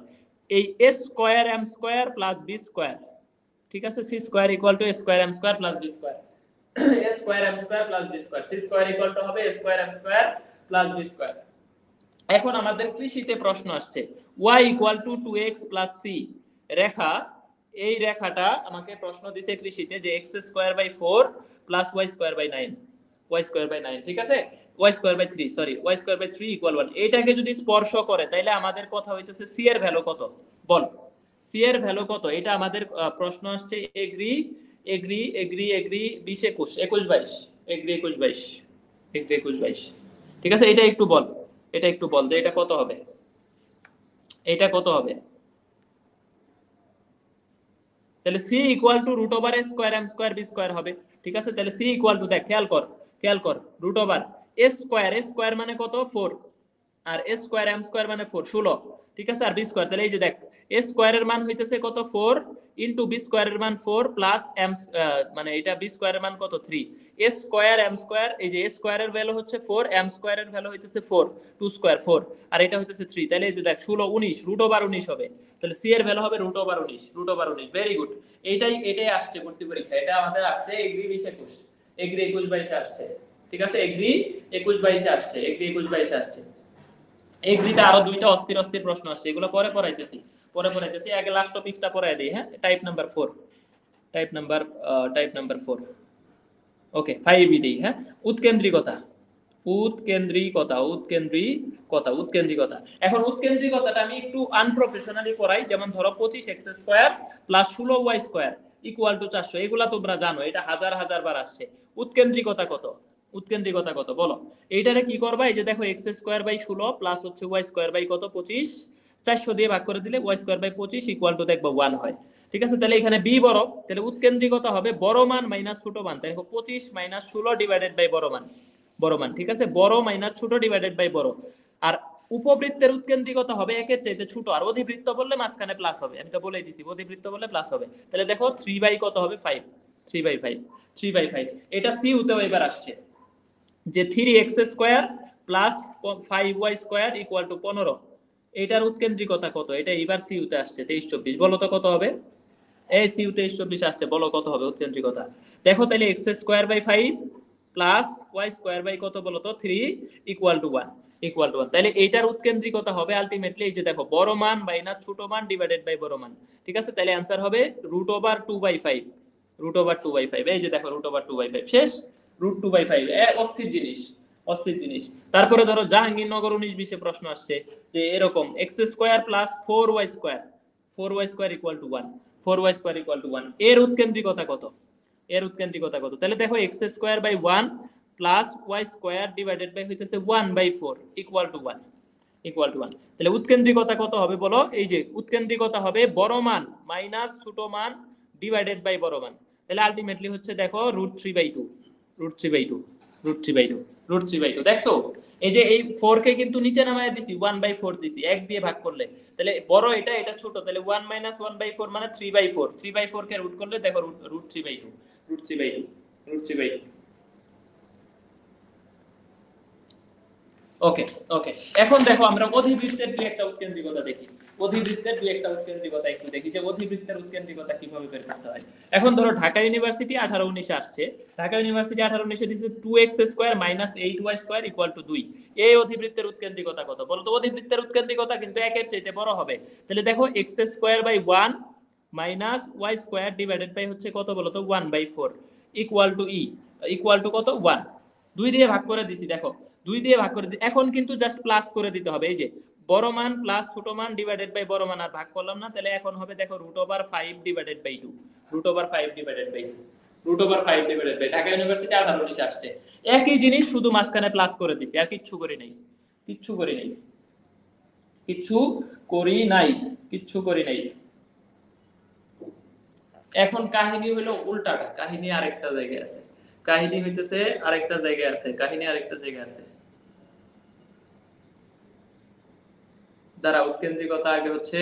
এই a square m square plus b square. ঠিক আছে, c square equal two a square m square plus b square, a square m square plus b square, c square equal two হবে a square m square plus b square. এখন আমাদের কৃষিতে প্রশ্ন আসছে y equal two 2x plus c রেখা, এই রেখাটা আমাকে প্রশ্ন দিছে কৃষিতে যে x square by 4 plus y square by 9, y square by 9। ঠিক আছে, y square by 3, sorry y square by 3 equal 1, এটাকে যদি স্পর্শ করে তাহলে আমাদের কথা হইতেছে c এর ভ্যালু কত বল, c এর ভ্যালু কত। এটা আমাদের প্রশ্ন আসছে agri agri agri agri 20 21 21 22, agri 21 22, agri 21 22। ঠিক আছে, এটা একটু বল, এটা একটু বল যে এটা কত হবে, এটা কত হবে। তাহলে c equal to root over a square m square b square হবে। ঠিক আছে, তাহলে c ইকুয়াল টু, দেখ খেয়াল কর, খেয়াল কর, রুট ওভার a স্কয়ার মানে কত 4, আর a স্কয়ার m স্কয়ার মানে 4 16। ঠিক আছে, আর b স্কয়ার, তাহলে এই যে দেখ a স্কয়ারের মান হইতেছে কত 4 ইনটু b স্কয়ারের মান 4 প্লাস m, মানে এটা b স্কয়ারের মান কত 3, a স্কয়ার m স্কয়ার, এই যে a স্কয়ারের ভ্যালু হচ্ছে 4, m স্কয়ারের ভ্যালু হইতেছে 4, 2 স্কয়ার 4, আর এটা হইতেছে 3, তাহলে এই যে দেখ 16 19 রুট ওভার 19 হবে। তাহলে c এর ভ্যালু হবে root over 19, root over 19। Very good, এটাই আসছে ভর্তি পরীক্ষা, এটা আমাদের আসছে এগ্রি 20 21, এগ্রি 21 22 আসছে। ঠিক আছে, এগ্রি 21 22 আসছে, এগ্রি 21 22 আসছে। এগ্রিতে আরো দুইটা অস্থির অস্থির প্রশ্ন আসছে, এগুলো পরে পড়াইতেছি আগে লাস্ট টপিকটা পড়াই দিই। হ্যাঁ, টাইপ নাম্বার 4, টাইপ নাম্বার 4। ওকে, 5 দিই। হ্যাঁ, উৎকেন্দ্রিকতা, উৎকেন্দ্রিকতা। এখন উৎকেন্দ্রিকতাটা আমি একটু আনপ্রফেশনালি করাই, যেমন ধরো 25x² plus 16y² equal to 400, এগুলা তোমরা জানো, এটা হাজার হাজার বার আসছে। উৎকেন্দ্রিকতা কত বলো? এইটারে কি করবা, এই যে দেখো x² / 16 প্লাস হচ্ছে y² বাই কত 25, 400 দিয়ে ভাগ করে দিলে y² বাই 25 ইকুয়াল টু দেখবো 1 হয়। ঠিক আছে, তাহলে এখানে বি বড়, তাহলে উৎকেন্দ্রিকতা হবে বড় মান মাইনাস ছোট মান। তাই দেখো 25 - 16 ডিভাইডেড বাই বড় মান। ঠিক আছে, বড় মাইনাস ছোট ডিভাইডেড বাই বড়। আর উপবৃত্তের উৎকেন্দ্রিকতা হবে একের চাইতে ছোট, আর অধিবৃত্ত বললে মাঝখানে প্লাস হবে, আমি তো বলেই দিছি অধিবৃত্ত বললে প্লাস হবে। তাহলে দেখো 3 বাই কত হবে 5, 3/5। এটা সি উতেও এবার আসছে যে 3x² plus 5y² equal to 15, এটার উৎকেন্দ্রিকতা কত? এটা এবার সি উতে আসছে 23-24, বলো তো কত হবে? এই সি উ 23-24 আসছে, বলো কত হবে উৎকেন্দ্রিকতা? দেখো তাহলে x² / 5 প্লাস y² বাই কত বলো তো 3 ইকুয়াল টু 1, তাহলে এইটার উৎকেন্দ্রিকতা হবে আলটিমেটলি এই যে দেখো বড় মান মাইনাস ছোট মান ডিভাইডেড বাই বড় মান। ঠিক আছে, তাহলে आंसर হবে √2/5, এই যে দেখো √2/5 শেষ, √2/5 অস্থির জিনিস। তারপরে ধরো জাহাঙ্গীরনগর 19-20 প্রশ্ন আসছে যে এরকম x² plus 4y² equal to 1, 4y² equal to 1, এর উৎকেন্দ্রিকতা কত? তাহলে দেখো x²/1 plus y² divided by হইতেছে 1/4 ইকুয়াল টু 1, তাহলে উৎকেন্দ্রিকতা কত হবে বলো? এই যে উৎকেন্দ্রিকতা হবে বড় মান মাইনাস ছোট মান ডিভাইডেড বাই বড় মান। তাহলে আলটিমেটলি হচ্ছে দেখো √3/2। দেখছো, এই যে এই 4 কে কিন্তু নিচে নামায় দিছি, 1/4 দিছি 1 দিয়ে ভাগ করলে, তাহলে বড় এটা ছোট, তাহলে 1 - 1/4 মানে 3/4, 3/4 কে রুট করলে দেখো √3/2। ওকে, এখন দেখো আমরা অধিবৃত্তের দুই একটা উৎকেন্দ্রিকতা দেখি। একটু দেখি যে অধিবৃত্তের উৎকেন্দ্রিকতা কিভাবে বের করতে হয়। এখন ধরো ঢাকা ইউনিভার্সিটি 18-19 আসছে, ঢাকা ইউনিভার্সিটি 18-19 দিছে 2x² - 8y² ইকুয়াল টু 2, এই অধিবৃত্তের উৎকেন্দ্রিকতা কত বলো তো? অধিবৃত্তের উৎকেন্দ্রিকতা কিন্তু একের চাইতে বড় হবে, তাহলে দেখো x²/1 minus y² divided by হচ্ছে কত বলো তো 1/4 ইকুয়াল টু ইকুয়াল টু কত 1, 2 দিয়ে ভাগ করে দিছি। দেখো 2 দিয়ে ভাগ করে দিই, এখন কিন্তু জাস্ট প্লাস করে দিতে হবে, এই যে বড় মান প্লাস ছোট মান ডিভাইডেড বাই বড় মান, আর ভাগ করলাম না, তাহলে এখন হবে দেখো √5 ডিভাইডেড বাই 2, ঢাকা ইউনিভার্সিটি 18-19 আসছে। একই জিনিস শুধু মাঝখানে প্লাস করে দিছি, আর কিচ্ছু করি নাই। এখন কাহিনী হলো উল্টাটা, কাহিনী আরেকটা জায়গায় আছে, দ্বারা উৎকেন্দ্রিকতা আগে হচ্ছে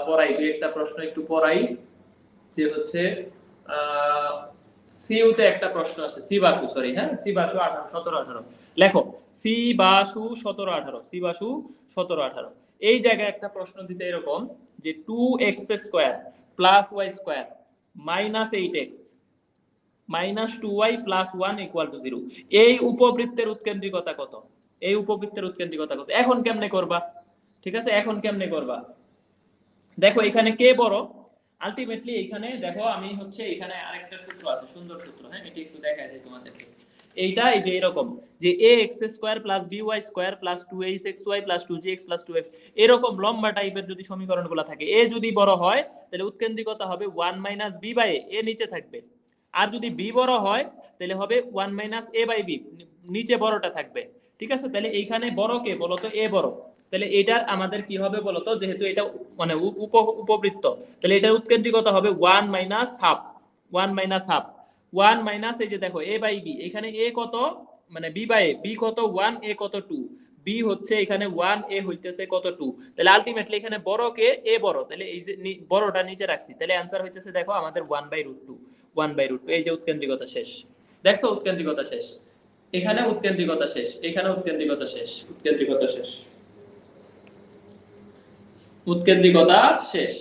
পড়াই, দুই একটা প্রশ্ন একটু পড়াই, যে হচ্ছে সিইউতে একটা প্রশ্ন আছে, সিবাসু 17-18 লেখো, সিবাসু 17-18 এই জায়গায় একটা প্রশ্ন দিছে এরকম যে 2x² plus y² minus 8x minus 2y plus 1 equal to 0, এই উপবৃত্তের উৎকেন্দ্রিকতা কত? এখন কেমনে করবা? ঠিক আছে, দেখো এখানে কে বড়? আলটিমেটলি এখানে দেখো আমি হচ্ছে এখানে আরেকটা সূত্র আছে, সুন্দর সূত্র। হ্যাঁ, এটা একটু দেখাই দেই তোমাদেরকে। এইটা এই যে এরকম যে ax² plus by² plus 2hxy plus 2gx plus 2f, এরকম লম্বা টাইপের যদি সমীকরণগুলো থাকে, a যদি বড় হয় তাহলে উৎকেন্দ্রিকতা হবে 1 - b/a, a নিচে থাকবে। আর যদি b বড় হয় তাহলে হবে 1 - a/b, নিচে বড়টা থাকবে। ঠিক আছে, তাহলে এইখানে বড় কে বলো তো? a বড়, তাহলে এটার আমাদের কি হবে বলতো? যেহেতু এটা মানে উপবৃত্ত, তাহলে এটার উৎকেন্দ্রিকতা হবে 1 - হাফ, 1 মাইনাস এই যে দেখো a/b, এখানে a কত মানে b/a, b কত 1, a কত 2, b হচ্ছে এখানে 1, a হইতেছে কত 2, তাহলে আলটিমেটলি এখানে বড় কে? a বড়, তাহলে এই যে বড়টা নিচে রাখছি, তাহলে आंसर হইতেছে দেখো আমাদের 1/√2। এই যে উৎকেন্দ্রিকতা শেষ, দেখছো উৎকেন্দ্রিকতা শেষ, এখানে উৎকেন্দ্রিকতা শেষ, উৎকেন্দ্রিকতা শেষ।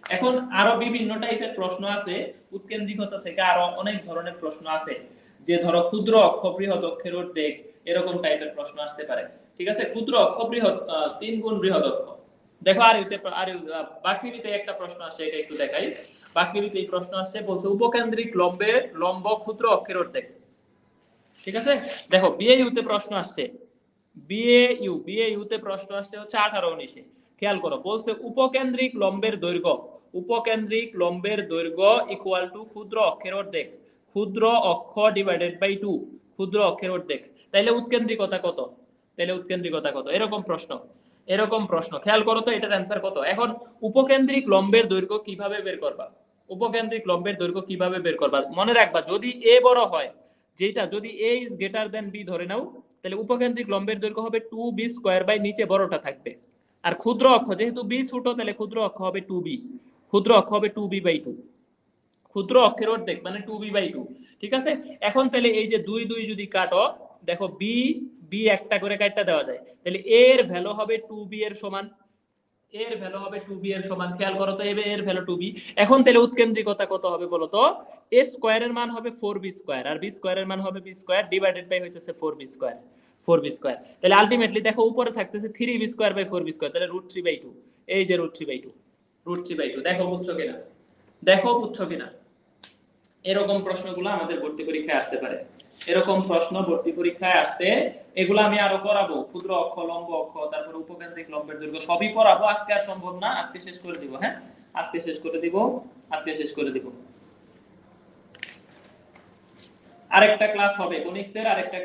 এখন আরো বিভিন্ন টাইপের প্রশ্ন আছে উৎকেন্দ্রিকতা থেকে, আরো অনেক ধরনের প্রশ্ন আছে, যে ধরো ক্ষুদ্র অক্ষ বৃহৎ অক্ষের অর্ধেক, এরকম টাইপের প্রশ্ন আসতে পারে। ঠিক আছে, ক্ষুদ্র অক্ষ বৃহৎ 3 গুণ বৃহৎ অক্ষ। দেখো বাকৃবিতে একটা প্রশ্ন আসছে, এটা একটু দেখাই। বাকৃবিতে এই প্রশ্ন আসছে, বলছে উপকেন্দ্রিক লম্বের লম্ব ক্ষুদ্র অক্ষের অর্ধেক। ঠিক আছে, দেখো বিএইউ তে প্রশ্ন আসছে, বিএইউ তে প্রশ্ন আসছে হচ্ছে 18-19-এ। খেয়াল করো, বলছে উপকেন্দ্রিক লম্বের দৈর্ঘ্য ইকুয়াল টু ক্ষুদ্র অক্ষের অর্ধেক, ক্ষুদ্র অক্ষ ডিভাইডেড বাই 2, ক্ষুদ্র অক্ষের অর্ধেক। তাইলে উৎকেন্দ্রিকতা কত? এরকম প্রশ্ন খেয়াল করো তো, এটার অ্যান্সার কত? এখন উপকেন্দ্রিক লম্বের দৈর্ঘ্য কিভাবে বের করবা? মনে রাখবা, যদি এ বড় হয়, যদি a is greater than b ধরে নাও, তাহলে উপকেন্দ্রিক লম্বের দৈর্ঘ্য হবে 2b স্কয়ার বাই নিচে বড়টা থাকবে। আর ক্ষুদ্র অক্ষ যেহেতু b ছোট, তাহলে ক্ষুদ্র অক্ষ হবে 2b, বাই 2, ক্ষুদ্র অক্ষের অর্ধেক মানে 2b বাই 2। ঠিক আছে, এখন তাহলে এই যে 2 2 যদি কাটো, দেখো b একটা করে কাটটা দেওয়া যায়, তাহলে a এর ভ্যালু হবে 2b এর সমান, খেয়াল করো তো, এর ভ্যালু 2b। এখন তাহলে উৎকেন্দ্রিকতা কত হবে বলো তো? a স্কয়ারের মান হবে 4b স্কয়ার, আর b স্কয়ারের মান হবে b স্কয়ার ডিভাইডেড বাই হইতেছে 4b স্কয়ার, তাহলে আলটিমেটলি দেখো উপরে থাকতেছে 3b square by 4b square, তাহলে √3/2। এই যে √3/2। দেখো বুঝছো কিনা? এরকম প্রশ্নগুলো আমাদের ভর্তি পরীক্ষায় আসতে পারে, এগুলো আমি আরো পড়াবো, ক্ষুদ্র অক্ষ, লম্ব অক্ষ, তারপর উপকেন্দ্রিক লম্বের দৈর্ঘ্য, সবই পড়াবো। আজকে আর সম্ভব না, আজকে শেষ করে দিব। হ্যাঁ, আজকে শেষ করে দিব। আরেকটা ক্লাস হবে কনিক্সের, আরেকটা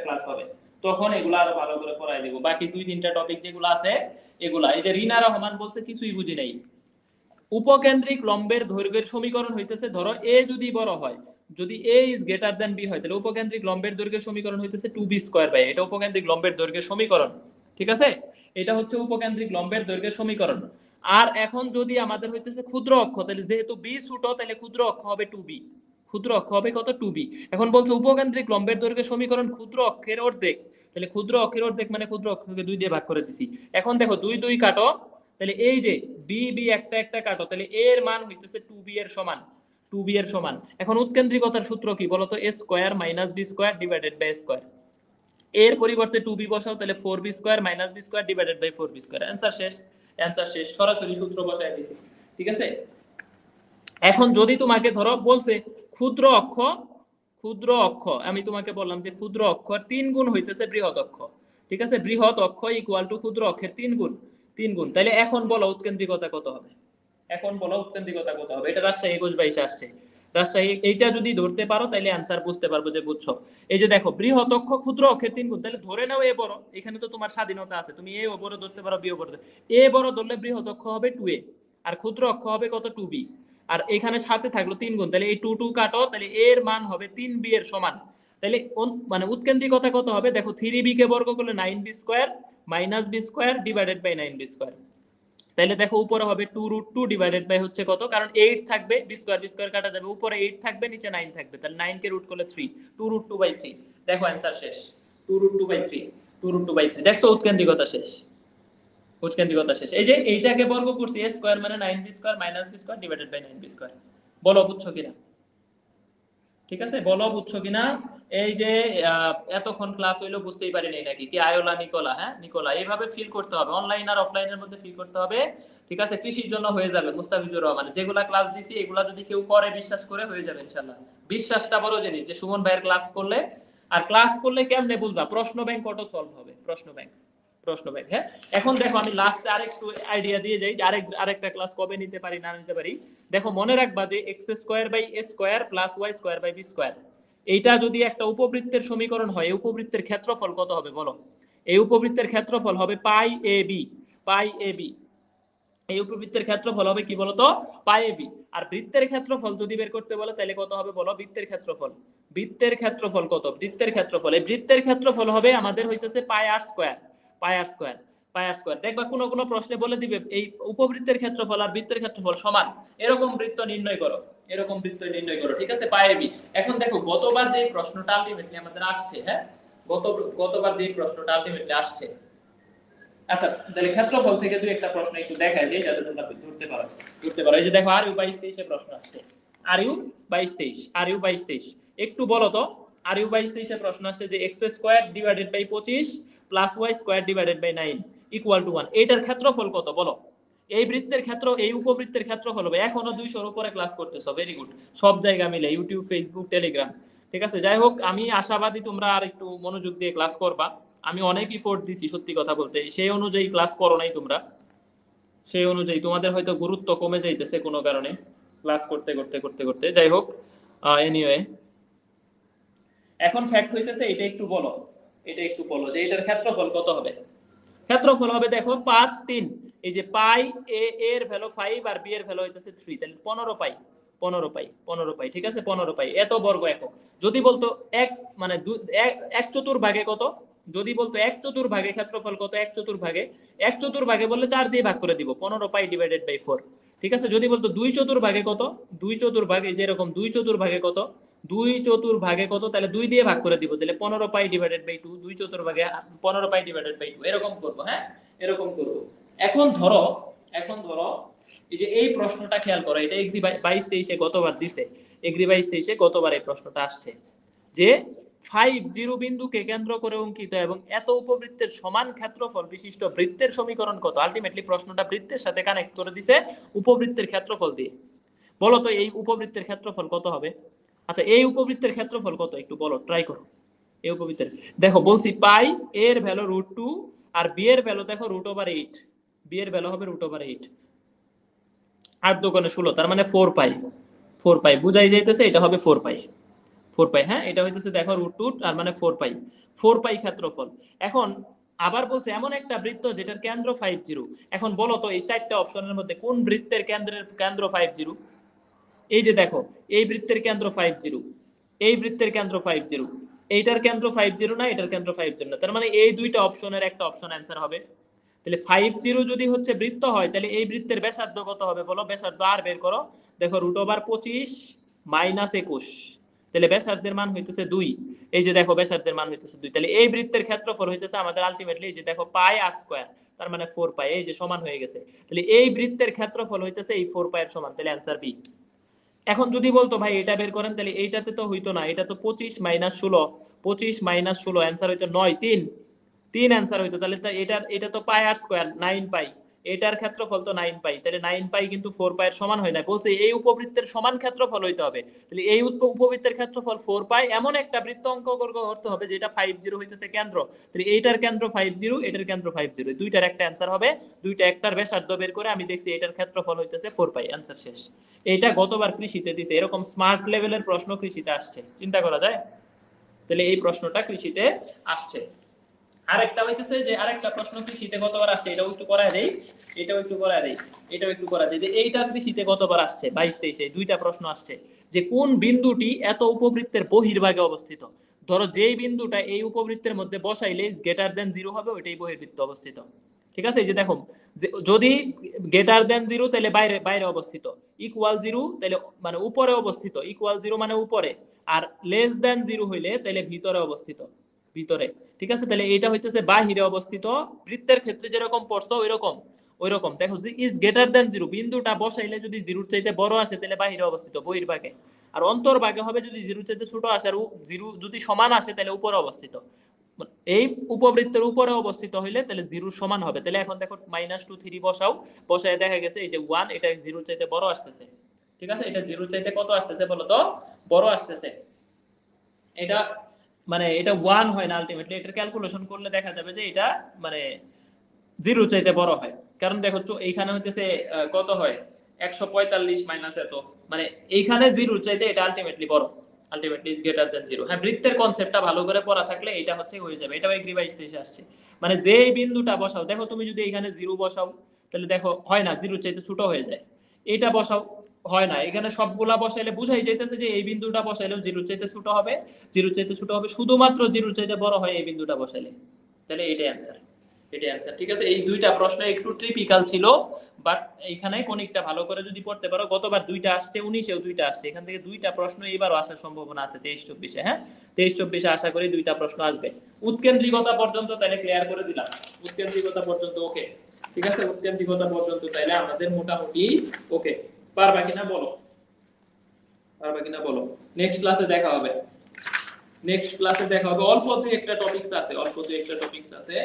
ক্লাস হবে, তখন এগুলো আরো ভালো করে পড়াই দেব। বাকি 2-3টা টপিক যেগুলো আছে এগুলা, এই যে রিনা রহমান বলছে কিছুই বুঝি নাই। উপকেন্দ্রিক লম্বের দৈর্ঘ্যের সমীকরণ হইতেছে, ধরো a যদি বড় হয়, যদি a is greater than b হয়, তাহলে উপকেন্দ্রিক লম্বের দৈর্ঘ্যের সমীকরণ হইতেছে 2b স্কয়ার বাই, এটা উপকেন্দ্রিক লম্বের দৈর্ঘ্যের সমীকরণ। ঠিক আছে, এটা হচ্ছে উপকেন্দ্রিক লম্বের দৈর্ঘ্যের সমীকরণ। আর এখন যদি আমাদের হইতেছে ক্ষুদ্র অক্ষ, তাহলে যেহেতু b ছোট, তাহলে ক্ষুদ্র অক্ষ হবে 2b, কত? 2b। এখন বলছে উপকেন্দ্রিক লম্বের দৈর্ঘ্যের সমীকরণ ক্ষুদ্র অক্ষের অর্ধেক, তাহলে ক্ষুদ্র অক্ষের অর্ধেক মানে ক্ষুদ্র অক্ষকে 2 দিয়ে ভাগ করে দিছি। এখন দেখো 2 2 কাটো, তাহলে এই যে বি একটা কাটো, তাহলে a এর মান হইতেছে 2b এর সমান। এখন উৎকেন্দ্রিকতার সূত্র কি বলতো? a square minus b square divided by square. এর পরিবর্তে 2b বসাও, তাহলে 4b square minus b square divided by 4b square. Answer শেষ, সরাসরি সূত্র বসায় দিয়েছি। ঠিক আছে, এখন যদি তোমাকে ধরো বলছে ক্ষুদ্র অক্ষ, আমি তোমাকে বললাম যে ক্ষুদ্র অক্ষর 3 গুণ হইতেছে বৃহৎ অক্ষ। ঠিক আছে, বৃহৎ অক্ষ ইকুয়াল টু ক্ষুদ্র অক্ষের 3 গুণ, তাহলে এখন বলো উৎকেন্দ্রিকতা কত হবে? এটা রাজশাহী 21-22 আসছে। রাজশাহী এইটা যদি ধরতে পারো, তাহলে অ্যানসার বুঝতে পারবো যে বুঝছো। এই যে দেখো, বৃহৎ অক্ষ ক্ষুদ্র অক্ষের 3 গুণ, তাহলে ধরে নাও এ বড়, এখানে তো তোমার স্বাধীনতা আছে, তুমি এ বড় ধরতে পারো, বি বড়। এ বড় ধরলে বৃহৎ অক্ষ হবে 2a, আর ক্ষুদ্র অক্ষ হবে কত? 2b। আর এখানে সাথে থাকলো 3 গুণ, তাহলে এই 2 2 কাটো, তাহলে এর মান হবে 3b এর সমান। তাহলে মানে উৎকেন্দ্রিকতা কত হবে? দেখো 3b কে বর্গ করলে 9b square minus b square divided by 9b square. তাহলে দেখো উপরে হবে 2√2 ডিভাইডেড বাই হচ্ছে কত? কারণ 8 থাকবে, b স্কয়ার কাটা যাবে, উপরে 8 থাকবে, নিচে 9 থাকবে, তাহলে 9 কে রুট করলে 3, 2√2/3। দেখো অ্যানসার শেষ, 2√2/3। দেখছো উৎকেন্দ্রিকতা শেষ। এই যে এইটাকে বর্গ করছি, a স্কয়ার মানে 9b square minus b square divided by 9b square. বলো বুঝছো কিনা? ঠিক আছে, বলো বুঝছো কিনা? এই যে এতক্ষণ ক্লাস হইলো, বুঝতেই পারিনি নাকি? কি আয়োলা নিকোলা? হ্যাঁ, নিকোলা। এইভাবে ফিল করতে হবে, অনলাইন আর অফলাইনের মধ্যে ফিল করতে হবে। ঠিক আছে, কৃষির জন্য হয়ে যাবে মুস্তাফিজুর রহমান, যেগুলা ক্লাস দিছি এগুলা যদি কেউ করে, বিশ্বাস করে, হয়ে যাবে ইনশাআল্লাহ। বিশ্বাসটা বড় জিনিস, যে সুমন ভাইয়ের ক্লাস করলে, আর ক্লাস করলে কেমনে বুঝবা? প্রশ্ন ব্যাংক অটো সলভ হবে, প্রশ্ন ব্যাংক। হ্যাঁ, এখন দেখো আমি লাস্টে আরেকটু আইডিয়া দিয়ে যাই, আরেকটা ক্লাস কবে নিতে পারি না নিতে পারি। দেখো মনে রাখবা যে x square by a square plus y square by b square, এইটা যদি একটা উপবৃত্তের সমীকরণ হয়, এই উপবৃত্তের ক্ষেত্রফল কত হবে বলো? এই উপবৃত্তের ক্ষেত্রফল হবে পাই এ বি। এই উপবৃত্তের ক্ষেত্রফল হবে কি বলতো? পাই এ বি। আর বৃত্তের ক্ষেত্রফল যদি বের করতে বলো, তাহলে কত হবে বলো? বৃত্তের ক্ষেত্রফল কত? এই বৃত্তের ক্ষেত্রফল হবে আমাদের হইতেছে পাই আর স্কয়ার। দেখবা কোনো প্রশ্নে বলে দিবে এই উপবৃত্তের ক্ষেত্রফল আর বৃত্তের ক্ষেত্রফল সমান, এরকম বৃত্ত নির্ণয় করো। ঠিক আছে, পাই এ বি। এখন দেখো গতবার যে প্রশ্নটা আলটিমেটলি আমাদের আসছে, হ্যাঁ, গতবার যে প্রশ্নটা আলটিমেটলি আসছে, আচ্ছা তাহলে ক্ষেত্রফল থেকে দুই একটা প্রশ্ন একটু দেখাই দিই, যাতে তোমরা ধরতে পারো। এই যে দেখো আর ইউ 22-23 এ প্রশ্ন আসছে, আর ইউ 22-23 একটু বলো তো আর ইউ 22-23 প্রশ্ন আসছে যে x square divided by 25 plus y square divided by 9 equal to 1। এটার ক্ষেত্রফল কত বলো? এই বৃত্তের ক্ষেত্র, এই উপবৃত্তের ক্ষেত্রফল হবে, এখনো 200 এর উপরে ক্লাস করতেছো, ভেরি গুড, সব জায়গা মিলে ইউটিউব, ফেসবুক, টেলিগ্রাম, ঠিক আছে। যাই হোক, আমি আশাবাদী তোমরা আর একটু মনোযোগ দিয়ে ক্লাস করবা। আমি অনেক এফোর্ট দিছি সত্যি কথা বলতে, সেই অনুযায়ী ক্লাস করো নাই তোমরা, সেই অনুযায়ী তোমাদের হয়তো গুরুত্ব কমে যাইতেছে কোনো কারণে ক্লাস করতে করতে করতে করতে। যাই হোক, এনিওয়ে, এখন ফ্যাক্ট হইতেছে এটা একটু বলো, এটা একটু বলো যে এটার ক্ষেত্রফল কত হবে। ক্ষেত্রফল হবে দেখো 5 3, এই যে পাই এ এর ভ্যালু 5 আর বি এর ভ্যালু হইতেছে 3, তাহলে 15 পাই, 15 পাই, 15 পাই, ঠিক আছে, 15 পাই এত বর্গ একক। যদি বলতো এক মানে এক চতুর্ভাগে কত, যদি বলতো এক চতুর্ভাগে ক্ষেত্রফল কত, এক চতুর্ভাগে, এক চতুর্ভাগে বললে 4 দিয়ে ভাগ করে দিব, 15 পাই ডিভাইডেড বাই 4, ঠিক আছে। যদি বলতো দুই চতুর্ভাগে কত, দুই চতুর্ভাগে যেরকম দুই চতুর্ভাগে কত, দুই চতুর্ভাগে কত, তাহলে 2 দিয়ে ভাগ করে দিব, তাহলে 15 পাই ডিভাইডেড বাই 2, দুই চতুর্ভাগে 15 পাই ডিভাইডেড বাই 2, এরকম করব, হ্যাঁ এরকম করব। এখন ধরো, এখন ধরো এই যে এই প্রশ্নটা খেয়াল করো, এটা এগ্রি 22-23 গতবার দিছে, এগ্রি 22-23 গতবার এই প্রশ্নটা আসছে যে 5 বিন্দুকে কেন্দ্র করে অঙ্কিত এবং এত উপবৃত্তের সমান ক্ষেত্রফল বিশিষ্ট বৃত্তের সমীকরণ কত। আলটিমেটলি প্রশ্নটা বৃত্তের সাথে কানেক্ট করে দিছে উপবৃত্তের ক্ষেত্রফল দিয়ে। বলো তো এই উপবৃত্তের ক্ষেত্রফল কত হবে? আচ্ছা, এই উপবৃত্তের ক্ষেত্রফল কত একটু বলো, ট্রাই করো। এই উপবৃত্তের দেখো বলছি পাই এর ভ্যালু √2 আর বি এর ভ্যালু দেখো √8, বি এর ভ্যালু হবে √8, 8 দোকানে 16, তার মানে 4 পাই, 4 পাই বুঝাই যাইতেছে এটা হবে 4 পাই, 4 পাই, হ্যাঁ এটা হইতেছে দেখো √2 আর মানে 4 পাই, 4 পাই ক্ষেত্রফল। এখন আবার বলছে এমন একটা বৃত্ত যেটার কেন্দ্র 50। এখন বলো তো এই চারটা অপশনের মধ্যে কোন বৃত্তের কেন্দ্র 50? এই যে দেখো এই বৃত্তের কেন্দ্র 50, এই বৃত্তের কেন্দ্র 50, এইটার কেন্দ্র 50 না, এটার কেন্দ্র 50 না, তার মানে এই দুইটা অপশনের একটা অপশন অ্যান্সার হবে। তাহলে 50 যদি হচ্ছে বৃত্ত হয়, তাহলে এই বৃত্তের ব্যাসার্ধ কত হবে বলো, ব্যাসার্ধ আর বের করো, দেখো √25 - 21, তাহলে ব্যাসার্ধের মান হইতেছে 2, এই যে দেখো ব্যাসার্ধের মান হইতেছে 2, তাহলে এই বৃত্তের ক্ষেত্রফল হইতেছে আমাদের আলটিমেটলি এই যে দেখো পাই আর স্কয়ার, তার মানে 4 পাই, এই যে সমান হয়ে গেছে, তাহলে এই বৃত্তের ক্ষেত্রফল হইতেছে এই 4 পাই এর সমান, তাহলে অ্যান্সার বি। এখন যদি বলতো ভাই এটা বের করেন, তাহলে এইটাতে তো হইতো না, এটা তো 25 - 16, 25 - 16 অ্যান্সার হইতো 9, 3 অ্যান্সার হইতো, তাহলে এটা তো পাই আর স্কয়ার 9 পাই, এটার ক্ষেত্রফল তো 9 পাই, তাহলে 9 পাই কিন্তু 4 পাই এর সমান হয় না, বলছে এই উপবৃত্তের সমান ক্ষেত্রফল হইতে হবে, তাহলে এই উপবৃত্তের ক্ষেত্রফল 4 পাই, এমন একটা বৃত্ত অঙ্ক করতে হবে যেটা 50 হইতেছে কেন্দ্র, তাহলে এইটার কেন্দ্র 50, এটার কেন্দ্র 50, দুইটার একটা অ্যান্সার হবে, দুইটা একটার ব্যাসার্ধ বের করে আমি দেখছি এটার ক্ষেত্রফল হইতেছে 4 পাই, অ্যান্সার শেষ। এইটা গতবার কৃষিতে দিছে, এরকম স্মার্ট লেভেলের প্রশ্ন কৃষিতে আসছে, চিন্তা করা যায়। তাহলে এই প্রশ্নটা কৃষিতে আসছে। আরেকটা হইতেছে যে আরেকটা প্রশ্ন কৃষিতে গতবার আসছে, এটাও একটু করায় দেই, এটাও একটু করায় দেই, এটাও একটু করা দেই, যে এইটা কৃষিতে গতবার আসছে 22-23 দুইটা প্রশ্ন আসছে যে কোন বিন্দুটি এত উপবৃত্তের বহির্ভাগে অবস্থিত। ধরো যেই বিন্দুটা এই উপবৃত্তের মধ্যে বসাইলে গ্রেটার দেন 0 হবে, ওইটাই বহির্বৃত্তে অবস্থিত, ঠিক আছে। এই যে দেখো যদি গ্রেটার দেন 0 তাহলে বাইরে বাইরে অবস্থিত, ইকুয়াল 0 তাহলে মানে উপরে অবস্থিত, ইকুয়াল 0 মানে উপরে, আর লেস দেন 0 হইলে তাহলে ভিতরে অবস্থিত, ভিতরে, ঠিক আছে। তাহলে এটা হইতেছে বাহিরে অবস্থিত, বৃত্তের ক্ষেত্রে যেরকম পড়ছো ওইরকম, ওইরকম দেখো যে ইজ গ্রেটার দেন 0, বিন্দুটা বসাইলে যদি 0 চাইতে বড় আসে তাহলে বাহিরে অবস্থিত বহির্ভাগে, আর অন্তর্ভাগে হবে যদি 0 চাইতে ছোট আসে, আর 0 যদি সমান আসে তাহলে উপরে অবস্থিত, এই উপবৃত্তের উপরে অবস্থিত হইলে তাহলে 0 সমান হবে। তাহলে এখন দেখো -2 3 বসাও, বসায় দেখা গেছে এই যে 1 এটা 0 চাইতে বড় আসতেছে, ঠিক আছে, এটা 0 চাইতে কত আসতেছে বলো তো, বড় আসতেছে, এটা মানে এটা 1 হয় না, আলটিমেটলি এটা ক্যালকুলেশন করলে দেখা যাবে যে এটা মানে 0 চাইতে বড় হয়, কারণ দেখো এইখানে হইতেছে কত হয় 145 মাইনাস এত, মানে এইখানে 0 চাইতে এটা আলটিমেটলি বড়, আলটিমেটলি ইজ গ্রেটার দ্যান 0। হ্যাঁ, বৃত্তের কনসেপ্টটা ভালো করে পড়া থাকলে এটা হচ্ছে হয়ে যাবে, এটাও এগ্রি 22-23 আসছে, মানে যেই বিন্দুটা বসাও, দেখো তুমি যদি এখানে 0 বসাও তাহলে দেখো হয় না, 0 চাইতে ছোট হয়ে যায়, এটা বসাও হয় না, এখানে সবগুলা বসাইলে বুঝাই যাইতেছে যে এই বিন্দুটা বসাইলেও 0 চাইতে ছোট হবে, 0 চাইতে ছোট হবে, শুধুমাত্র 0 চাইতে বড় হয় এই বিন্দুটা বসাইলে, তাহলে এটাই অ্যানসার, এটাই অ্যানসার, ঠিক আছে। এই দুইটা প্রশ্ন একটু ট্রিপিক্যাল ছিল, বাট এইখানে কোনিকটা ভালো করে যদি পড়তে পারো, গতবার দুইটা আসছে, 19-এও দুইটা আসছে, এখান থেকে দুইটা প্রশ্ন এবারও আসার সম্ভাবনা আছে 23-24-এ, হ্যাঁ 23-24-এ আশা করি দুইটা প্রশ্ন আসবে। উৎকেন্দ্রিকতা পর্যন্ত তাহলে ক্লিয়ার করে দিলাম, উৎকেন্দ্রিকতা পর্যন্ত ওকে, ঠিক আছে, উৎকেন্দ্রিকতা পর্যন্ত তাহলে আমাদের মোটামুটি ওকে। পারবা কিনা বলো, পারবা কিনা বলো, নেক্সট ক্লাসে দেখা হবে। নেক্সট ক্লাসে দেখা হবে। অল্প দুই একটা টপিকস আছে,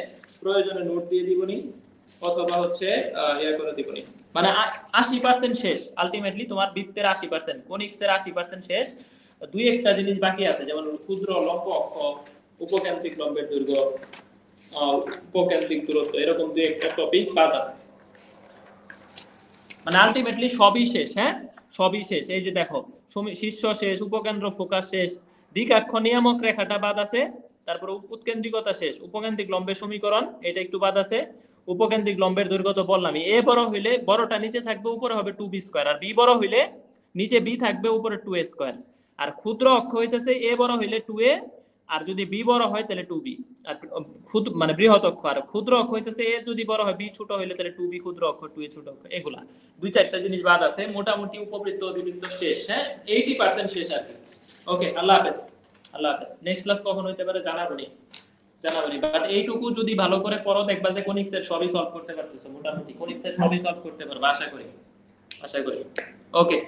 প্রয়োজনে নোট দিয়ে দিবনি অথবা হচ্ছে ইয়া করে দিবনি। মানে 80% শেষ, আলটিমেটলি তোমার বৃত্তের 80%, কোনিক্সের 80% শেষ। দুই একটা জিনিস বাকি আছে, যেমন ক্ষুদ্র লম্ব অক্ষ, উপকেন্দ্রিক লম্বের দৈর্ঘ্য, উপকেন্দ্রিক দূরত্ব, এরকম দুই একটা টপিক বাদ আছে। মানে আলটিমেটলি সবই শেষ। হ্যাঁ, সবই শেষ। এই যে দেখো, শীর্ষ শেষ, উপকেন্দ্র ফোকাস শেষ, দ্বিকাক্ষ নিয়ামক রেখাটা বাদ আছে, তারপর উৎকেন্দ্রিকতা শেষ, উপকেন্দ্রিক লম্বের সমীকরণ এটা একটু বাদ আছে, উপকেন্দ্রিক লম্বের দৈর্ঘ্য তো বললামই। এ বড় হইলে বড়টা নিচে থাকবে, উপরে হবে 2b স্কয়ার, আর বি বড় হইলে নিচে বি থাকবে, উপরে 2a স্কয়ার। আর ক্ষুদ্র অক্ষ হইতেছে এ বড় হইলে 2a, আর যদি বি বড় হয় তাহলে 2b। আর ক্ষুদ্র মানে বৃহৎ অক্ষ, আর ক্ষুদ্র অক্ষ হইতেছে এ যদি বড় হয় বি ছোট হইলে তাহলে 2b ক্ষুদ্র অক্ষ, 2a ছোট অক্ষ। এগুলা দুই চারটা জিনিস বাদ আছে, মোটামুটি উপবৃত্ত অধিবৃত্ত শেষ। হ্যাঁ, 80% শেষ আর কি। ওকে, আল্লাহ হাফেজ। আল্লাহ হাফেজ। নেক্সট ক্লাস কখন হইতে পারে জানাবনি, বাট এইটুকু যদি ভালো করে পড়ো দেখবা যে কোনিক্সের সবই সলভ করতে পারতেছো, মোটামুটি কোনিক্সের সবই সলভ করতে পারবে আশা করি। ওকে।